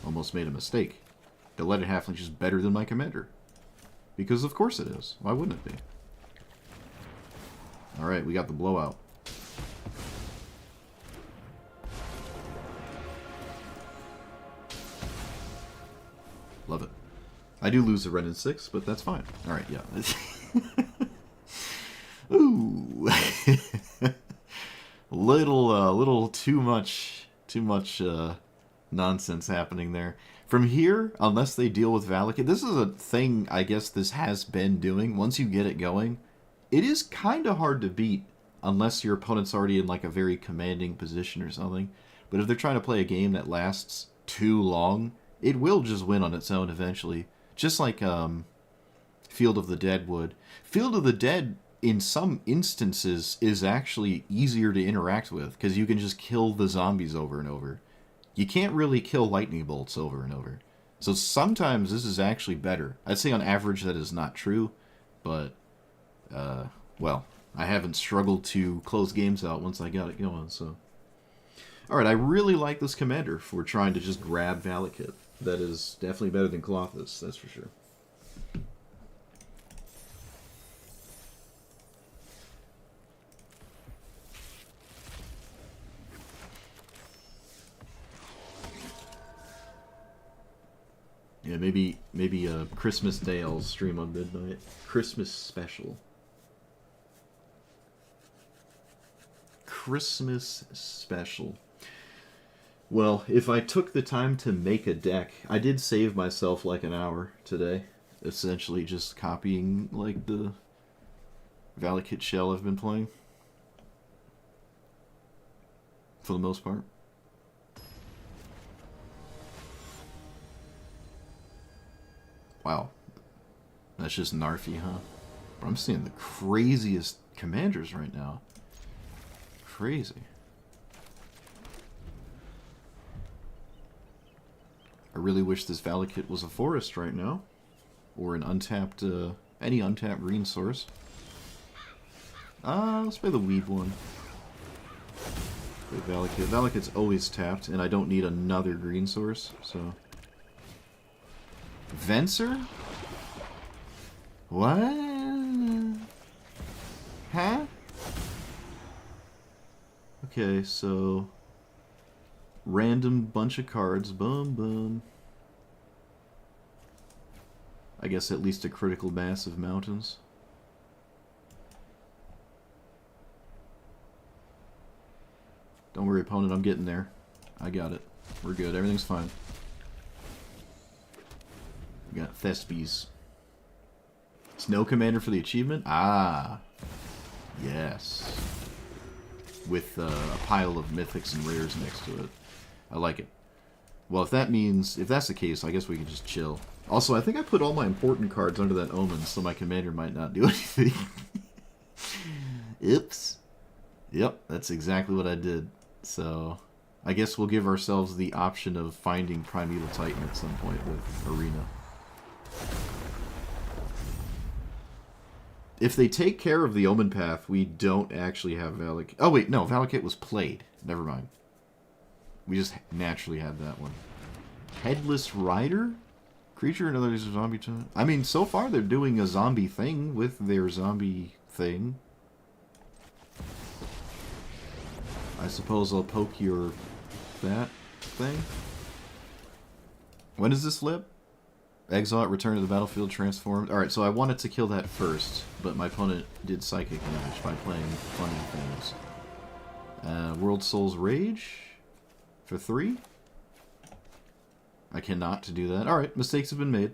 Almost made a mistake. The Leaded Halfling is better than my commander. Because of course it is. Why wouldn't it be? Alright, we got the blowout. Love it. I do lose the red and 6, but that's fine. Alright, yeah. Ooh. little too much nonsense happening there. From here, unless they deal with Valakut, this is a thing I guess this has been doing. Once you get it going, it is kind of hard to beat unless your opponent's already in like a very commanding position or something. But if they're trying to play a game that lasts too long, it will just win on its own eventually. Just like Field of the Dead would. Field of the Dead, in some instances, is actually easier to interact with, because you can just kill the zombies over and over. You can't really kill lightning bolts over and over. So sometimes this is actually better. I'd say on average that is not true, but, well, I haven't struggled to close games out once I got it going, so... Alright, I really like this commander for trying to just grab Valakut. That is definitely better than Colossus, that's for sure. Yeah, maybe Christmas Day I'll stream on midnight. Christmas special. Christmas special. Well, if I took the time to make a deck, I did save myself like an hour today. Essentially just copying like the Valakut shell I've been playing. For the most part. Wow. That's just Narfi, huh? But I'm seeing the craziest commanders right now. Crazy. I really wish this Valakut was a forest right now. or an untapped, any untapped green source. Let's play the Weeb one. Play Valakut. Valakut's always tapped, and I don't need another green source, so... Venser? What? Huh? Okay, so... Random bunch of cards. Boom, boom. I guess at least a critical mass of mountains. Don't worry, opponent, I'm getting there. I got it. We're good. Everything's fine. We got Thespies. Snow Commander for the achievement? Ah. Yes. With a pile of mythics and rares next to it. I like it. Well, if that's the case, I guess we can just chill. Also, I think I put all my important cards under that Omen, so my commander might not do anything. Oops. Yep, that's exactly what I did. So, I guess we'll give ourselves the option of finding Primeval Titan at some point with Arena. If they take care of the Omen path, we don't actually have Valakut. Oh wait, no, Valakut was played. Never mind. We just naturally had that one. Headless Rider? Creature, another zombie time. I mean, so far they're doing a zombie thing with their zombie thing. I suppose I'll poke your... that thing? When does this flip? Exile, return to the battlefield, transformed. Alright, so I wanted to kill that first, but my opponent did psychic damage by playing funny things. World Soul's Rage? For 3? I cannot to do that. Alright, mistakes have been made.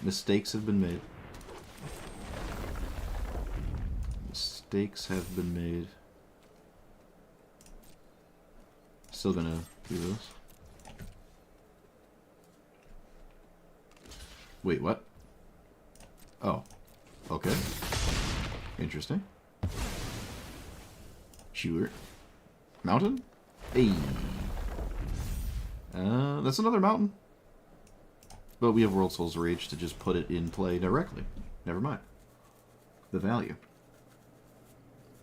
Mistakes have been made. Mistakes have been made. Still gonna do this. Wait, what? Oh. Okay. Interesting. Shooter. Mountain? Hey. That's another mountain. But we have World Soul's Rage to just put it in play directly. Never mind. The value.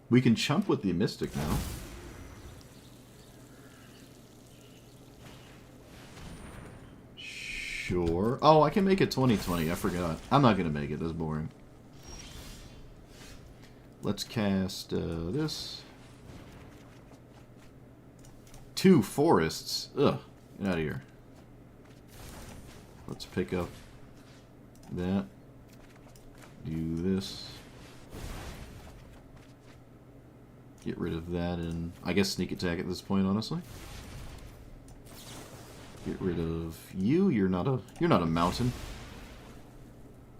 We can chump with the Mystic now. Sure. Oh, I can make it 2020. I forgot. I'm not going to make it. That's boring. Let's cast this. 2 forests. Ugh. Get out of here. Let's pick up that. Do this. Get rid of that and I guess sneak attack at this point, honestly. Get rid of you. You're not a mountain.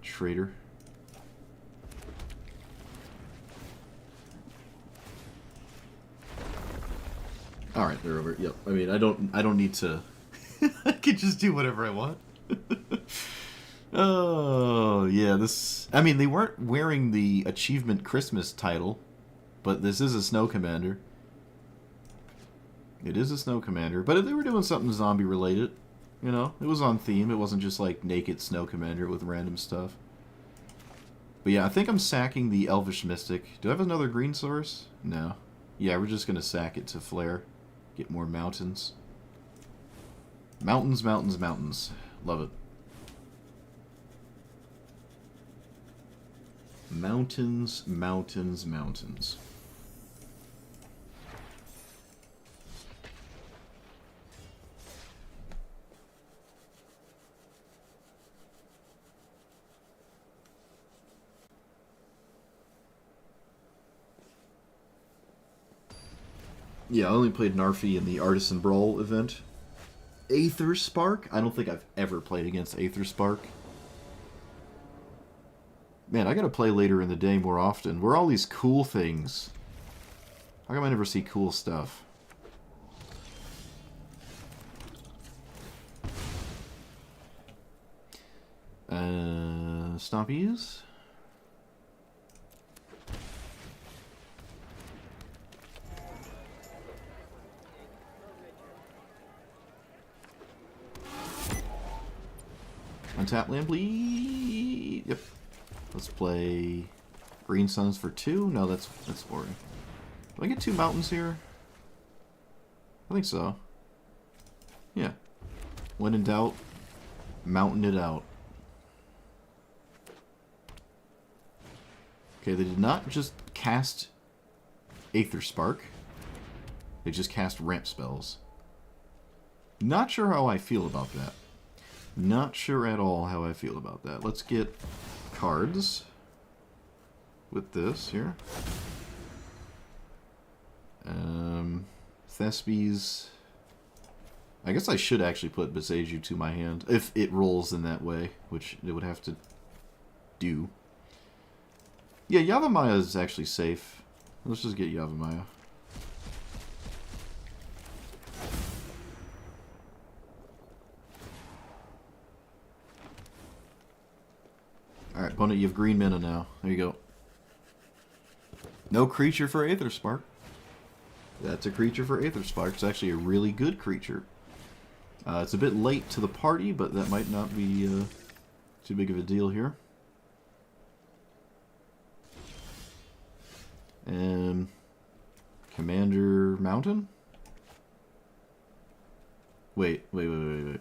Traitor. Alright, they're over. Yep. I mean, I don't need to... I can just do whatever I want. Oh, yeah, this... I mean, they weren't wearing the Achievement Christmas title, but this is a Snow Commander. It is a Snow Commander, but if they were doing something zombie-related, you know, it was on theme. It wasn't just, like, naked Snow Commander with random stuff. But yeah, I think I'm sacking the Elvish Mystic. Do I have another green source? No. Yeah, we're just gonna sack it to flare. Get more mountains. Mountains, mountains, mountains. Love it. Mountains, mountains, mountains. Yeah, I only played Narfi in the Artisan Brawl event. Aether Spark? I don't think I've ever played against Aether Spark. Man, I gotta play later in the day more often. Where are all these cool things? How come I never see cool stuff? Stompies? Untap land, please. Yep. Let's play Green Suns for 2. No, that's boring. Do I get 2 mountains here? I think so. Yeah. When in doubt, mountain it out. Okay, they did not just cast Aether Spark. They just cast ramp spells. Not sure how I feel about that. Not sure at all how I feel about that. Let's get cards with this here. Thespies. I guess I should actually put Beseiju to my hand if it rolls in that way, which it would have to do. Yeah, Yavimaya is actually safe. Let's just get Yavimaya. Alright, opponent, you have green mana now. There you go. No creature for Aether Spark. That's a creature for Aether Spark. It's actually a really good creature. It's a bit late to the party, but that might not be too big of a deal here. And Commander Mountain? Wait. Human.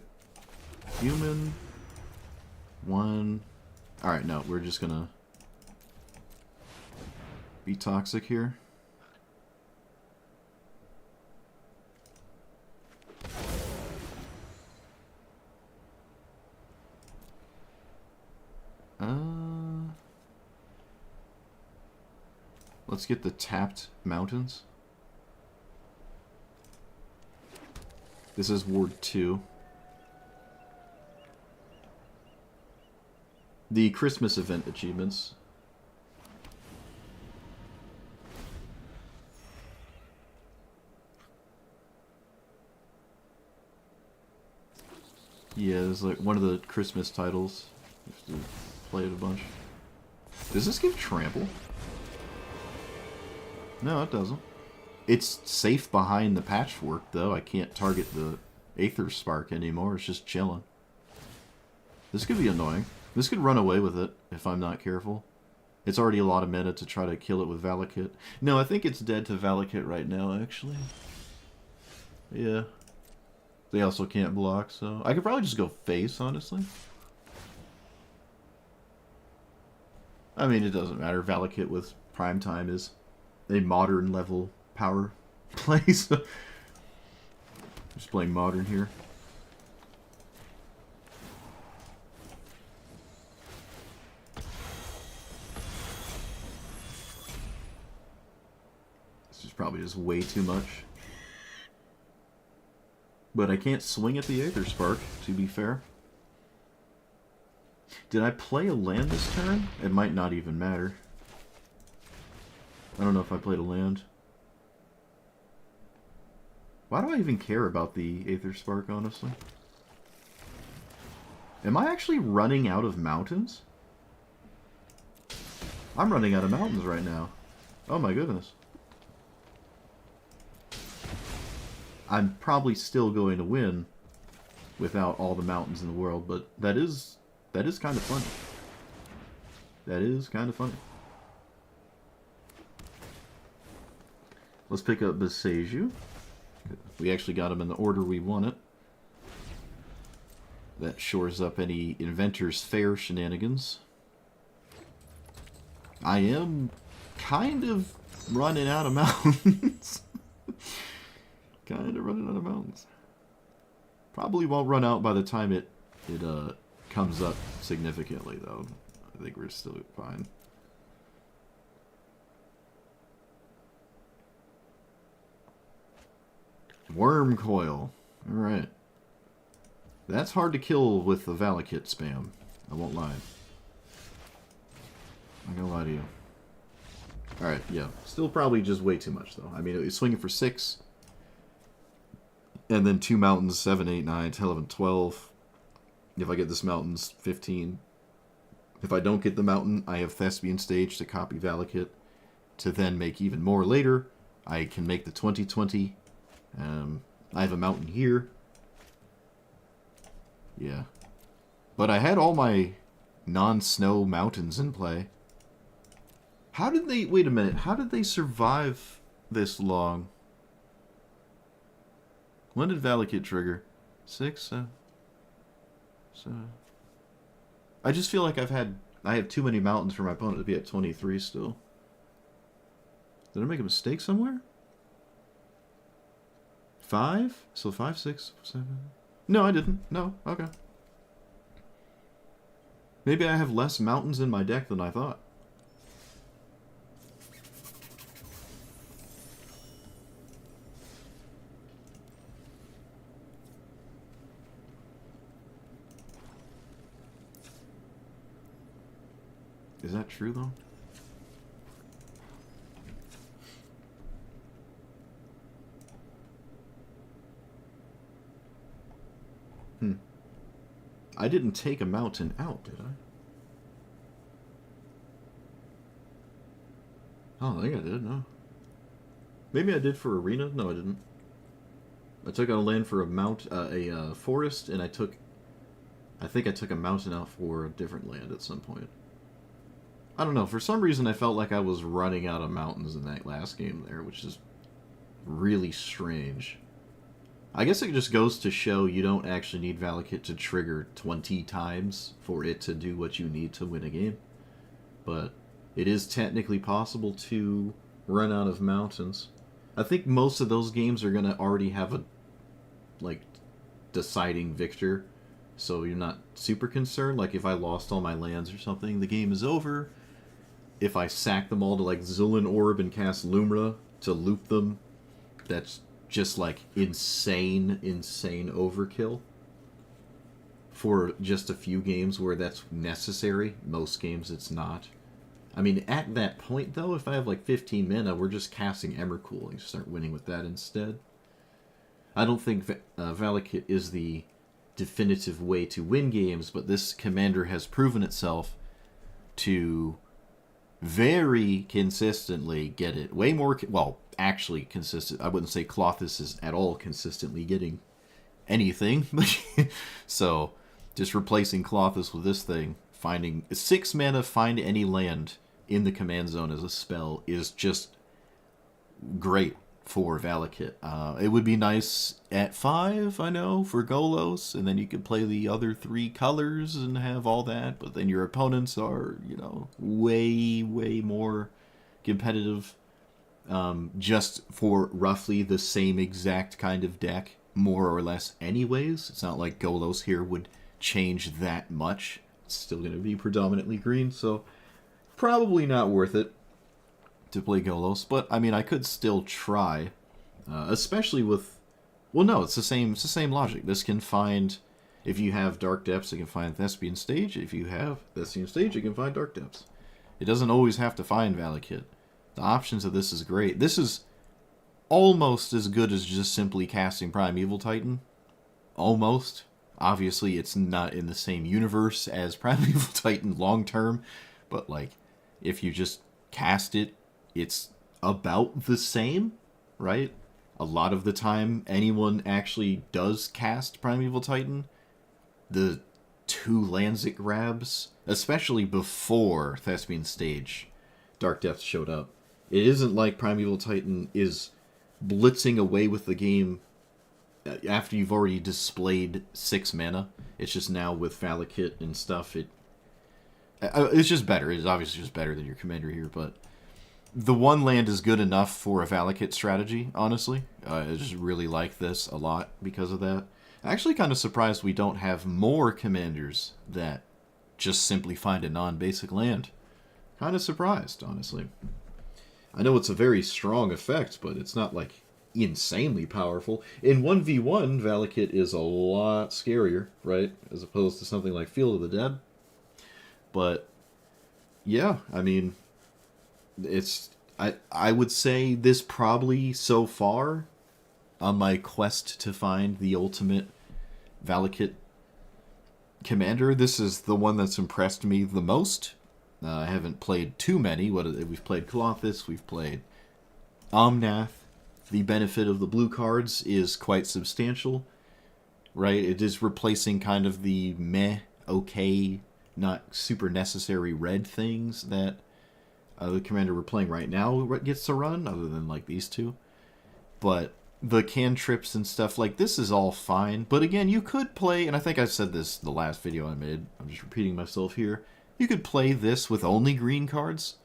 1. Alright, no, we're just gonna be toxic here. Let's get the tapped mountains. This is Ward 2. The Christmas event achievements. Yeah, it's like one of the Christmas titles. You have to play it a bunch. Does this give trample? No, it doesn't. It's safe behind the patchwork, though. I can't target the Aether Spark anymore. It's just chilling. This could be annoying. This could run away with it if I'm not careful. It's already a lot of mana to try to kill it with Valakut. No, I think it's dead to Valakut right now, actually. Yeah. They also can't block, so... I could probably just go face, honestly. I mean, it doesn't matter. Valakut with Prime Time is a modern level power play, so... Just playing modern here. This is probably just way too much. But I can't swing at the Aether Spark, to be fair. Did I play a land this turn? It might not even matter. I don't know if I played a land. Why do I even care about the Aether Spark, honestly? Am I actually running out of mountains? I'm running out of mountains right now. Oh my goodness. I'm probably still going to win without all the mountains in the world, but that is kind of funny. That is kind of funny. Let's pick up Beseiju. We actually got him in the order we want it. That shores up any Inventor's Fair shenanigans. I am kind of running out of mountains. Kind of running out of mountains. Probably won't run out by the time it comes up significantly, though. I think we're still fine. Worm Coil. Alright. That's hard to kill with the Valakut spam. I won't lie. I'm not gonna lie to you. Alright, yeah. Still probably just way too much, though. I mean, it's swinging for 6. And then 2 mountains, 7, 8, 9, 10, 11, 12. If I get this mountains, 15. If I don't get the mountain, I have Thespian Stage to copy Valakut to then make even more later. I can make the 2020. I have a mountain here. Yeah. But I had all my non-snow mountains in play. How did they... Wait a minute. How did they survive this long? When did Valakut trigger? 6? 7? I just feel like I have too many mountains for my opponent to be at 23 still. Did I make a mistake somewhere? 5? So 5, 6, 7... No, I didn't. No, okay. Maybe I have less mountains in my deck than I thought. Is that true, though? I didn't take a mountain out, did I? Oh, I think I did, no. Maybe I did for Arena? No, I didn't. I took out a land for a forest, and I think I took a mountain out for a different land at some point. I don't know, for some reason I felt like I was running out of mountains in that last game there, which is really strange. I guess it just goes to show you don't actually need Valakut to trigger 20 times for it to do what you need to win a game. But it is technically possible to run out of mountains. I think most of those games are going to already have a, like, deciding victor. So you're not super concerned. Like, if I lost all my lands or something, the game is over. If I sack them all to, like, Zulin Orb and cast Lumra to loop them, that's just, like, insane overkill. For just a few games where that's necessary. Most games it's not. I mean, at that point, though, if I have, like, 15 mana, we're just casting Emrakul and start winning with that instead. I don't think Valakut is the definitive way to win games, but this commander has proven itself to very consistently get it. Way more... Well, actually consistent. I wouldn't say Klothys is at all consistently getting anything. So, just replacing Klothys with this thing, finding 6 mana, find any land in the command zone as a spell is just great for Valakut. It would be nice at 5, I know, for Golos, and then you could play the other 3 colors and have all that, but then your opponents are, you know, way more competitive. Just for roughly the same exact kind of deck, more or less anyways. It's not like Golos here would change that much. It's still going to be predominantly green, so probably not worth it to play Golos. But, I mean, I could still try, especially with... Well, no, it's the same logic. This can find... If you have Dark Depths, it can find Thespian Stage. If you have Thespian Stage, it can find Dark Depths. It doesn't always have to find Valakut. The options of this is great. This is almost as good as just simply casting Primeval Titan. Almost. Obviously, it's not in the same universe as Primeval Titan long term, but, like, if you just cast it, it's about the same, right? A lot of the time, anyone actually does cast Primeval Titan. The 2 lands it grabs, especially before Thespian Stage, Dark Depths showed up. It isn't like Primeval Titan is blitzing away with the game after you've already displayed 6 mana. It's just now with Valakut and stuff, it's just better. It's obviously just better than your commander here, but the 1 land is good enough for a Valakut strategy, honestly. I just really like this a lot because of that. I'm actually kind of surprised we don't have more commanders that just simply find a non-basic land. Kind of surprised, honestly. I know it's a very strong effect, but it's not, like, insanely powerful. In 1v1, Valakut is a lot scarier, right? As opposed to something like Field of the Dead. But, yeah, I mean, it's... I would say this probably, so far, on my quest to find the ultimate Valakut commander, this is the one that's impressed me the most. I haven't played too many. We've played Klothys, we've played Omnath. The benefit of the blue cards is quite substantial, right? It is replacing kind of the meh okay, not super necessary red things that the commander we're playing right now gets to run, other than like these two. But the cantrips and stuff like this is all fine. But again, you could play, and I think I said this the last video I made, I'm just repeating myself here, you could play this with only green cards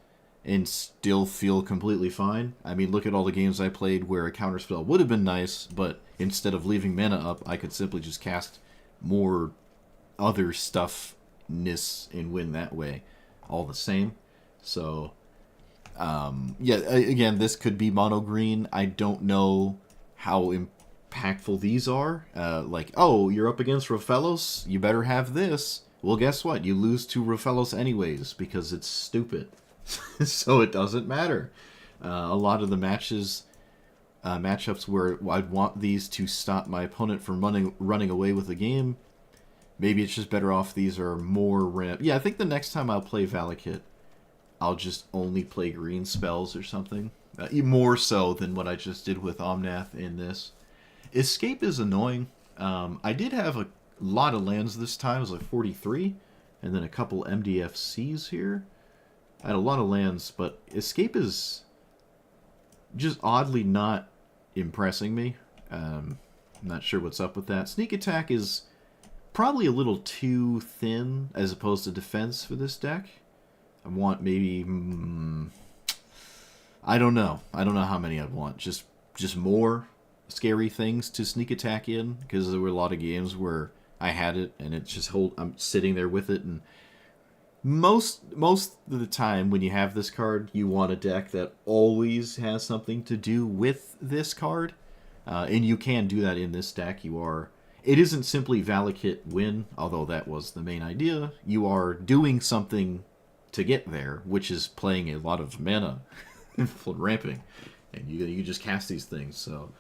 and still feel completely fine. I mean, look at all the games I played where a counterspell would have been nice, but instead of leaving mana up, I could simply just cast more other stuffness and win that way, all the same. So, yeah, again, this could be mono green. I don't know how impactful these are. Like, oh, you're up against Rofellos, you better have this. Well, guess what? You lose to Rofellos anyways because it's stupid. So it doesn't matter. A lot of the matchups where I'd want these to stop my opponent from running away with the game, maybe it's just better off these are more ramp. Yeah, I think the next time I'll play Valakut, I'll just only play green spells or something. More so than what I just did with Omnath in this. Escape is annoying. I did have a lot of lands this time. It was like 43, and then a couple MDFCs here. I had a lot of lands, but Escape is just oddly not impressing me. I'm not sure what's up with that. Sneak Attack is probably a little too thin as opposed to Defense for this deck. I want maybe... I don't know. I don't know how many I'd want. Just more scary things to Sneak Attack in, because there were a lot of games where I had it, and it just I'm sitting there with it, and most of the time when you have this card, you want a deck that always has something to do with this card. And you can do that in this deck. It isn't simply Valakut win, although that was the main idea. You are doing something to get there, which is playing a lot of mana and ramping. And you just cast these things. So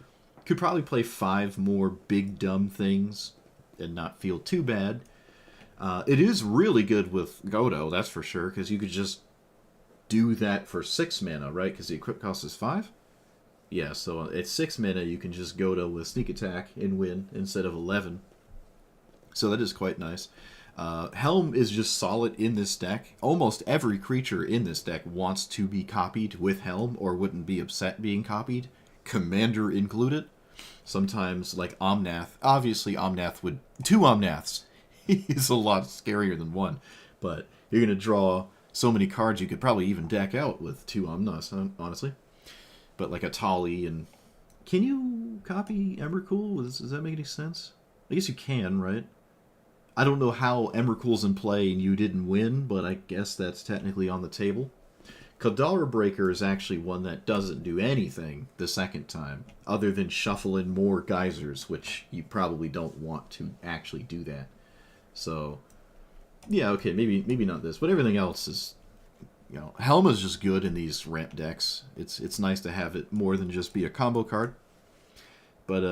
could probably play 5 more big dumb things and not feel too bad. It is really good with Godo, that's for sure, because you could just do that for 6 mana, right? Because the equip cost is 5? Yeah, so at 6 mana, you can just Godo with Sneak Attack and win instead of 11. So that is quite nice. Helm is just solid in this deck. Almost every creature in this deck wants to be copied with Helm, or wouldn't be upset being copied, Commander included. Sometimes, like Omnath. Obviously, Omnath would... 2 Omnaths is a lot scarier than 1. But you're going to draw so many cards you could probably even deck out with 2 Omnaths, honestly. But like a Tali and... Can you copy Emrakul? Does that make any sense? I guess you can, right? I don't know how Emrakul's in play and you didn't win, but I guess that's technically on the table. Kadara Breaker is actually one that doesn't do anything the second time, other than shuffle in more geysers, which you probably don't want to actually do that. So, yeah, okay, maybe not this, but everything else is, you know, Helm is just good in these ramp decks. It's nice to have it more than just be a combo card. But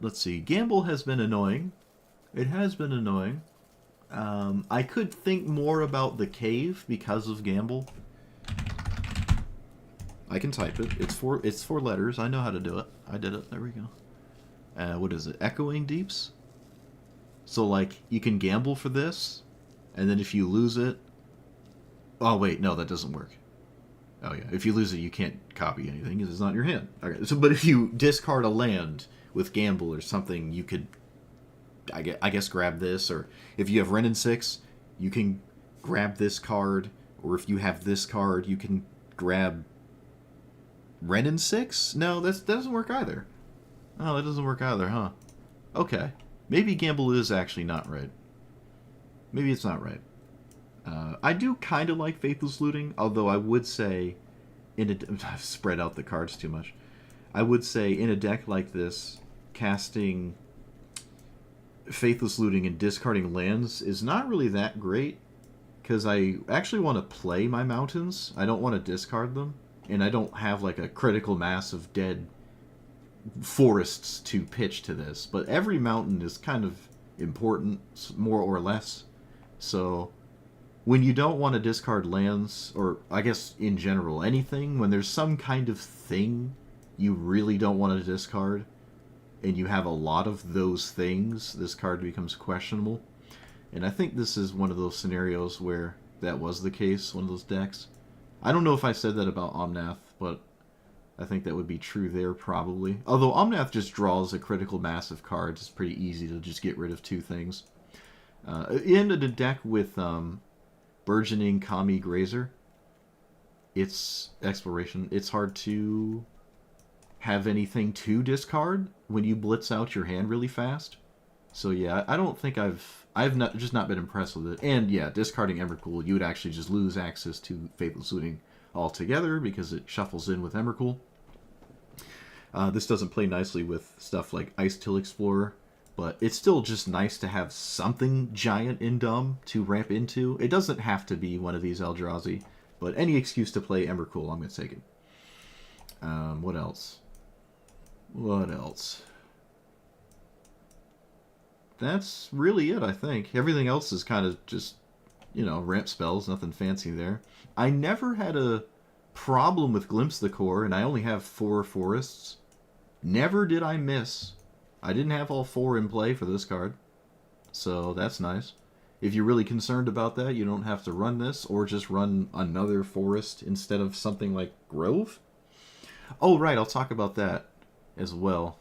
let's see, Gamble has been annoying. It has been annoying. I could think more about the cave because of Gamble. I can type it. It's 4 letters. I know how to do it. I did it. There we go. What is it? Echoing Deeps? So, like, you can gamble for this, and then if you lose it... Oh, wait, no, that doesn't work. Oh, yeah. If you lose it, you can't copy anything because it's not in your hand. Okay, so, but if you discard a land with Gamble or something, you could, I guess, grab this. Or if you have Wrenn and 6, you can grab this card. Or if you have this card, you can grab Wrenn and 6? No, that doesn't work either. Oh, that doesn't work either, huh? Okay. Maybe Gamble is actually not right. Maybe it's not right. I do kind of like Faithless Looting, although I would say, I've spread out the cards too much. I would say in a deck like this, casting Faithless Looting and discarding lands is not really that great, because I actually want to play my mountains. I don't want to discard them, and I don't have like a critical mass of dead forests to pitch to this. But every mountain is kind of important, more or less. So when you don't want to discard lands, or I guess in general anything, when there's some kind of thing you really don't want to discard, and you have a lot of those things, this card becomes questionable. And I think this is one of those scenarios where that was the case, one of those decks. I don't know if I said that about Omnath, but I think that would be true there probably. Although Omnath just draws a critical mass of cards, it's pretty easy to just get rid of two things. In a deck with Burgeoning Kami Grazer, it's Exploration. It's hard to have anything to discard when you blitz out your hand really fast. So yeah, I don't think I've not just not been impressed with it. And yeah, discarding Emrakul, you would actually just lose access to Faithless Looting altogether because it shuffles in with Emrakul. This doesn't play nicely with stuff like Ice Till Explorer, but it's still just nice to have something giant and dumb to ramp into. It doesn't have to be one of these Eldrazi, but any excuse to play Emrakul, I'm going to take it. What else? What else? That's really it, I think. Everything else is kind of just, ramp spells, nothing fancy there. I never had a problem with Glimpse the Core, and I only have 4 forests. Never did I miss. I didn't have all 4 in play for this card, so that's nice. If you're really concerned about that, you don't have to run this, or just run another forest instead of something like Grove. Oh, right, I'll talk about that as well.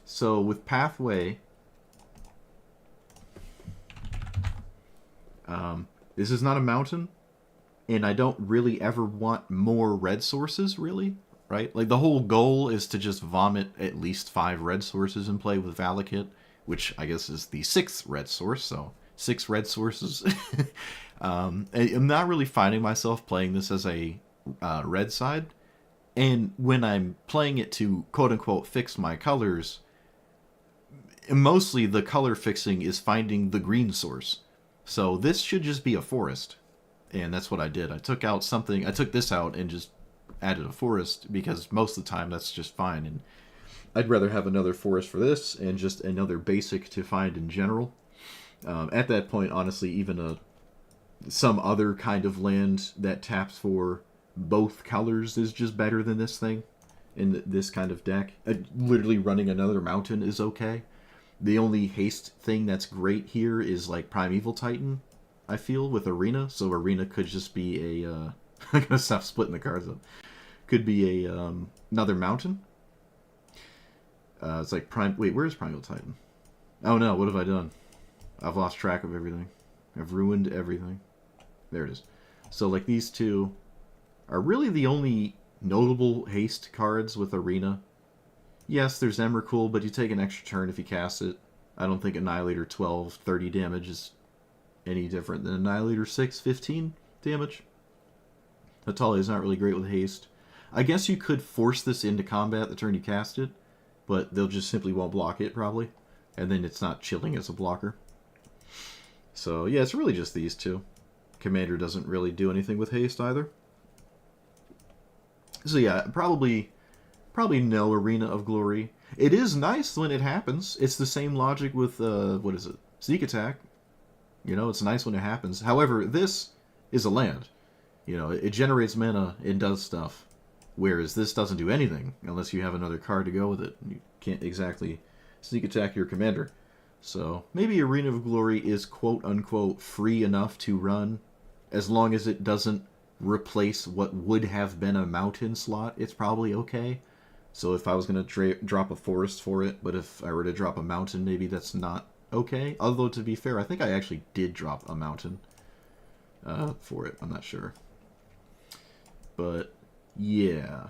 So with Pathway, this is not a mountain, and I don't really ever want more red sources, really, right? Like, the whole goal is to just vomit at least 5 red sources in play with Valakut, which I guess is the 6th red source, so 6 red sources. I'm not really finding myself playing this as a red side, and when I'm playing it to quote-unquote fix my colors, mostly the color fixing is finding the green source. So this should just be a forest, and that's what I did. I took this out and just added a forest, because most of the time that's just fine, and I'd rather have another forest for this and just another basic to find in general. At that point, honestly, even some other kind of land that taps for both colors is just better than this thing in this kind of deck. Literally running another mountain is okay. The only haste thing that's great here is like Primeval Titan, I feel, with Arena. So Arena could just be a... I'm gonna stop splitting the cards up. Could be a another mountain. It's like Wait, where's Primeval Titan? Oh no, what have I done? I've lost track of everything. I've ruined everything. There it is. So like these two are really the only notable haste cards with Arena. Yes, there's Emrakul, but you take an extra turn if you cast it. I don't think Annihilator 12, 30 damage is any different than Annihilator 6, 15 damage. Atalia is not really great with haste. I guess you could force this into combat the turn you cast it, but they'll just simply won't block it, probably. And then it's not chilling as a blocker. So, yeah, it's really just these two. Commander doesn't really do anything with haste either. So, yeah, probably no Arena of Glory. It is nice when it happens. It's the same logic with, what is it? Sneak Attack. It's nice when it happens. However, this is a land. It generates mana and does stuff. Whereas this doesn't do anything unless you have another card to go with it. You can't exactly sneak attack your commander. So maybe Arena of Glory is quote-unquote free enough to run as long as it doesn't replace what would have been a mountain slot. It's probably okay. So if I was going to drop a forest for it, but if I were to drop a mountain, maybe that's not okay. Although, to be fair, I think I actually did drop a mountain for it. I'm not sure. But, yeah.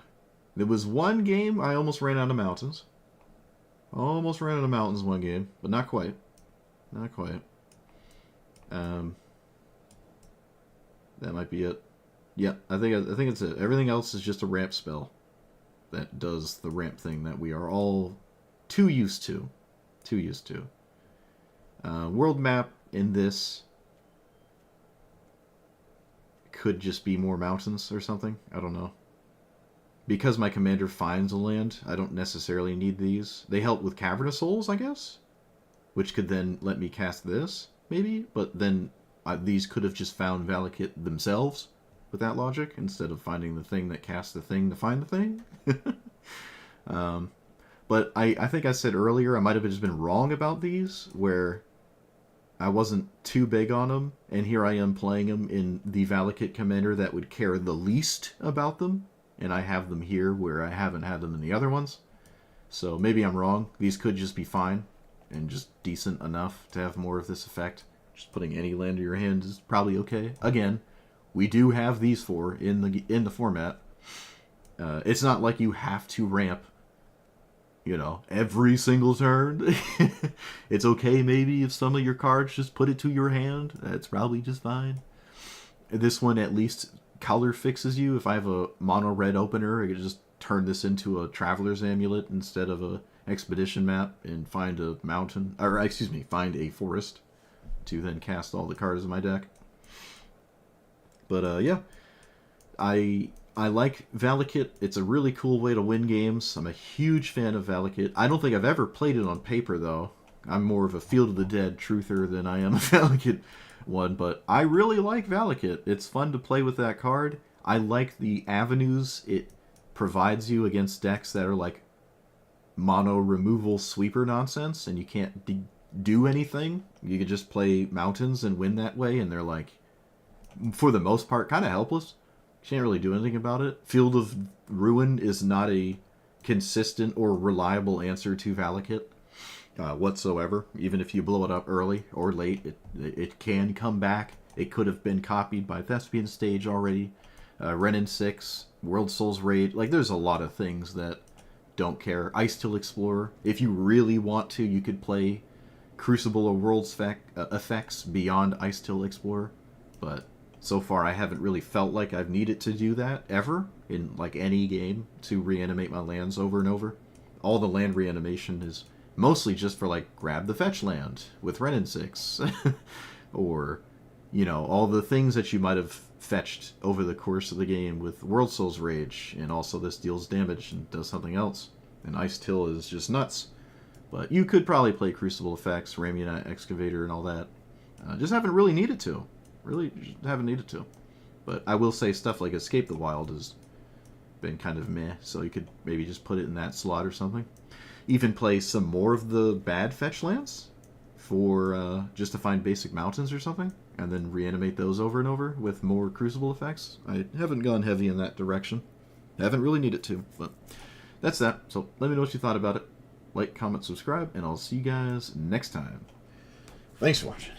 There was one game I almost ran out of mountains. Almost ran out of mountains one game, but not quite. Not quite. That might be it. Yeah, I think it's it. Everything else is just a ramp spell that does the ramp thing that we are all too used to. World map in this could just be more mountains or something. I don't know. Because my commander finds a land, I don't necessarily need these. They help with Cavernous Souls, I guess? Which could then let me cast this, maybe? But then these could have just found Valakut themselves with that logic, instead of finding the thing that casts the thing to find the thing. But I think I said earlier, I might have just been wrong about these, where I wasn't too big on them, and here I am playing them in the Valakut commander that would care the least about them, and I have them here where I haven't had them in the other ones. So maybe I'm wrong. These could just be fine and just decent enough to have more of this effect. Just putting any land in your hand is probably okay. Again, we do have these four in the format. It's not like you have to ramp, every single turn. It's okay maybe if some of your cards just put it to your hand. That's probably just fine. This one at least color fixes you. If I have a mono red opener, I could just turn this into a Traveler's Amulet instead of a expedition map and find a mountain, or excuse me, find a forest to then cast all the cards in my deck. But yeah, I like Valakut. It's a really cool way to win games. I'm a huge fan of Valakut. I don't think I've ever played it on paper, though. I'm more of a Field of the Dead truther than I am a Valakut one, but I really like Valakut. It's fun to play with that card. I like the avenues it provides you against decks that are like mono removal sweeper nonsense, and you can't do anything. You can just play mountains and win that way, and they're like, for the most part, kind of helpless. Can't really do anything about it. Field of Ruin is not a consistent or reliable answer to Valakut whatsoever. Even if you blow it up early or late, it can come back. It could have been copied by Thespian Stage already. Renin 6, World Souls Raid. Like, there's a lot of things that don't care. Ice-Till Explorer. If you really want to, you could play Crucible or World's effects beyond Ice-Till Explorer. But so far, I haven't really felt like I've needed to do that ever in like any game to reanimate my lands over and over. All the land reanimation is mostly just for like grab the fetch land with Renin 6, or all the things that you might have fetched over the course of the game with World Souls Rage, and also this deals damage and does something else. And Ice-Till is just nuts. But you could probably play Crucible effects, Ramunite Excavator, and all that. Just haven't really needed to. Really haven't needed to. But I will say stuff like Escape the Wild has been kind of meh, so you could maybe just put it in that slot or something. Even play some more of the bad fetch lands for just to find basic mountains or something, and then reanimate those over and over with more Crucible effects. I haven't gone heavy in that direction. I haven't really needed to, but that's that. So let me know what you thought about it. Like, comment, subscribe, and I'll see you guys next time. Thanks for watching.